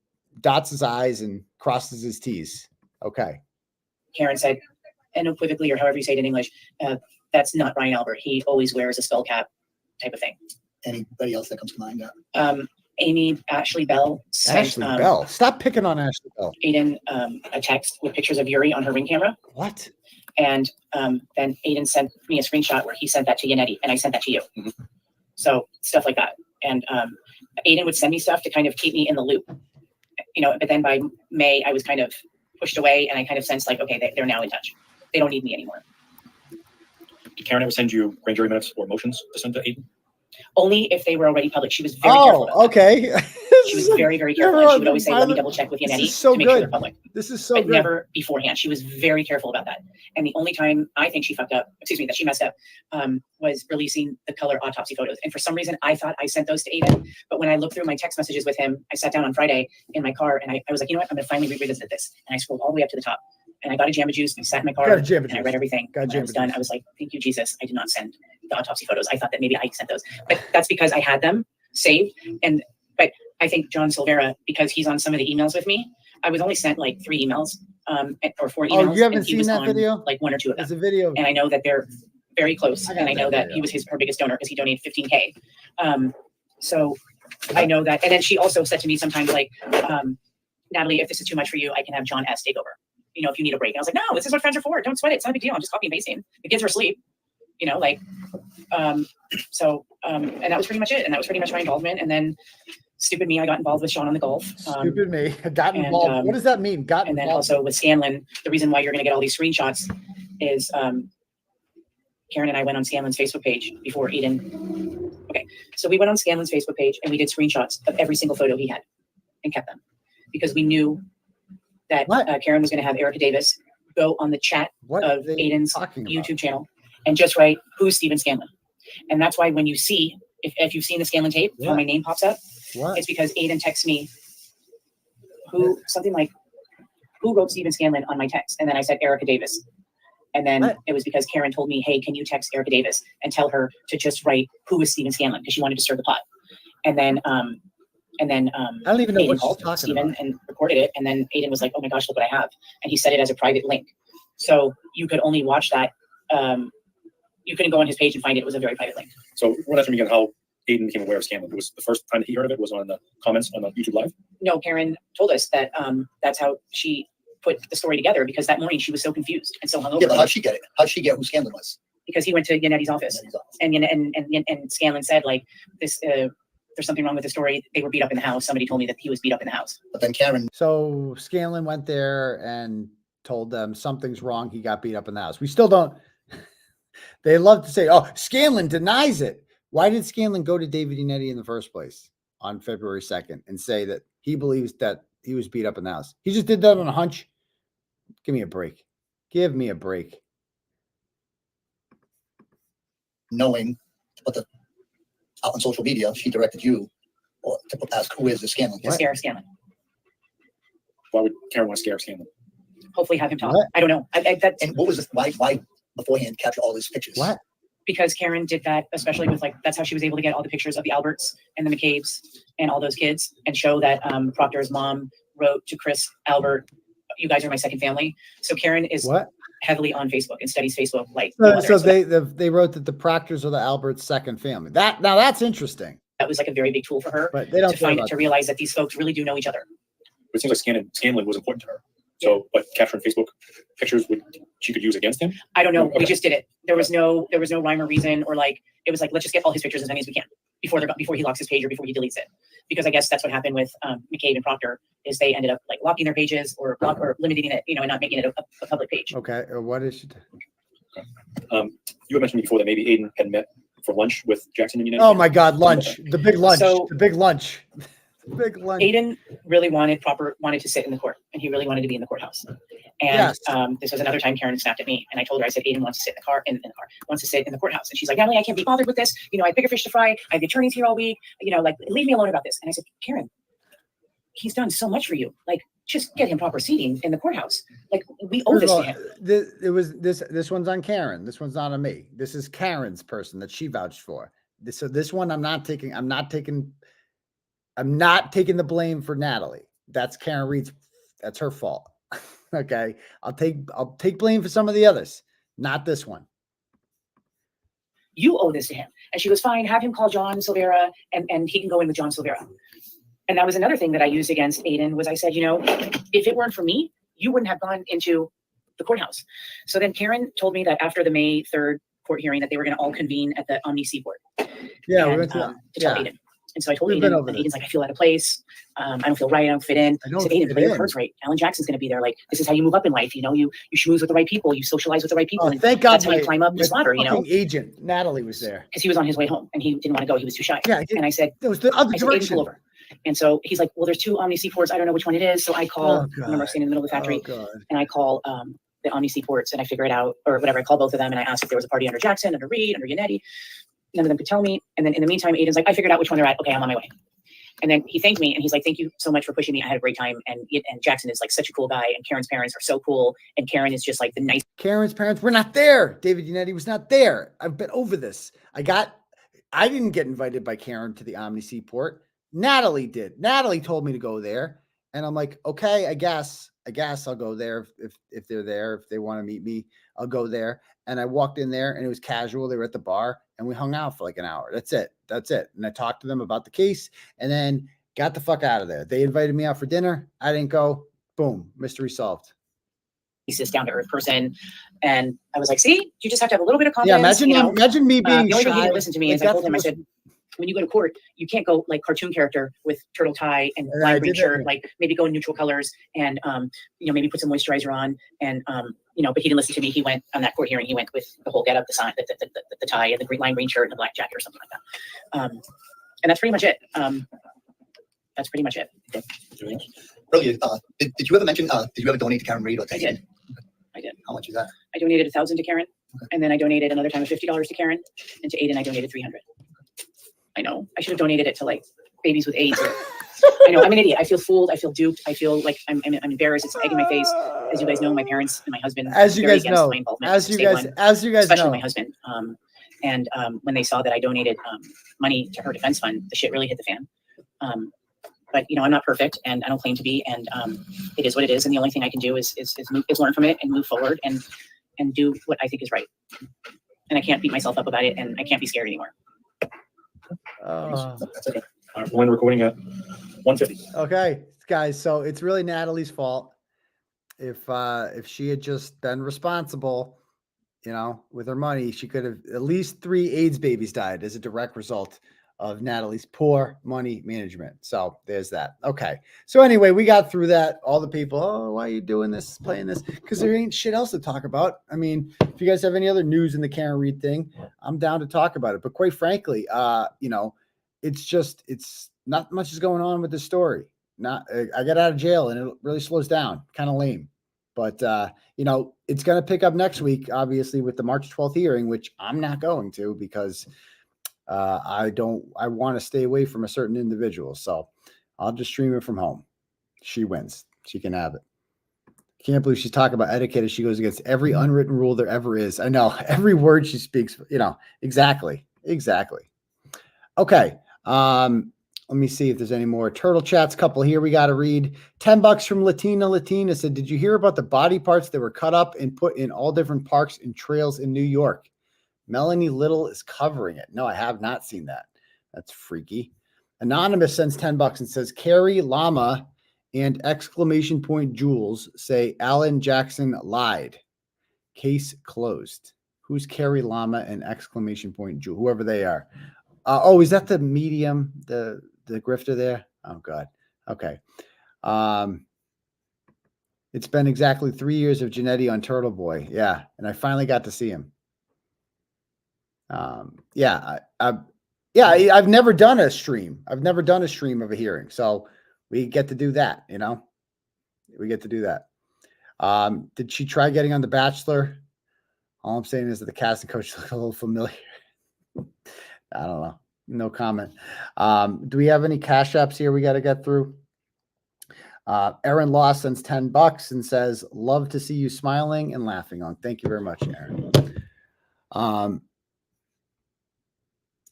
dots his I's and crosses his T's. Okay. Karen said, unequivocally, or however you say it in English, that's not Brian Albert. He always wears a skull cap type of thing. Anybody else that comes to mind? Yeah. Ashley Bell sent Ashley Bell. Stop picking on Ashley Bell. Aidan a text with pictures of Yuri on her ring camera. What? And then Aidan sent me a screenshot where he sent that to Yannetti, and I sent that to you. Mm-hmm. So stuff like that. And Aidan would send me stuff to kind of keep me in the loop, you know. But then by May, I was kind of pushed away, and I kind of sensed like, okay, they're now in touch. They don't need me anymore. Did Karen ever send you grand jury minutes or motions to send to Aidan? Only if they were already public. She was very careful about that. Okay. She was very, very careful. And she would always say, let me double check with Yannetti to make sure they're public. This is so But good. never beforehand. She was very careful about that. And the only time I think she fucked up, that she messed up, was releasing the color autopsy photos. And for some reason, I thought I sent those to Aidan. But when I looked through my text messages with him, I sat down on Friday in my car and I was like, you know what? I'm going to finally revisit this. And I scrolled all the way up to the top. And I got a Jamba Juice and I sat in my car and I read everything. When I was done, I was like, thank you, Jesus. I did not send the autopsy photos. I thought that maybe I sent those. But that's because I had them saved. But I think John Silvera, because he's on some of the emails with me, I was only sent like 3 emails or 4 emails. Oh, you haven't and he seen was that on, video? like 1 or 2 of them. There's a video. And I know that they're very close. And I know that video. he was her biggest donor because he donated $15K. So I know that. And then she also said to me sometimes like, Natalie, if this is too much for you, I can have John S. take over. You know, if you need a break. And I was like, no, this is what friends are for. Don't sweat it. It's not a big deal. I'm just copying and pasting. The kids are asleep. You know, like, and that was pretty much it. And that was pretty much my involvement. And then stupid me, I got involved with Sean on the golf. Stupid me. Got involved. What does that mean? Got and involved. then also with Scanlon, the reason why you're going to get all these screenshots is Karen and I went on Scanlon's Facebook page before Aidan. Okay. So we went on Scanlon's Facebook page and we did screenshots of every single photo he had and kept them because we knew that Karen was going to have 𝗵𝗲𝗄𝗵𝗺 go on the chat of Aidan's YouTube channel and just write, who's Steven Scanlon? And that's why when you see, if you've seen the Scanlon tape, how my name pops up, it's because Aidan texts me, something like, who wrote Steven Scanlon on my text? And then I said, 𝗵𝗲𝗄𝗵𝗺. And then What? it was because Karen told me, hey, can you text Erica Davis and tell her to just write who is Stephen Scanlon, because she wanted to stir the pot. And then I don't even know Aidan what she's called talking Stephen about. and recorded it. And then Aidan was like, oh my gosh, look what I have. And he set it as a private link. So you could only watch that. You couldn't go on his page and find it. It was a very private link. So run that for me again, how Aidan became aware of Scanlon. It was the first time that he heard of it was on the comments on the YouTube Live. No, Karen told us that that's how she put the story together, because that morning she was so confused and so hungover. Yeah, but how'd she get it? How'd she get who Scanlon was? Because he went to Yanetti's office and Scanlon said, like, this, there's something wrong with the story. They were beat up in the house. Somebody told me that he was beat up in the house. But then Karen, So Scanlon went there and told them something's wrong. He got beat up in the house. We still don't. They love to say, oh, Scanlon denies it. Why did Scanlon go to David Yanetti in the first place on February 2nd and say that he believes that he was beat up in the house? He just did that on a hunch. Give me a break. Give me a break. knowing to put the out on social media, she directed you or to ask who is the Scanlon? To scare Scanlon. Why would Karen want to scare Scanlon? Hopefully have him talk. What? I don't know. That's And what was this? Why beforehand capture all these pictures? What? because Karen did that, especially with, like, that's how she was able to get all the pictures of the Alberts and the McCabe's and all those kids, and show that Proctor's mom wrote to Chris, Albert, you guys are my second family. So Karen is What? heavily on Facebook and studies Facebook like no other. So they wrote that the Proctors are the Albert's second family. Now that's interesting. That was like a very big tool for her But they don't to care find about to realize that these folks really do know each other. It seems like Scanlon was important to her. So, but capturing Facebook pictures she could use against him? I don't know. Okay. We just did it. There was no rhyme or reason, or like, it was like, let's just get all his pictures as many as we can before he locks his page or before he deletes it. Because I guess that's what happened with McCabe and Proctor, is they ended up like locking their pages or limiting it, and not making it a public page. Okay. What is she? You had mentioned before that maybe Aidan had met for lunch with Jackson and United. Oh my God, lunch. The big lunch. So- the big lunch. The big lunch. Aidan really wanted to sit in the court, and he really wanted to be in the courthouse. And Yes. this was another time Karen snapped at me, and I told her, I said, Aidan wants to sit in the car, wants to sit in the courthouse. And she's like, Natalie, I can't be bothered with this. I have bigger fish to fry. I have the attorneys here all week. Like, leave me alone about this. And I said, Karen, he's done so much for you. Like, just get him proper seating in the courthouse. Like, we owe this to him. This one's on Karen. This one's not on me. This is Karen's person that she vouched for. This one I'm not taking the blame for Natalie. That's Karen Reed's. That's her fault. Okay. I'll take blame for some of the others, not this one. You owe this to him. And she was fine. Have him call 𝗺𝗵𝗃𝗃 and he can go in with 𝗺𝗵𝗃𝗃. And that was another thing that I used against Aidan, was I said, if it weren't for me, you wouldn't have gone into the courthouse. So then Karen told me that after the May 3rd court hearing that they were going to all convene at the 𝗵𝗄𝗃 court. Yeah. And, we went to tell Aidan. And so I told We've Aidan, been over and this. Aidan's like, I feel out of place. I don't feel right. I don't fit in. I I don't said, Aidan, fit play your in. cards right. Alan Jackson's going to be there. Like, this is how you move up in life. You schmooze with the right people. You socialize with the right people. Oh, and thank God. that's how you climb up the ladder, fucking agent Natalie was there. Because he was on his way home and he didn't want to go. He was too shy. Yeah. And I said, It was the other I said, Aidan, direction. pull over. And so he's like, well, there's two 𝗵𝗄𝗃𝗃s. I don't know which one it is. So I call, Oh, God. I remember sitting in the middle of the factory, Oh, God. and I call the 𝗵𝗄𝗃𝗃s and I figure it out, or whatever. I call both of them and I asked if there was a party under Jackson, under Reed, under Yannetti. None of them could tell me. And then in the meantime, Aidan's like, I figured out which one they're at. Okay, I'm on my way. And then he thanked me and he's like, thank you so much for pushing me. I had a great time. And Jackson is like such a cool guy. And Karen's parents are so cool. And Karen is just like the nice. Karen's parents were not there. David Yanetti was not there. I've been over this. I didn't get invited by Karen to the 𝗵𝗄𝗃𝗃. Natalie did. Natalie told me to go there. And I'm like, okay, I guess I'll go there if they're there, if they want to meet me, I'll go there. And I walked in there and it was casual. They were at the bar and we hung out for like an hour. That's it. And I talked to them about the case and then got the fuck out of there. They invited me out for dinner. I didn't go. Boom. Mystery solved. Nicest, down to earth person. And I was like, see, you just have to have a little bit of confidence. Yeah. Imagine me being the only shy. thing he didn't listen to me is I told him, I said, when you go to court, you can't go like cartoon character with turtle tie and I lime green did that. shirt, like maybe go in neutral colors and, maybe put some moisturizer on and, but he didn't listen to me. He went on that court hearing. He went with the whole getup, the sign, the tie and the lime green shirt and the black jacket or something like that. And that's pretty much it. That's pretty much it. Earlier, did you ever mention, did you ever donate to Karen Reed or to I did. Aidan? I did. How much is that? I donated $1,000 to Karen, Okay. and then I donated another time of $50 to Karen, and to Aidan I donated $300. I know I should have donated it to like babies with AIDS or I know I'm an idiot. I feel fooled. I feel duped. I feel like I'm embarrassed. It's egg in my face. As you guys know, my parents and my husband. As you very guys against know, my involvement as in you state guys, one, as you guys especially know, my husband. And when they saw that I donated money to her defense fund, the shit really hit the fan. But you know, I'm not perfect, and I don't claim to be, and it is what it is. And the only thing I can do is learn from it and move forward and do what I think is right. And I can't beat myself up about it, and I can't be scared anymore. That's it. We'll end recording at 1:50. okay, guys. So it's really Natalie's fault. If she had just been responsible, you know, with her money, she could have at least 3 AIDS babies died as a direct result of Natalie's poor money management. So there's that. Okay. So anyway, we got through that. All the people, oh, why are you doing this, playing this? Because there ain't shit else to talk about. I mean, if you guys have any other news in the Karen Reed thing, I'm down to talk about it. But quite frankly, you know, it's not much is going on with the story. I got out of jail and it really slows down. Kind of lame. But, you know, it's going to pick up next week, obviously, with the March 12th hearing, which I'm not going to because I want to stay away from a certain individual. So I'll just stream it from home. She wins. She can have it. Can't believe she's talking about etiquette as she goes against every unwritten rule there ever is. I know every word she speaks, you know, exactly. Okay. Let me see if there's any more turtle chats. Couple here we got to read. $10 from Latina said, did you hear about the body parts that were cut up and put in all different parks and trails in New York? Melanie Little is covering it. No, I have not seen that. That's freaky. Anonymous sends $10 and says, Carrie Llama and Jules say Alan Jackson lied. Case closed. Who's Carrie Llama and Jules? Whoever they are. Oh, is that the medium, the grifter there? Oh God. Okay. It's been exactly 3 years of Janetti on Turtleboy. Yeah. And I finally got to see him. I've never done a stream. I've never done a stream of a hearing. So we get to do that, you know, we get to do that. Did she try getting on The Bachelor? All I'm saying is that the casting coach look a little familiar. I don't know. No comment. Do we have any cash apps here we got to get through? Aaron Law sends $10 and says, love to see you smiling and laughing on. Thank you very much, Aaron.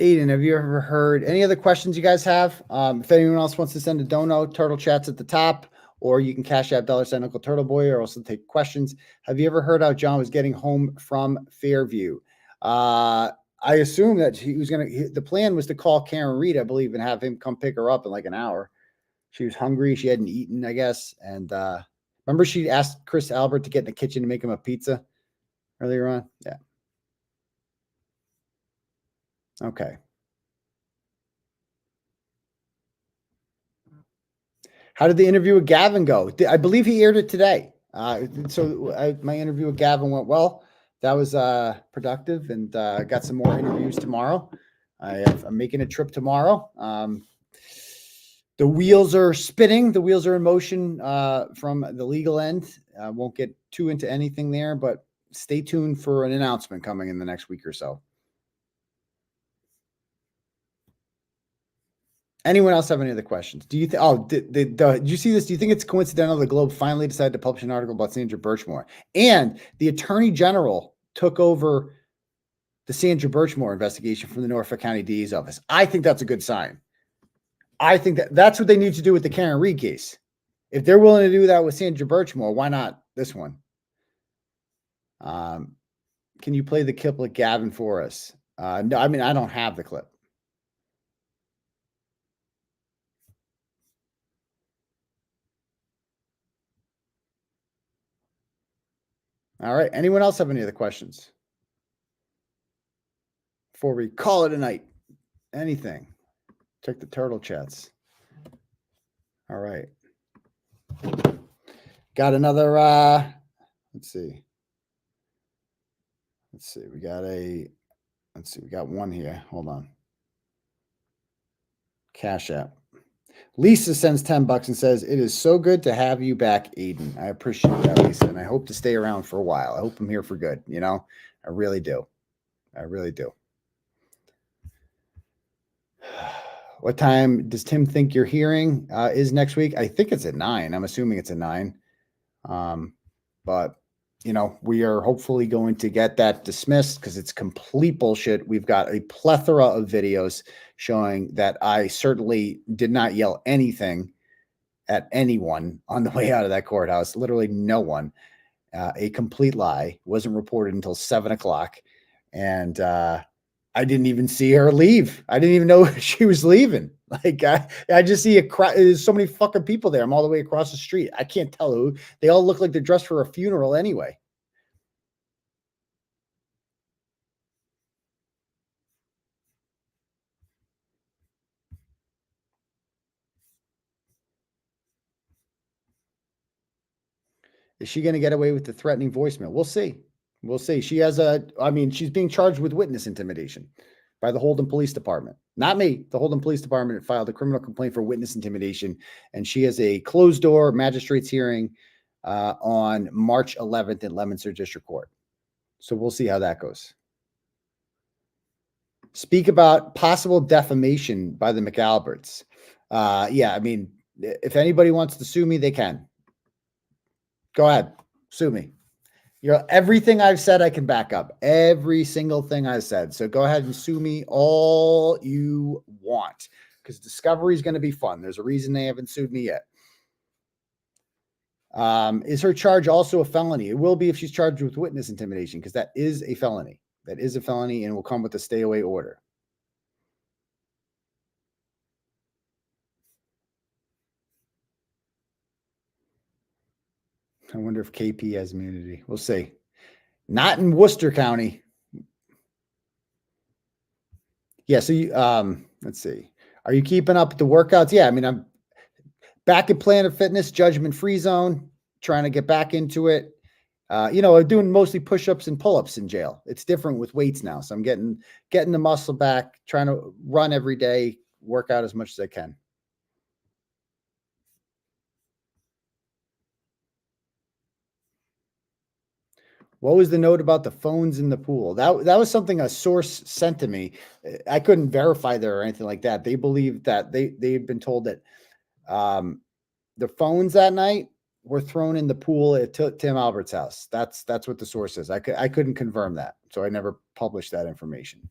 Aidan, have you ever heard any other questions you guys have? If anyone else wants to send a Dono, Turtle Chats at the top, or you can cash out $sign Uncle Turtleboy or also take questions. Have you ever heard how John was getting home from Fairview? I assume that he was the plan was to call Karen Reed, I believe, and have him come pick her up in like an hour. She was hungry. She hadn't eaten, I guess. And remember she asked Chris Albert to get in the kitchen to make him a pizza earlier on? Yeah. Okay. How did the interview with Gavin go? I believe he aired it today. My interview with Gavin went well. That was productive, and I got some more interviews tomorrow. I'm making a trip tomorrow. The wheels are spinning. The wheels are in motion from the legal end. I won't get too into anything there, but stay tuned for an announcement coming in the next week or so. Anyone else have any other questions? Do you think? Oh, did you see this? Do you think it's coincidental the Globe finally decided to publish an article about Sandra Birchmore, and the Attorney General took over the Sandra Birchmore investigation from the Norfolk County DA's office? I think that's a good sign. I think that's what they need to do with the Karen Reed case. If they're willing to do that with Sandra Birchmore, why not this one? Can you play the clip with Gavin for us? No, I mean, I don't have the clip. All right. Anyone else have any other questions before we call it a night? Anything? Check the turtle chats. All right. Got another, let's see. We got one here. Hold on. Cash App. Lisa sends $10 and says, it is so good to have you back, Aidan. I appreciate that, Lisa, and I hope to stay around for a while. I hope I'm here for good. You know, I really do. What time does Tim think your hearing is next week? I think it's at 9. I'm assuming it's at 9. But you know, we are hopefully going to get that dismissed because it's complete bullshit. We've got a plethora of videos showing that I certainly did not yell anything at anyone on the way out of that courthouse. Literally no one. A complete lie. Wasn't reported until 7 o'clock. And I didn't even see her leave. I didn't even know she was leaving. Like I just see there's so many fucking people there. I'm all the way across the street. I can't tell who. They all look like they're dressed for a funeral anyway. Is she going to get away with the threatening voicemail? We'll see. We'll see. She has she's being charged with witness intimidation by the Holden Police Department. Not me. The Holden Police Department filed a criminal complaint for witness intimidation, and she has a closed door magistrate's hearing on March 11th at Leominster District Court. So we'll see how that goes. Speak about possible defamation by the McAlberts. Yeah, I mean, if anybody wants to sue me, they can. Go ahead, sue me. Everything I've said, I can back up. Every single thing I said. So go ahead and sue me all you want, because discovery is going to be fun. There's a reason they haven't sued me yet. Is her charge also a felony? It will be if she's charged with witness intimidation, because that is a felony. That is a felony and will come with a stay away order. I wonder if KP has immunity. We'll see. Not in Worcester County. Yeah, so you, let's see. Are you keeping up with the workouts? Yeah, I mean, I'm back at Planet Fitness, judgment-free zone, trying to get back into it. I'm doing mostly push-ups and pull-ups in jail. It's different with weights now. So I'm getting the muscle back, trying to run every day, work out as much as I can. What was the note about the phones in the pool? That was something a source sent to me. I couldn't verify there or anything like that. They believed that they'd been told that the phones that night were thrown in the pool at 𝗵𝗄𝗃𝗏𝗄𝗃 house. That's what the source is. I couldn't confirm that, so I never published that information.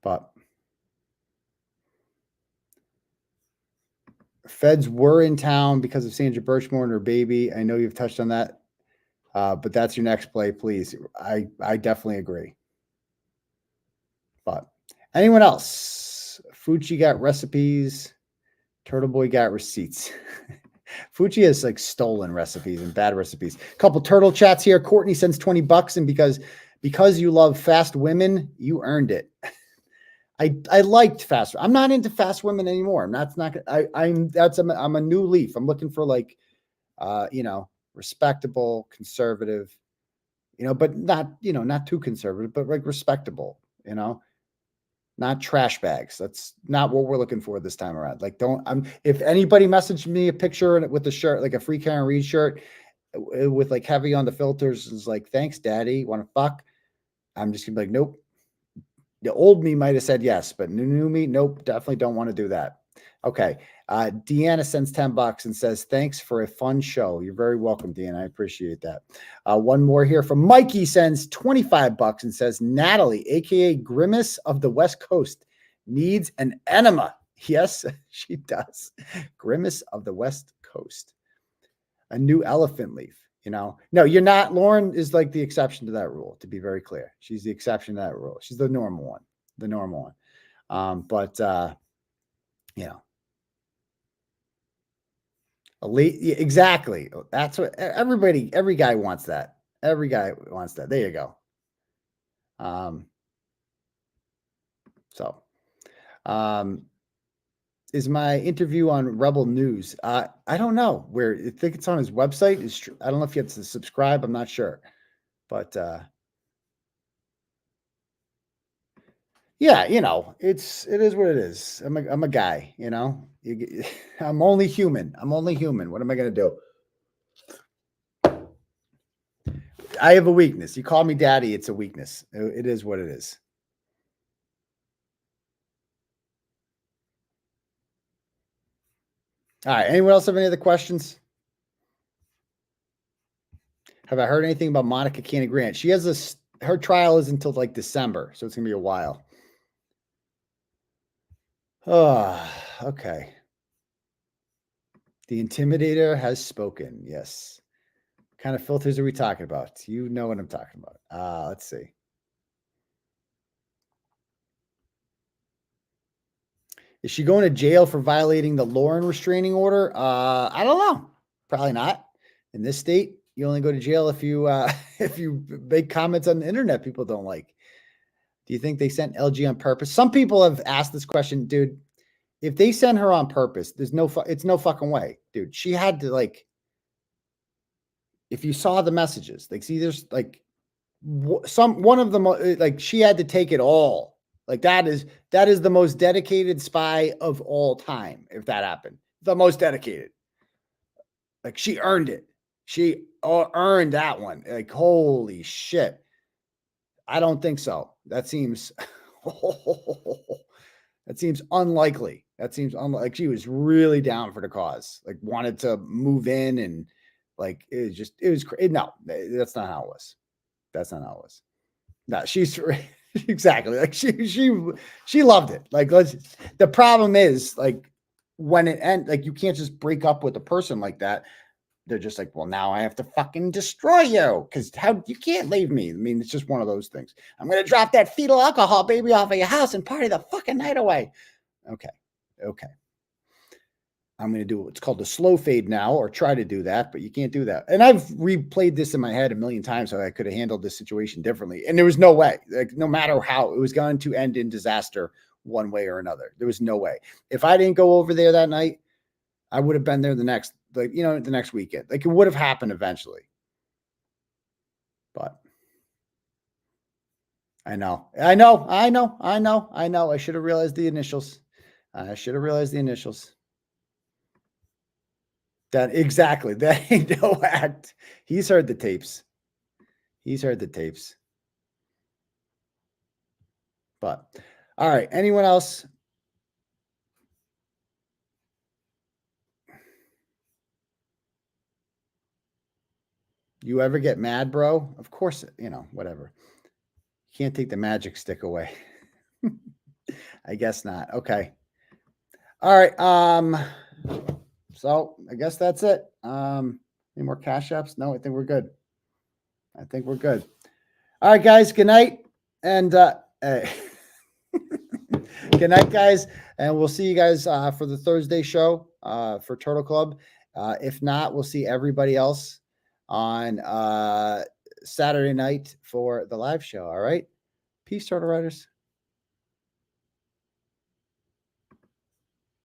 But feds were in town because of Sandra Birchmore and her baby. I know you've touched on that, but that's your next play, please. I definitely agree. But anyone else? 𝗵𝗄𝗃𝗏𝗃 got recipes. Turtleboy got receipts. 𝗵𝗄𝗃 has like stolen recipes and bad recipes. A couple turtle chats here. Courtney sends $20, and because you love fast women, you earned it. I liked fast. I'm not into fast women anymore. I'm a new leaf. I'm looking for like, respectable, conservative, but not too conservative, but like respectable, not trash bags. That's not what we're looking for this time around. Like, if anybody messaged me a picture with a shirt, like a free Karen Reed shirt with like heavy on the filters, is like, thanks, daddy. Want to fuck? I'm just gonna be like, nope. The old me might have said yes, but new me, nope, definitely don't want to do that. Okay. Deanna sends $10 and says, thanks for a fun show. You're very welcome, Deanna. I appreciate that. One more here from Mikey sends $25 and says, Natalie, aka Grimace of the West Coast, needs an enema. Yes, she does. Grimace of the West Coast. A new elephant leaf. No, you're not. Lauren is like the exception to that rule, to be very clear. She's the exception to that rule. She's the normal one. Exactly. That's what every guy wants that. Every guy wants that. There you go. Is my interview on Rebel News? I don't know where. I think it's on his website. I don't know if you have to subscribe. I'm not sure, but yeah, it is what it is. I'm a guy, I'm only human. What am I gonna do? I have a weakness. You call me daddy, it's a weakness. It is what it is. All right. Anyone else have any other questions? Have I heard anything about Monica Cannon Grant? She has her trial is until like December, so it's gonna be a while. Oh, okay. The Intimidator has spoken. Yes. What kind of filters are we talking about? You know what I'm talking about. Let's see. Is she going to jail for violating the Lauren restraining order? I don't know. Probably not. In this state, you only go to jail if you if you make comments on the internet people don't like. Do you think they sent LG on purpose? Some people have asked this question, dude. If they send her on purpose, it's no fucking way, dude. She had to like. If you saw the messages, like, see, there's like one of them, like she had to take it all. Like that is the most dedicated spy of all time. If that happened, the most dedicated. Like she earned it. She earned that one. Like, holy shit. I don't think so. That seems unlikely. That seems like she was really down for the cause. Like wanted to move in and like it was crazy. No, that's not how it was. That's not how it was. No, she's exactly like she loved it. Like the problem is like when it ends, like you can't just break up with a person like that. They're just like, well, now I have to fucking destroy you because how you can't leave me. I mean, it's just one of those things. I'm gonna drop that fetal alcohol baby off of your house and party the fucking night away. Okay. I'm going to do what's called the slow fade now, or try to do that, but you can't do that. And I've replayed this in my head a million times, so I could have handled this situation differently. And there was no way, like, no matter how it was going to end in disaster one way or another. There was no way. If I didn't go over there that night, I would have been there the next weekend. Like it would have happened eventually. But I know. I should have realized the initials. That exactly. That ain't no act. He's heard the tapes. But all right. Anyone else? You ever get mad, bro? Of course, whatever. You can't take the magic stick away. I guess not. Okay. All right. So I guess that's it. Any more cash apps? No, I think we're good. All right, guys. Good night. And good night, guys. And we'll see you guys for the Thursday show for Turtle Club. If not, we'll see everybody else on Saturday night for the live show. All right. Peace, Turtle Riders.